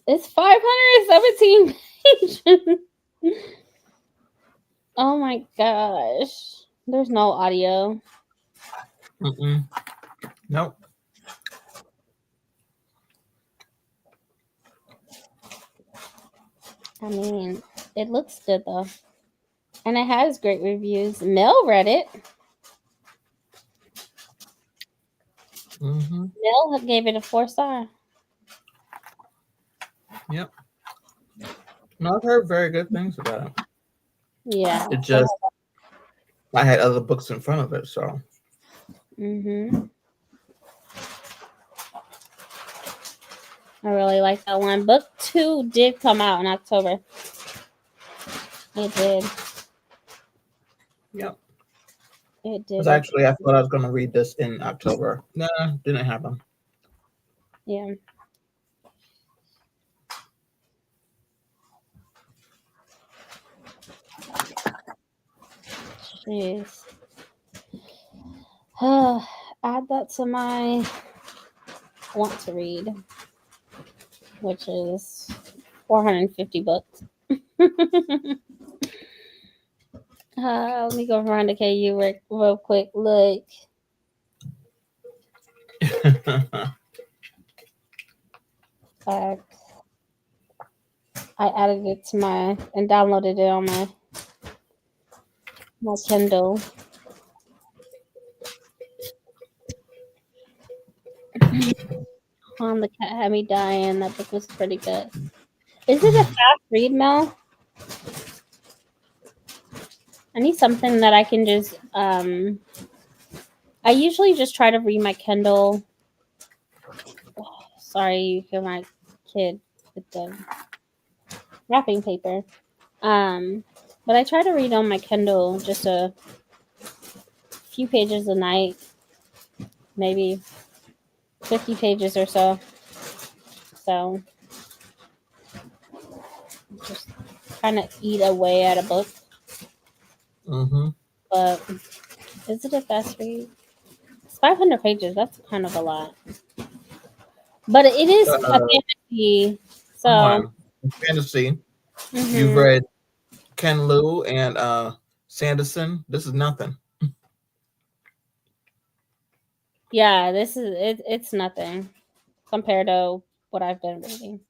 it's 517 pages. Oh my gosh. There's no audio. Nope. I mean, it looks good though. And it has great reviews. Mel read it. Mel gave it a 4-star. Yep. No, I've heard very good things about it. Yeah. It just, I had other books in front of it, so. I really like that one. Book 2 did come out in October. It did. Yep. It did. Because actually, I thought I was going to read this in October. Nah, didn't happen. Yeah. Jeez. Add that to my want to read, which is 450 books. Let me go around to KU real quick. Look. I added it to and downloaded it on my Kindle. The Cat Had Me Dying. That book was pretty good. Is it a fast read, Mel? I need something that I can just I usually just try to read my Kindle. Oh, sorry, you hear my kid with the wrapping paper. But I try to read on my Kindle just a few pages a night, maybe 50 pages or so. So just kind of eat away at a book. But is it a fast read? It's 500 pages. That's kind of a lot. But it is a fantasy. So fantasy. You've read Ken Liu and Sanderson. This is nothing. Yeah, this is it. It's nothing compared to what I've been reading.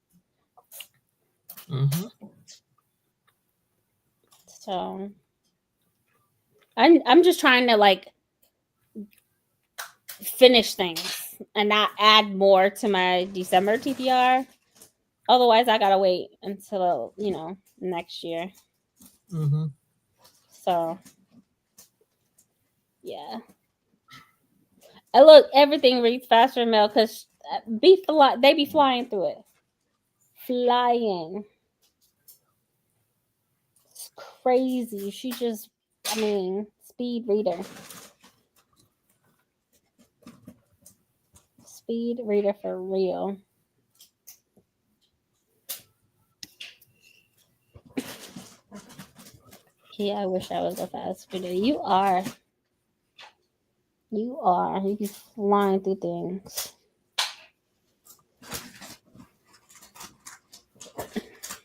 So I'm just trying to like finish things and not add more to my December TBR. Otherwise, I gotta wait until next year. So Yeah. And look, everything reads faster in mail because they be flying through it. Flying. It's crazy. She just, speed reader. Speed reader for real. Yeah, I wish I was a fast reader. You are. You are. You be flying through things.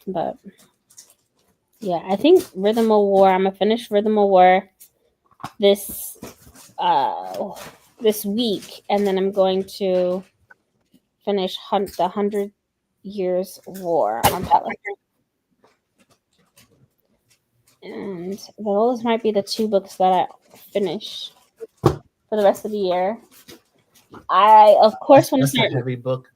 But yeah, I think Rhythm of War. I'm gonna finish Rhythm of War this week, and then I'm going to finish the 100 Years War on Pelican. And those might be the 2 books that I finish for the rest of the year. I, of course, want to start a heavy book.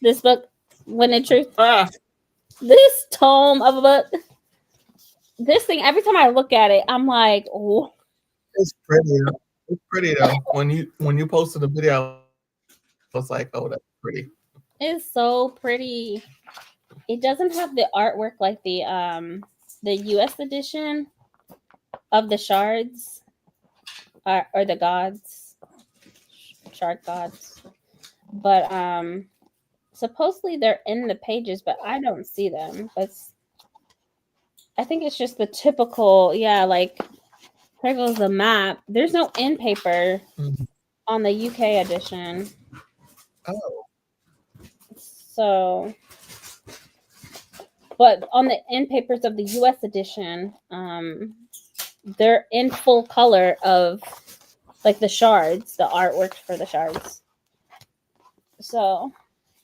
This book, When in Truth. This tome of a book. This thing, every time I look at it, I'm like, oh. It's pretty. It's pretty though. When you posted the video, I was like, oh, that's pretty. It's so pretty. It doesn't have the artwork like the US edition of the shards or the gods, shard gods. But supposedly they're in the pages, but I don't see them. I think it's just the typical, like here goes the map. There's no end paper on the UK edition. Oh. So, but on the end papers of the US edition, they're in full color of like the shards, the artwork for the shards. So,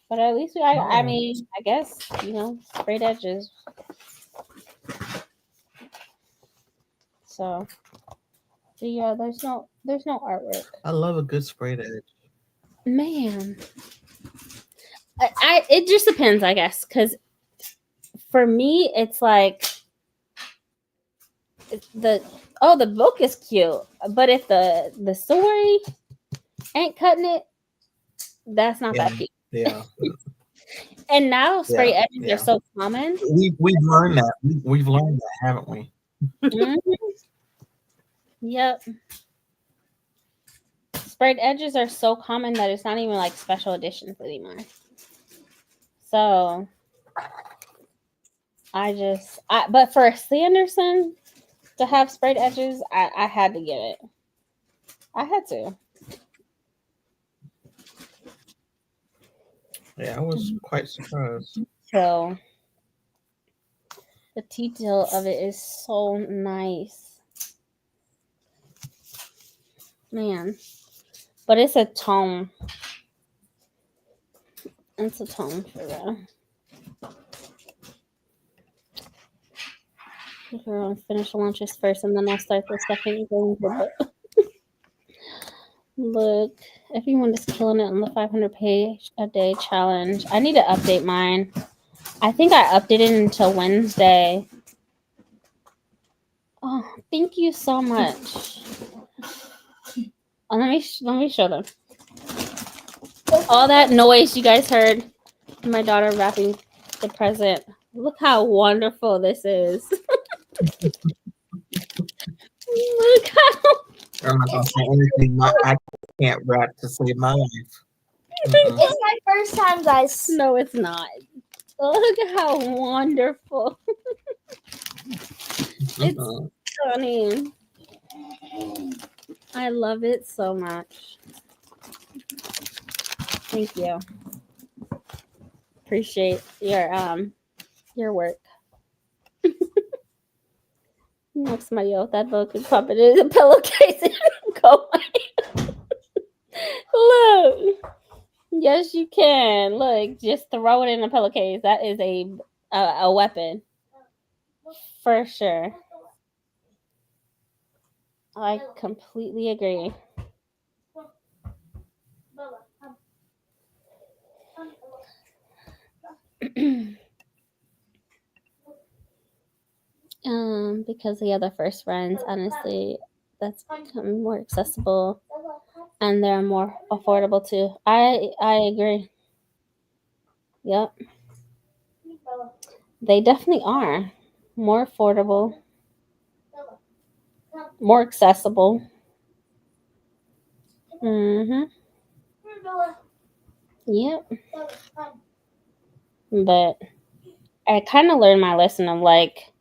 but at least I guess, sprayed edges. So, yeah, there's no artwork. I love a good sprayed edge. Man, it just depends, I guess, because for me, it's like the book is cute, but if the story ain't cutting it, that's not that cute. Yeah. And now spray edges are so common. We've learned that. We've learned that, haven't we? Mm-hmm. Yep. Sprayed edges are so common that it's not even like special editions anymore. So but for Sanderson to have sprayed edges, I had to get it. I had to. Yeah, I was quite surprised. So the detail of it is so nice. Man. But it's a tome. It's a tome for real. We're gonna finish lunches first, and then I'll start the second game. Look, everyone is killing it on the 500 page a day challenge. I need to update mine. I think I updated until Wednesday. Oh, thank you so much. Oh, let me show them. All that noise you guys heard. My daughter wrapping the present. Look how wonderful this is. Look how. I'm not gonna say anything. I can't rap to save my life. It's my first time, guys. No, it's not. Look how wonderful. It's stunning. I love it so much. Thank you. Appreciate your work. Knock somebody off that book and pop it in a pillowcase and go away. Look. Yes, you can. Look, just throw it in a pillowcase. That is a weapon. For sure. I completely agree. because the other first friends, honestly, that's becoming more accessible and they're more affordable too. I agree. Yep. They definitely are more affordable, more accessible. Mhm. Yep. But I kind of learned my lesson of like,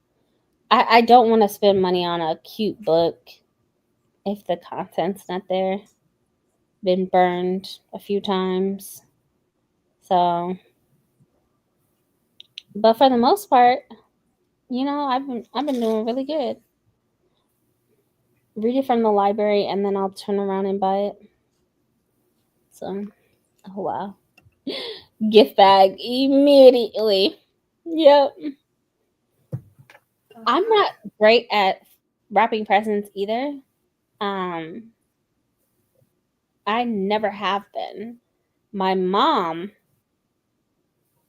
I don't want to spend money on a cute book if the content's not there. Been burned a few times. So, but for the most part, you know, I've been doing really good. Read it from the library and then I'll turn around and buy it. So, oh wow. Gift bag immediately. Yep. I'm not great at wrapping presents either. I never have been. My mom,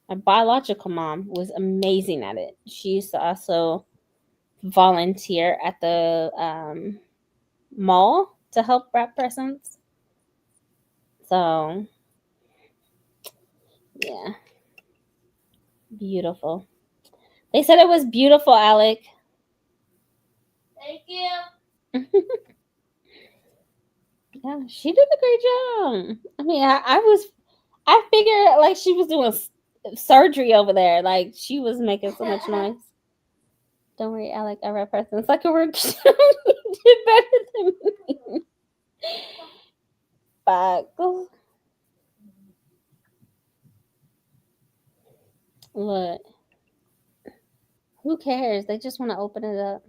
my biological mom, was amazing at it. She used to also volunteer at the mall to help wrap presents. So, yeah. Beautiful. They said it was beautiful, Alec. Thank you. Yeah, she did a great job. I mean, I figured like she was doing surgery over there. Like she was making so much noise. Don't worry, Alec. I wrap presents like a work. You did better than me. Fuck. Look. Who cares? They just want to open it up.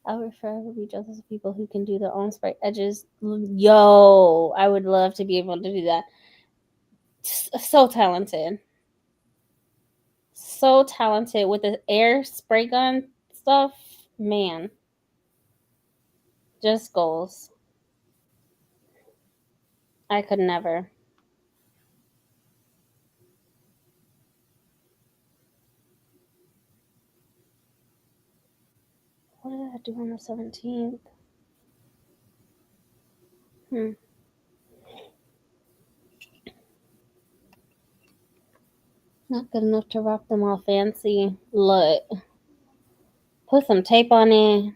I would forever be jealous of people who can do their own spray edges. Yo, I would love to be able to do that. So talented. So talented with the air spray gun stuff. Man. Just goals. I could never. What did I do on the 17th? Not good enough to wrap them all fancy. Look. Put some tape on it.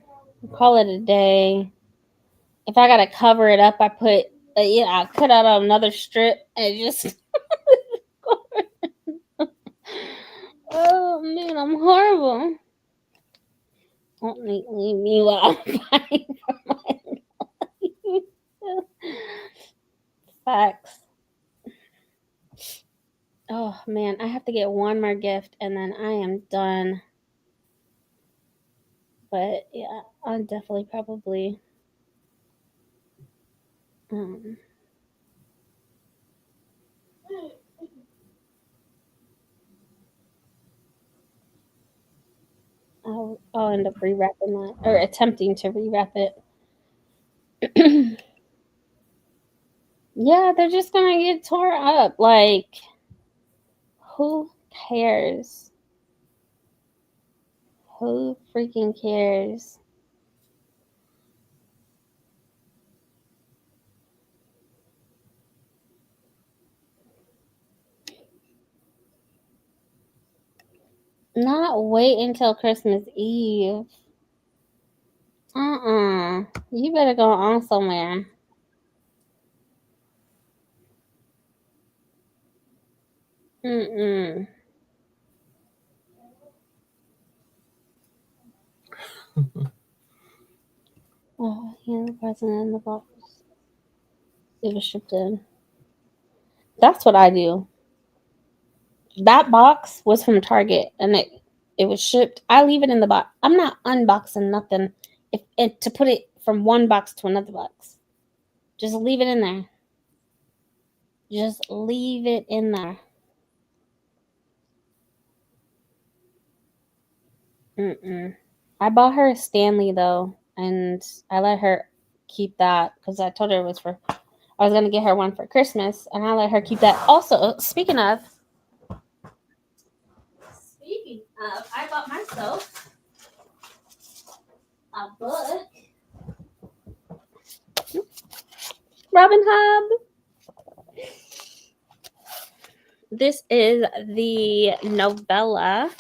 Call it a day. If I gotta cover it up, I put I cut out another strip and just. Oh man, I'm horrible. Don't leave me while I'm fighting for my life. Facts. Oh man, I have to get one more gift and then I am done. But yeah, I'll definitely probably I'll end up rewrapping that or attempting to rewrap it. Yeah, they're just gonna get tore up. Like, who cares? Who freaking cares? Not wait until Christmas Eve. You better go on somewhere. Oh, yeah, the present in the box. It was shipped in. That's what I do. That box was from Target and it was shipped. I leave it in the box. I'm not unboxing nothing to put it from one box to another box. Just leave it in there. Just leave it in there. I bought her a Stanley though, and I let her keep that because I told her I was going to get her one for Christmas, and I let her keep that. Also, speaking of, I bought myself a book. Robin Hobb. This is the novella.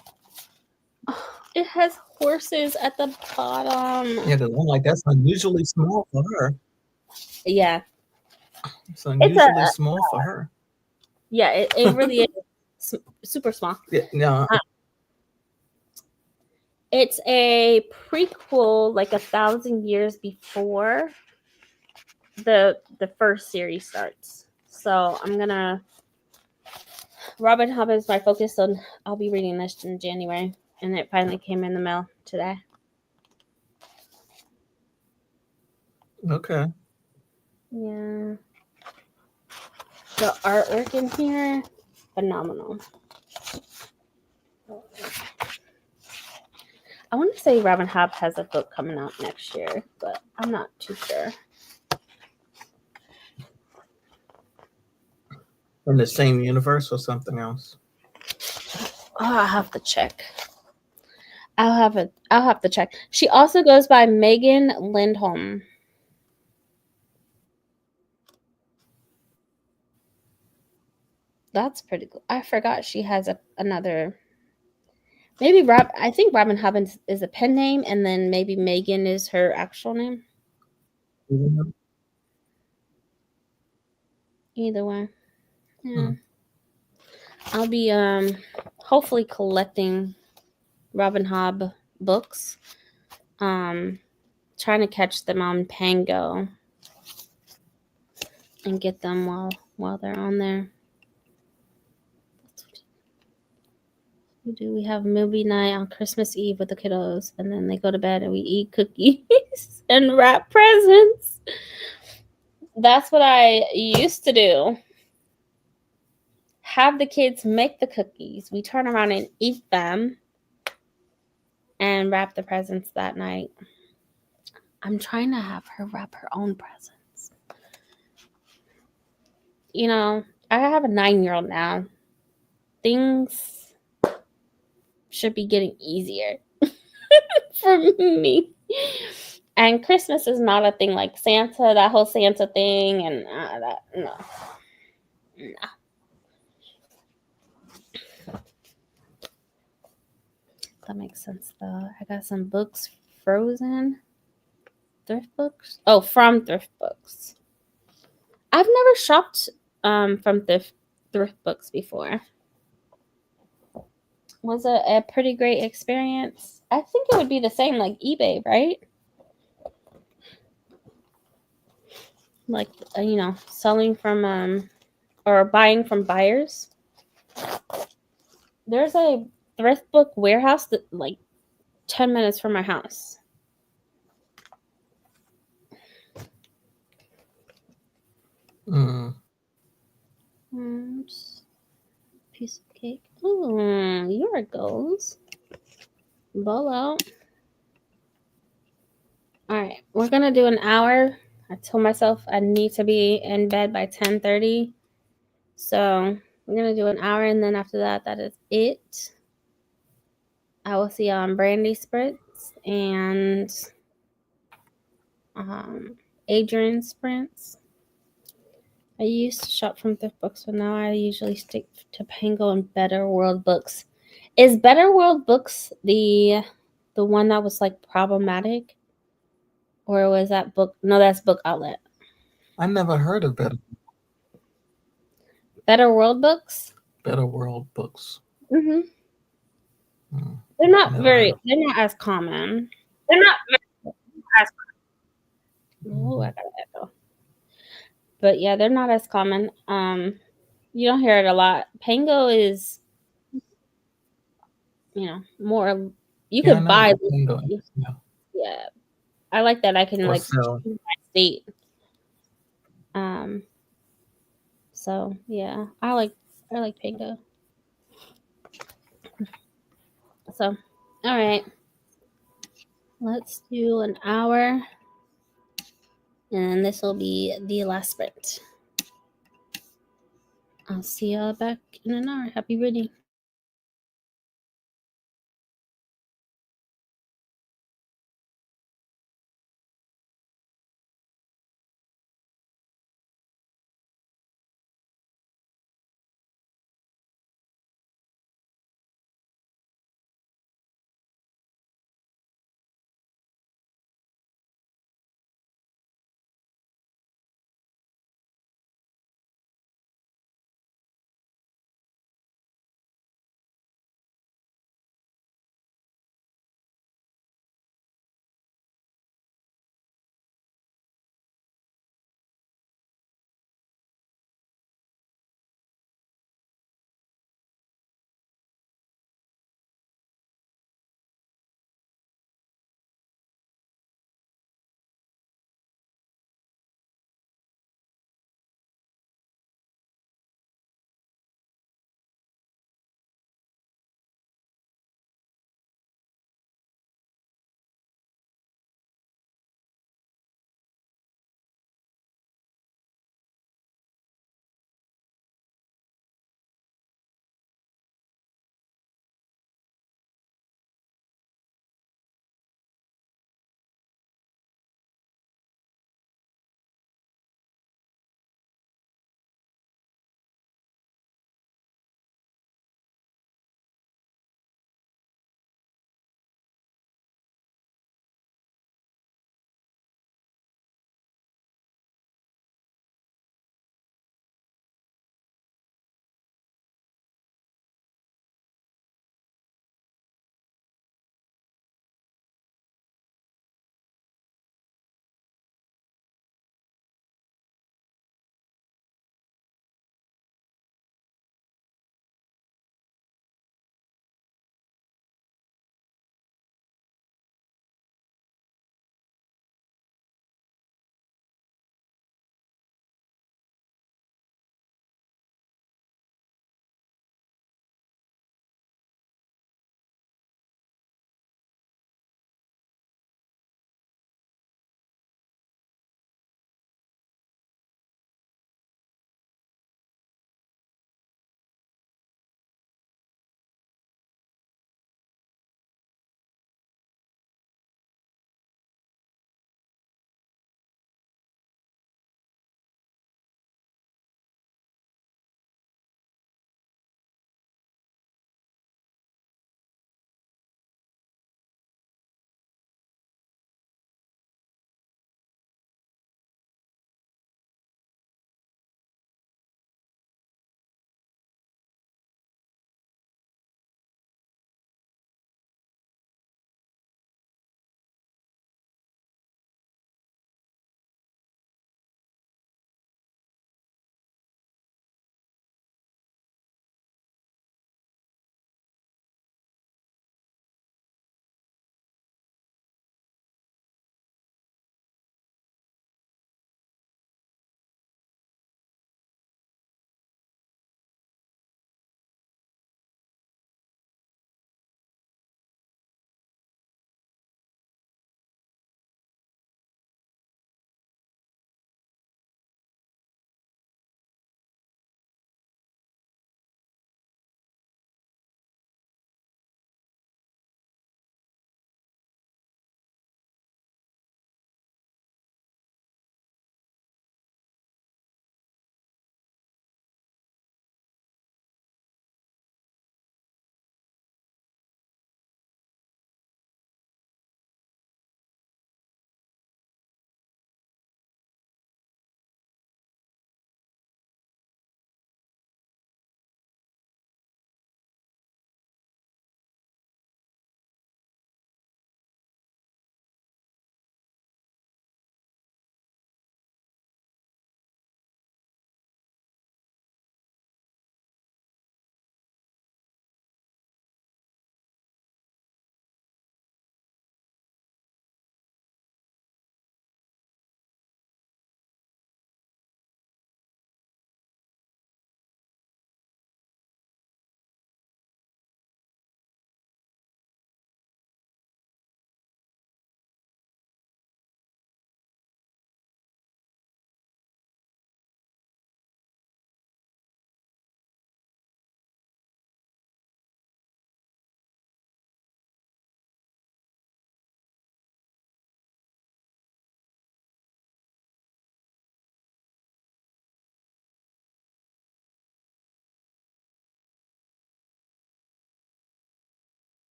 Oh, it has horses at the bottom. Yeah, because I'm like, that's unusually small for her. Yeah. It's unusually small for her. Yeah, it really is super small. Yeah, no. It's a prequel, like 1,000 years before the first series starts. So I'm gonna. Robin Hobb is my focus, so I'll be reading this in January, and it finally came in the mail today. Okay. Yeah. The artwork in here, phenomenal. I want to say Robin Hobb has a book coming out next year, but I'm not too sure. From the same universe or something else? Oh, I'll have to check. I'll have to check. She also goes by Megan Lindholm. That's pretty cool. I forgot she has another. Maybe I think Robin Hobb is a pen name, and then maybe Megan is her actual name. Mm-hmm. Either way. Yeah. I'll be hopefully collecting Robin Hobb books. Trying to catch them on Pango and get them while they're on there. We have movie night on Christmas Eve with the kiddos, and then they go to bed and we eat cookies and wrap presents. That's what I used to do. Have the kids make the cookies. We turn around and eat them and wrap the presents that night. I'm trying to have her wrap her own presents. You know, I have a 9-year-old now. Things should be getting easier for me. And Christmas is not a thing like Santa, that whole Santa thing, and no. That makes sense though. I got some books frozen. Thrift books? Oh, from thrift books. I've never shopped from thrift books before. Was it a pretty great experience? I think it would be the same like eBay, right? Like, selling from or buying from buyers. There's a thrift book warehouse that like 10 minutes from my house. Piece of cake. Oh, 𝘿𝑗𝐺. Bolo. All right, we're gonna do an hour. I told myself I need to be in bed by 10:30. So we're gonna do an hour, and then after that, that is it. I will see you on Brandy Spritz and Adrian Sprints. I used to shop from thrift books, but now I usually stick to Pango and Better World Books. Is Better World Books the one that was like problematic? Or was that book? No, that's Book Outlet. I never heard of Better World Books? Better World Books. Mm-hmm. They're not as common. They're not as common. Oh, I got an echo. But yeah, they're not as common. You don't hear it a lot. Pango is, more. You could buy. Pango. Yeah, I like that. I can Or like sell. choose my state. So yeah, I like Pango. So, all right, let's do an hour, and this will be the last sprint. I'll see y'all back in an hour. Happy reading.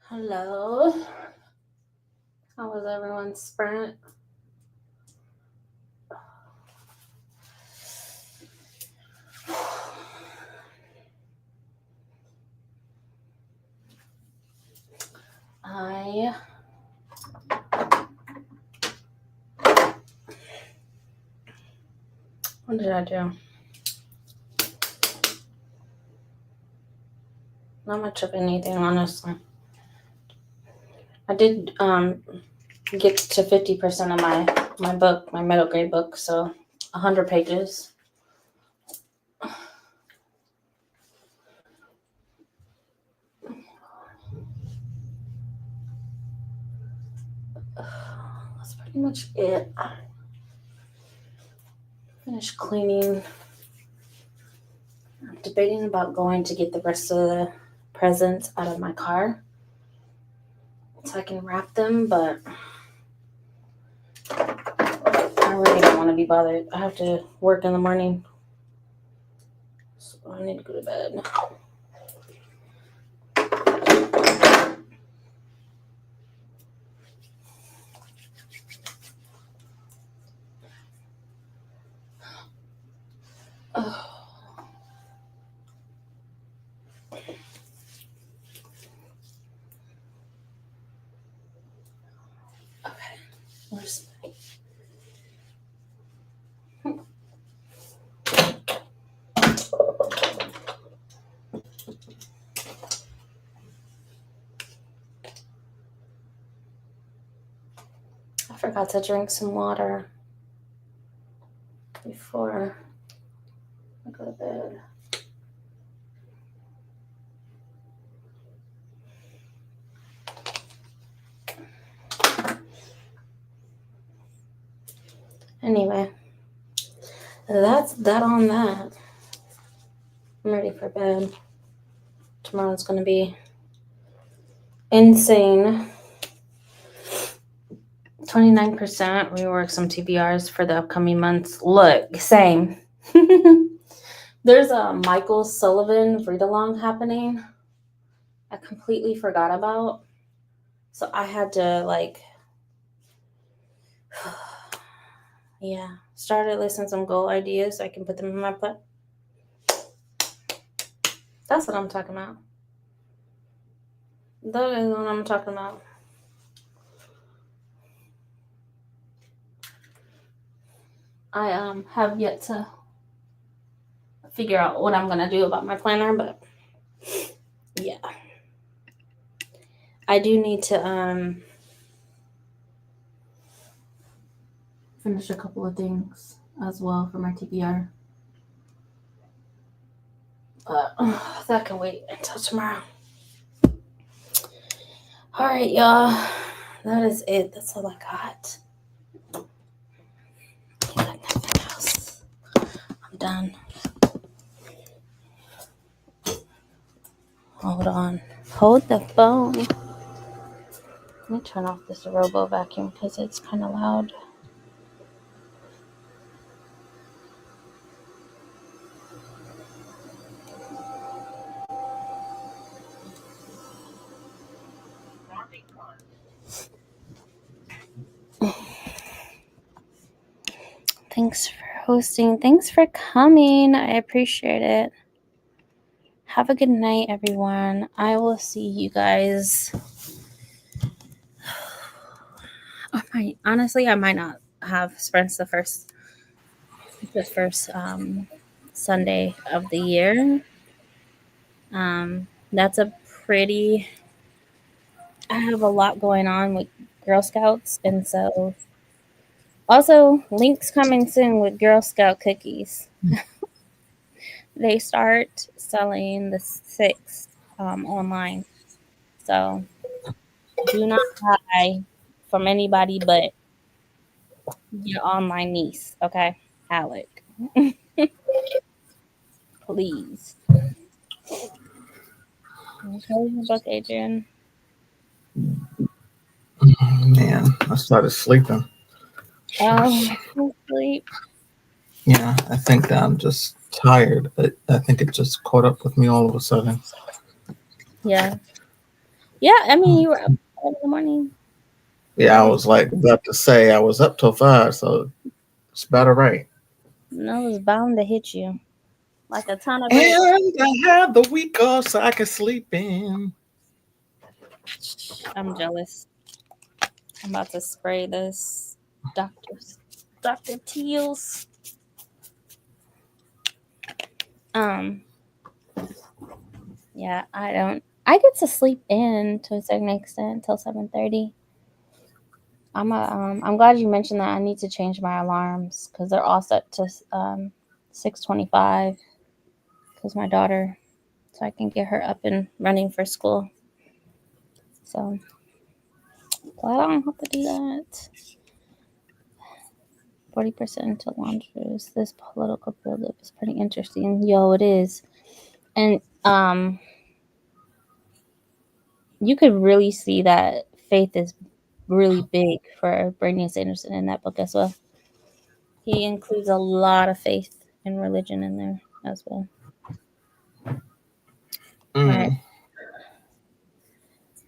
Hello. How was everyone's sprint? What did I do? Not much of anything, honestly. I did get to 50% of my book, my middle grade book, so 100 pages. That's pretty much it. Finished cleaning. I'm debating about going to get the rest of the presents out of my car so I can wrap them, but I really don't want to be bothered. I have to work in the morning, so I need to go to bed. Okay, where's I forgot to drink some water before I go to bed. Anyway, that's that on that. I'm ready for bed. Tomorrow's going to be insane. 29% rework some TBRs for the upcoming months. Look, same. There's a Michael Sullivan read-along happening. I completely forgot about. So I had to started listing some goal ideas so I can put them in my plan. That's what I'm talking about. That is what I'm talking about. I have yet to figure out what I'm gonna do about my planner, but yeah. I do need to finish a couple of things as well for my TBR. But that can wait until tomorrow. All right, y'all. That is it. That's all I got. I got nothing else. I'm done. Hold on. Hold the phone. Let me turn off this robo vacuum because it's kind of loud. Thanks for hosting. Thanks for coming. I appreciate it. Have a good night, everyone. I will see you guys. Honestly, I might not have sprints the first Sunday of the year. That's a pretty. I have a lot going on with Girl Scouts, and so also links coming soon with Girl Scout cookies. They start selling the 6th online, so do not buy from anybody but your online niece, okay? Alec. Please. Enjoy your book, Adrian. Man, I started sleeping. Sleep. Yeah, I think that I'm just tired. I think it just caught up with me all of a sudden. Yeah. Yeah, I mean, you were up in the morning. Yeah, I was like about to say I was up till 5, so it's about right. No, it was bound to hit you like a ton of bricks. And I have the week off so I can sleep in. I'm jealous. I'm about to spray this Dr. Teal's. Yeah, I get to sleep in to a certain extent till 7:30. I'm glad you mentioned that. I need to change my alarms because they're all set to 6:25 because my daughter, so I can get her up and running for school. So glad I don't have to do that. 40% to launchers. This political buildup is pretty interesting. Yo, it is. And you could really see that faith is really big for Bernie Sanderson in that book as well. He includes a lot of faith and religion in there as well. All right.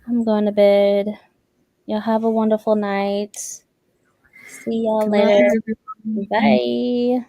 I'm going to bed. Y'all have a wonderful night. See y'all later. Bye.